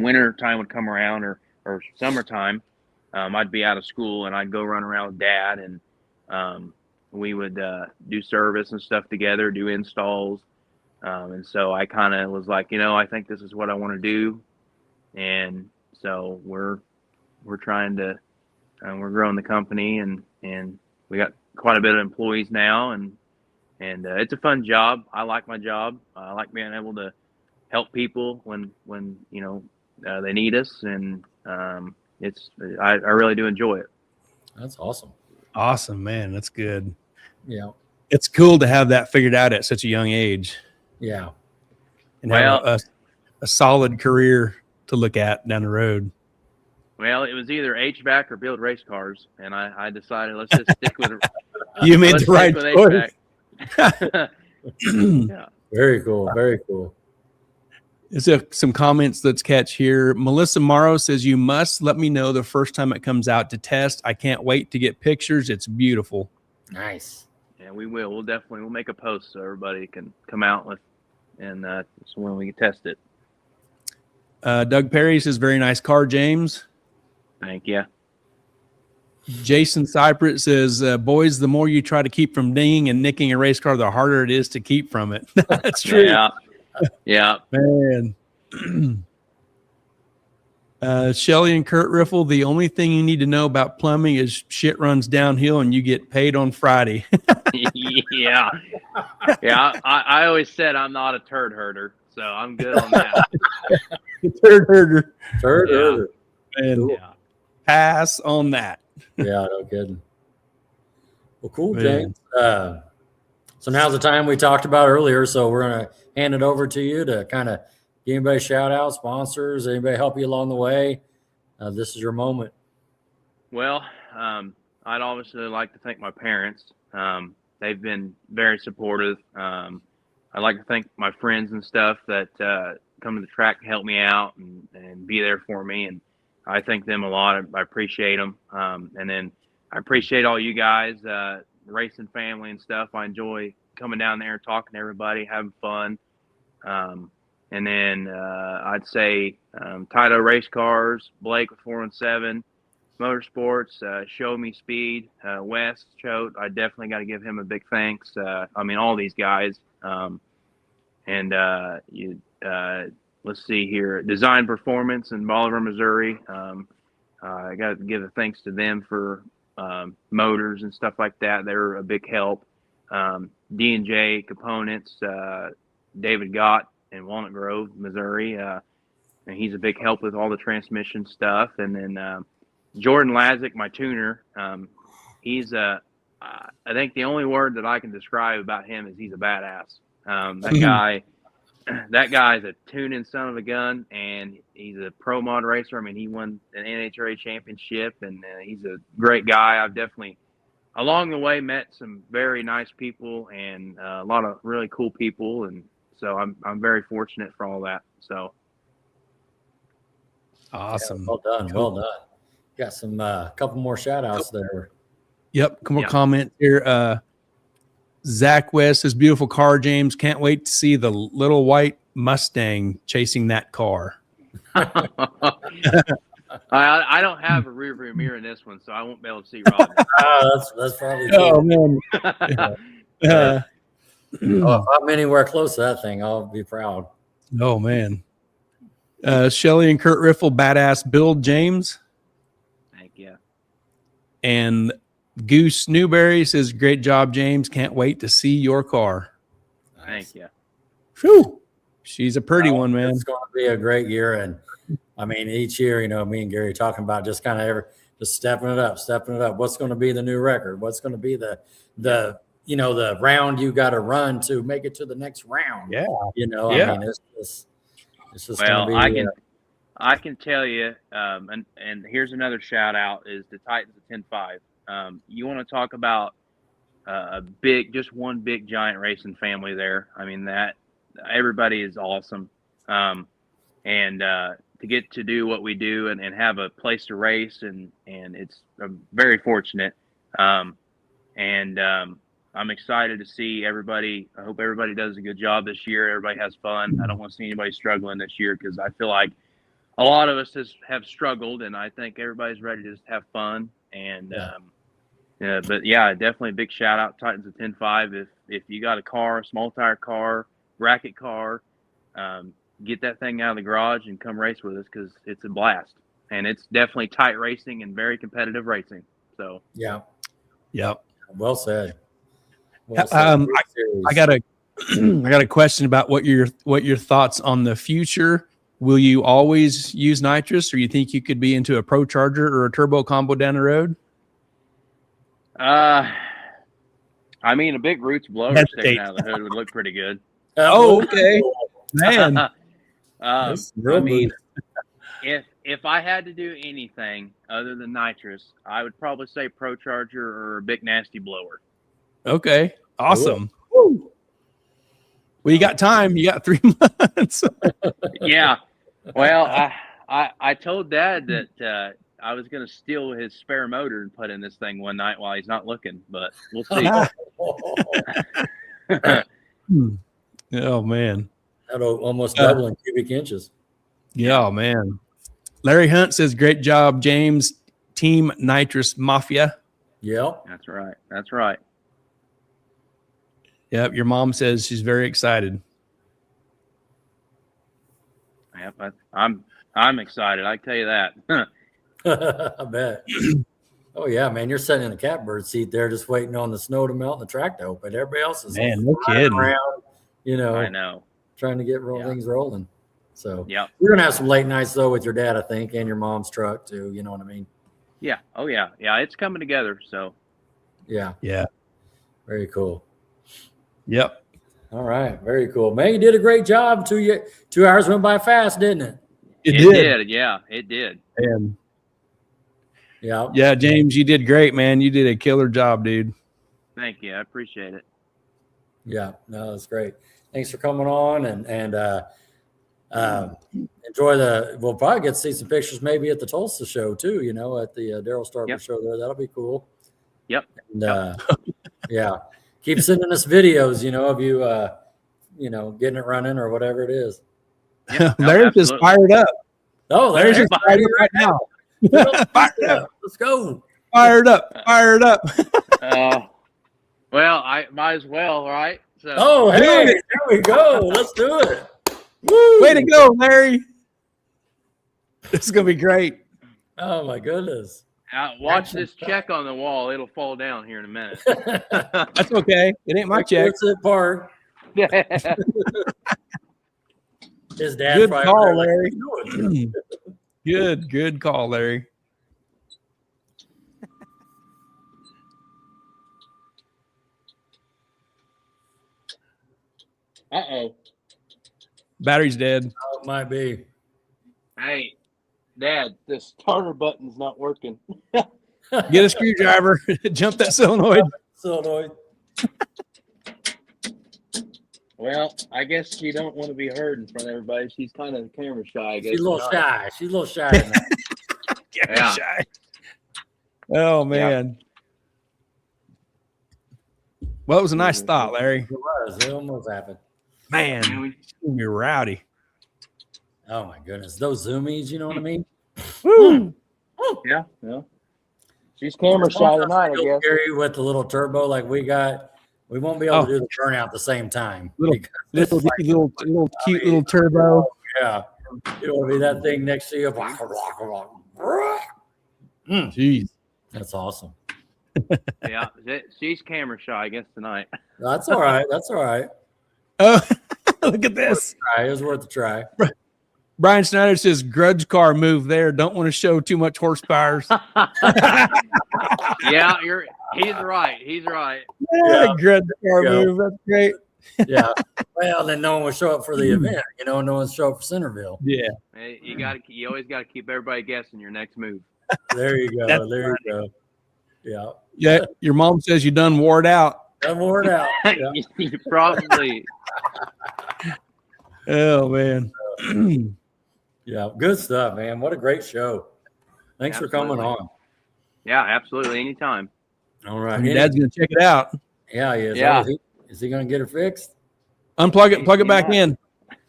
winter time would come around or summertime, I'd be out of school and I'd go run around with Dad, and we would do service and stuff together, do installs. And so I kind of was like, I think this is what I want to do. And so we're trying to, we're growing the company, and we got quite a bit of employees now, and it's a fun job. I like my job. I like being able to help people when they need us, and I really do enjoy it. That's awesome. Awesome, man. That's good. Yeah. It's cool to have that figured out at such a young age. Yeah. And have a solid career to look at down the road. Well, it was either HVAC or build race cars, and I decided let's just stick with it. You made the right choice. Yeah. Very cool. Very cool. Is there some comments let's catch here? Melissa Morrow says, you must let me know the first time it comes out to test. I can't wait to get pictures. It's beautiful. Nice. Yeah, we will. We'll make a post so everybody can come out with, and so when we can test it. Doug Perry says, very nice car, James. Thank you. Jason Cypress says, boys, the more you try to keep from dinging and nicking a race car, the harder it is to keep from it. That's true. Yeah. Yeah, man. Shelly and Kurt Riffle, the only thing you need to know about plumbing is shit runs downhill and you get paid on Friday. Yeah. I always said I'm not a turd herder, so I'm good on that. Turd herder. Turd herder. And pass on that. Yeah, no kidding. Well, cool, James. So now's the time we talked about earlier. So we're going to hand it over to you to kind of give anybody shout out, sponsors, anybody help you along the way. This is your moment. Well, I'd obviously like to thank my parents. They've been very supportive. I'd like to thank my friends and stuff that come to the track and help me out and be there for me. And I thank them a lot. I appreciate them. And then I appreciate all you guys, racing family and stuff. I enjoy coming down there, talking to everybody, having fun. And then I'd say Taito Race Cars, Blake with 417, Motorsports, Show Me Speed, Wes Choate. I definitely got to give him a big thanks. All these guys. Let's see here, Design Performance in Bolivar, Missouri. I got to give a thanks to them for motors and stuff like that. They're a big help. D&J Components, David Gott in Walnut Grove, Missouri. And he's a big help with all the transmission stuff. And then Jordan Lazick, my tuner, he's I think the only word that I can describe about him is he's a badass. That guy's a tuning son of a gun, and he's a pro mod racer. I mean, he won an NHRA championship, and he's a great guy. I've definitely, along the way, met some very nice people and a lot of really cool people, and so I'm very fortunate for all that. So awesome. Yeah, well done. Well done. Got some couple more shout outs there. Yep. Come on, comment here. Zach West says, beautiful car, James. Can't wait to see the little white Mustang chasing that car. I don't have a rear view mirror in this one, so I won't be able to see Rob. That's probably true. Oh, man. If I'm anywhere close to that thing, I'll be proud. Oh, man. Shelly and Kurt Riffle, badass build, James. Thank you. And Goose Newberry says, great job, James. Can't wait to see your car. Thank you. Whew. She's a pretty one, man. It's going to be a great year. And I mean, each year, you know, me and Gary talking about just kind of just stepping it up. What's going to be the new record? What's going to be the round you got to run to make it to the next round? Yeah. You know, I mean, it's just well, going to be. I can tell you, and here's another shout out is the Titans of 10-5. You want to talk about just one big giant racing family there. I mean, that everybody is awesome. And to get to do what we do and have a place to race and it's very fortunate. I'm excited to see everybody. I hope everybody does a good job this year. Everybody has fun. I don't want to see anybody struggling this year because I feel like a lot of us have struggled, and I think everybody's ready to just have fun. And but yeah, definitely a big shout out to Titans of 10-5. If you got a car, a small tire car, bracket car, get that thing out of the garage and come race with us because it's a blast. And it's definitely tight racing and very competitive racing. So yeah. Well Well said. I got a question about what your thoughts on the future. Will you always use nitrous, or you think you could be into a pro charger or a turbo combo down the road? I mean, a big roots blower sticking out of the hood would look pretty good. Oh, okay, man. I mean, if I had to do anything other than nitrous, I would probably say pro charger or a big nasty blower. Okay, awesome. Woo. Well, you got time. You got 3 months. Yeah. Well, I told Dad that I was going to steal his spare motor and put in this thing one night while he's not looking, but we'll see. Oh, man. That'll almost double in cubic inches. Yeah, man. Larry Hunt says, great job, James. Team Nitrous Mafia. Yep. That's right. That's right. Yep. Your mom says she's very excited. Yep. I'm excited. I can tell you that. I bet. Oh yeah, man. You're sitting in the catbird seat there just waiting on the snow to melt and the track to open. Everybody else is no kidding around, I know. Trying to get things rolling. So yeah, we're gonna have some late nights though with your dad, I think, and your mom's truck too. You know what I mean? Yeah. Oh yeah. Yeah. It's coming together. So yeah. Very cool. Yep. All right. Very cool. Man, you did a great job. 2 hours went by fast, didn't it? It did. Yeah, it did. And yeah, James, you did great, man. You did a killer job, dude. Thank you. I appreciate it. Yeah, no, that's great. Thanks for coming on and enjoy we'll probably get to see some pictures maybe at the Tulsa show too, at the Darryl Starber show there. That'll be cool. Yep. And yeah. Keep sending us videos, of you, getting it running or whatever it is. Yeah, Larry's just fired up. Oh, Larry's just fired up right now. Fired up. Let's go. Fired up. Well, I might as well, right? So. Oh, hey, there we go. Let's do it. Woo. Way to go, Larry. This is going to be great. Oh, my goodness. Watch this check on the wall. It'll fall down here in a minute. That's okay. It ain't my check. That's it, Park. His dad. Good probably call, like, Larry. "What are you doing?" Good call, Larry. Uh-oh. Battery's dead. Oh, it might be. Hey, Dad, the starter button's not working. Get a screwdriver. Jump that solenoid. Solenoid. Well, I guess she don't want to be heard in front of everybody. She's kind of camera shy, I guess. She's a little shy. She's a little shy tonight. Yeah. Shy. Oh, man. Well, it was a nice thought, Larry. It was. It almost happened. Man, it's gonna be rowdy. Oh my goodness, those zoomies. You know what I mean? Woo! Yeah. She's camera shy tonight, I guess. Gary with the little turbo like we got. We won't be able to do the burnout at the same time. Little cute little turbo. Yeah. You want to be that thing next to you. Jeez. That's awesome. Yeah, she's camera shy, I guess, tonight. That's all right. That's all right. Oh, look at this. It was worth a try. Brian Snyder says, grudge car move there. Don't want to show too much horsepower. Yeah, he's right. He's right. Yeah, grudge car move. That's great. Yeah. Well, then no one will show up for the event. You know, no one will show up for Centerville. Yeah. Hey, you always got to keep everybody guessing your next move. There you go. That's there you go. Yeah. Yeah. Your mom says you done wore it out. I'm wore it out. Yeah. Probably. Oh, man. Yeah. Good stuff, man. What a great show. Thanks for coming on. Yeah, absolutely. Anytime. All right. Your dad's going to check it out. Yeah, he is. Yeah. Is he going to get it fixed? Unplug it, plug it back in.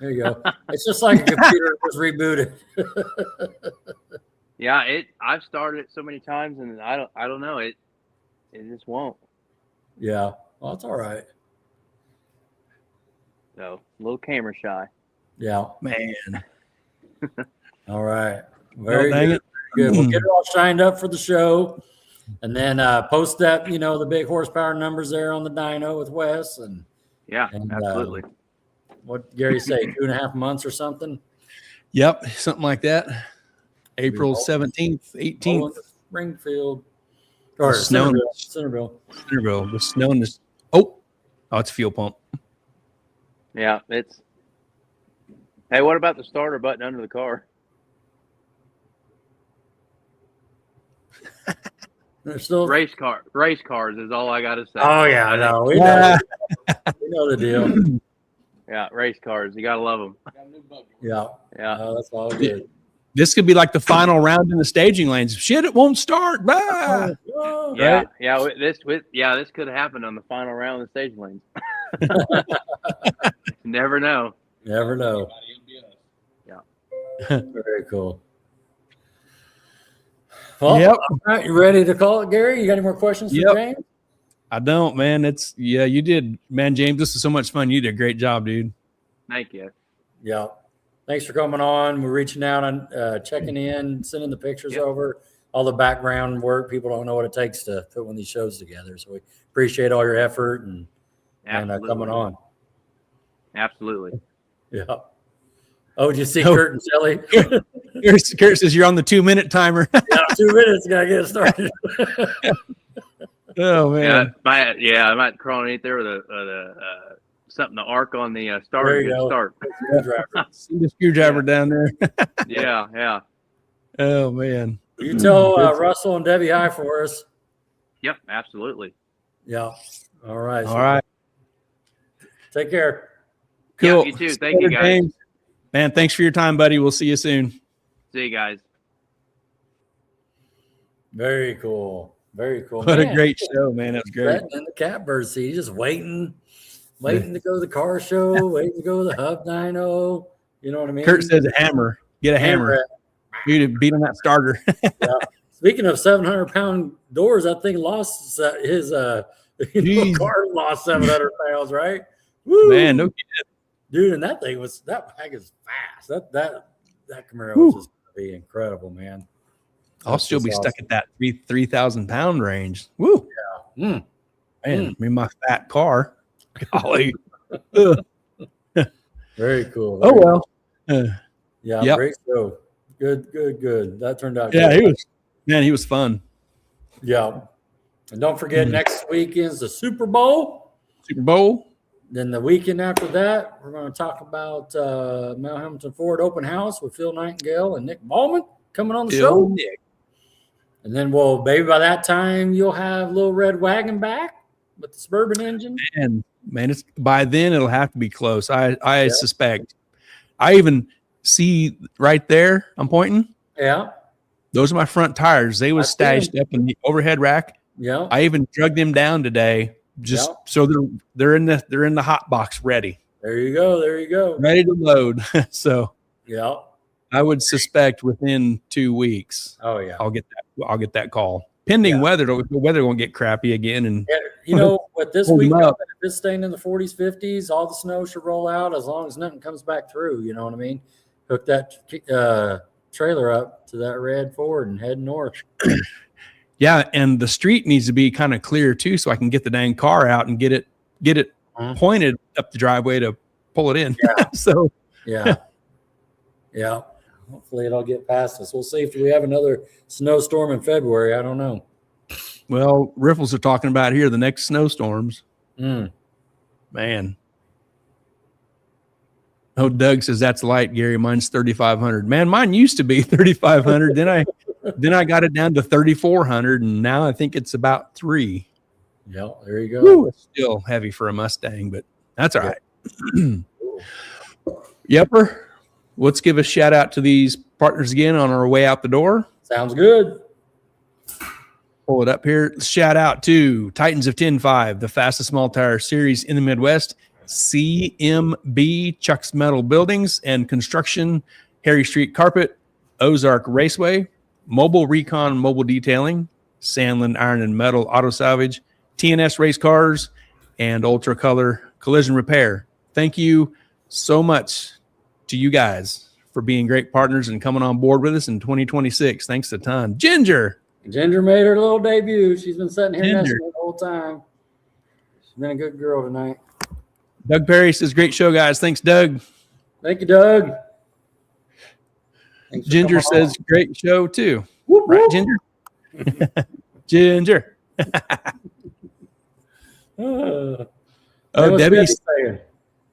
There you go. It's just like a computer was rebooted. Yeah, I've started it so many times and I don't know. It just won't. Yeah. Well, that's all right. So a little camera shy. Yeah. Man. All right. Very dang good. it. Good. We'll get it all shined up for the show. And then post that, the big horsepower numbers there on the dyno with Wes. And absolutely. What Gary say, 2.5 months or something? Yep. Something like that. April 17th, 18th. Springfield. Or Centerville. The snow and this. Oh, it's a fuel pump. Yeah, hey, what about the starter button under the car? There's still race cars is all I gotta say. Oh yeah, I know. We know the deal. Yeah, race cars. You gotta love them. Yeah. That's all good. This could be like the final round in the staging lanes. Shit, it won't start. Bah! Yeah, this could have happened on the final round of the stage lanes. Never know. Never know. Yeah. Very cool. Well, all right, you ready to call it, Gary? You got any more questions for James? I don't, man. You did, man. James, this is so much fun. You did a great job, dude. Thank you. Yeah. Thanks for coming on. We're reaching out and checking in, sending the pictures over, all the background work. People don't know what it takes to put one of these shows together. So we appreciate all your effort and coming on. Absolutely. Yeah. Oh, did you see Kurt and Shelly? Kurt says you're on the 2-minute timer. Yeah, 2 minutes. Got to get it started. Oh, man. I might crawl underneath there with something to arc on the starter to start. See the screwdriver down there. Yeah. Oh, man. You tell Russell and Debbie hi for us. Yep, absolutely. Yeah. All right. All right. Take care. Cool. Yeah, you too. Thank you, guys. James. Man, thanks for your time, buddy. We'll see you soon. See you guys. Very cool. Very cool. What a great show, man. That was great. In the catbird seat, just waiting to go to the car show, waiting to go to the hub dyno. You know what I mean? Kurt says a hammer. Get a hammer. You to beat on that starter. Yeah. Speaking of 700-pound doors, that thing lost his car lost 700 pounds, right? Woo! Man, no kidding. Dude, and that bag is fast. That Camaro was just gonna be incredible, man. I'll still be stuck at that 3,000 pound range. Woo! Yeah. Man, me my fat car. Golly. Very cool. Oh well. Yeah, Yep. great show. Good. That turned out Yeah, good. he was fun. Yeah. And don't forget, next weekend's the Super Bowl. Super Bowl. Then the weekend after that, we're going to talk about Mount Hamilton Ford Open House with Phil Nightingale and Nick Ballman coming on the show. Nick. And then, maybe by that time, you'll have Little Red Wagon back with the Suburban engine. And man, it's by then it'll have to be close. I suspect. I even see right there. I'm pointing. Yeah. Those are my front tires. They was stashed up in the overhead rack. Yeah. I even drug them down today, just so they're in the hot box ready. There you go. Ready to load. So yeah. I would suspect within 2 weeks. Oh yeah. I'll get that call. Pending weather, the weather won't get crappy again. And what this week, if it's staying in the 40s, 50s, all the snow should roll out as long as nothing comes back through. You know what I mean? Hook that trailer up to that red Ford and head north. Yeah, and the street needs to be kind of clear too, so I can get the dang car out and get it pointed up the driveway to pull it in. Yeah. So yeah. Hopefully it'll get past us. We'll see if we have another snowstorm in February. I don't know. Well, riffles are talking about here the next snowstorms. Man. Oh, Doug says that's light, Gary. Mine's 3,500. Man, mine used to be 3,500. Then I got it down to 3,400, and now I think it's about 3. Yeah, there you go. Woo, it's still heavy for a Mustang, but that's all right. Yepper. Let's give a shout out to these partners again on our way out the door. Sounds good. Pull it up here. Shout out to Titans of 10.5, the fastest small tire series in the Midwest. CMB Chuck's Metal Buildings and Construction, Harry Street Carpet, Ozark Raceway, Mobile Recon Mobile Detailing, Sandland Iron and Metal Auto Salvage, TNS Race Cars, and Ultra Color Collision Repair. Thank you so much to you guys for being great partners and coming on board with us in 2026. Thanks a ton. Ginger made her little debut. She's been sitting here nesting the whole time. She's been a good girl tonight. Doug Perry says, great show, guys. Thanks, Doug. Thank you, Doug. Ginger says, great show, too. Whoop, right, whoop. Ginger? Ginger. Debbie,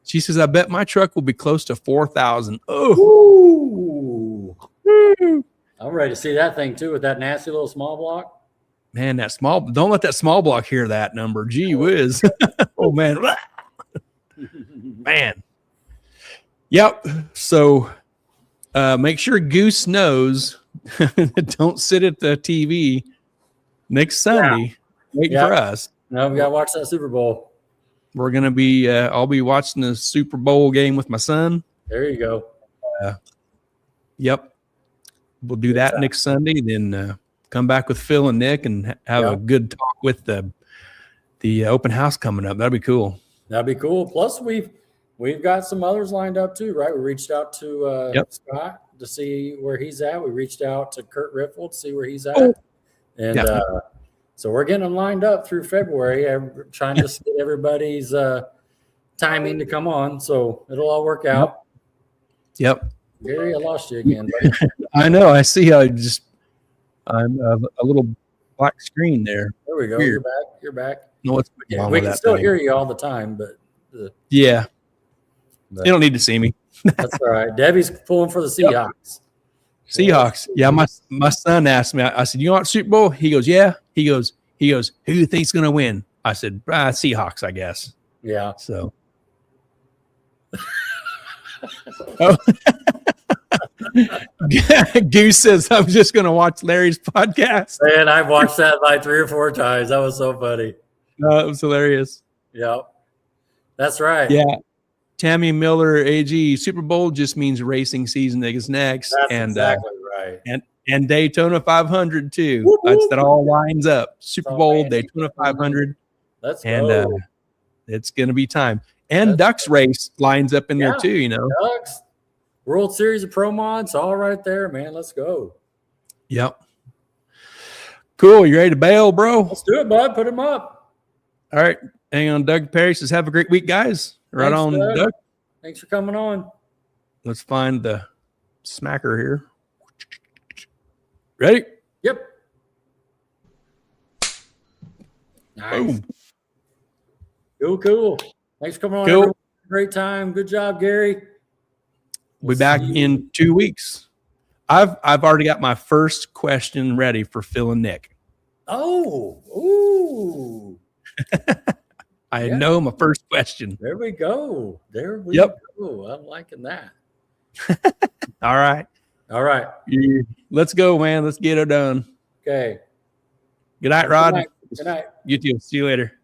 she says, I bet my truck will be close to 4,000. Oh, I'm ready to see that thing, too, with that nasty little small block. Man, don't let that small block hear that number. Gee whiz. Oh, man. Man. Yep. So make sure Goose knows don't sit at the TV next Sunday waiting for us. No, we got to watch that Super Bowl. We're going to be, I'll be watching the Super Bowl game with my son. There you go. Yep. We'll do that next Sunday. Then come back with Phil and Nick and have a good talk with the open house coming up. That'd be cool. That'd be cool. Plus, we've got some others lined up too, right? We reached out to Scott to see where he's at. We reached out to Kurt Riffle to see where he's at. And so we're getting them lined up through February, trying to get everybody's timing to come on. So it'll all work out. Yep. Gary, I lost you again. I know. I see how I'm a little black screen there. There we go. Weird. You're back. No, what's we can still hear you all the time, but you don't need to see me. That's all right. Debbie's pulling for the Seahawks. Seahawks. Yeah, my son asked me. I said, "You want Super Bowl?" He goes, "Yeah." He goes, "Who do you think's going to win?" I said, "Seahawks, I guess." Yeah. So. Oh. Goose says, "I'm just going to watch Larry's podcast." And I've watched that like 3 or 4 times. That was so funny. It was hilarious. Yep. That's right. Yeah. Tammy Miller, AG, Super Bowl just means racing season is next. That's exactly right. And Daytona 500 too. Whoop, whoop. That all lines up. Super Bowl, Daytona 500. Let's go. And it's going to be time. And Ducks race lines up in there too, Ducks, World Series of Pro Mods, all right there, man. Let's go. Yep. Cool. You ready to bail, bro? Let's do it, bud. Put him up. All right. Hang on. Doug Perry says, have a great week, guys. Right on, Doug. Thanks for coming on. Let's find the smacker here. Ready? Yep. Nice. Boom. Cool. Thanks for coming on. Cool. Everyone. Great time. Good job, Gary. We'll be back in 2 weeks. I've already got my first question ready for Phil and Nick. Oh, ooh. I know my first question. There we go. Go. I'm liking that. All right. Let's go, man. Let's get it done. Okay. Good night, Rod. Good night. You too. See you later.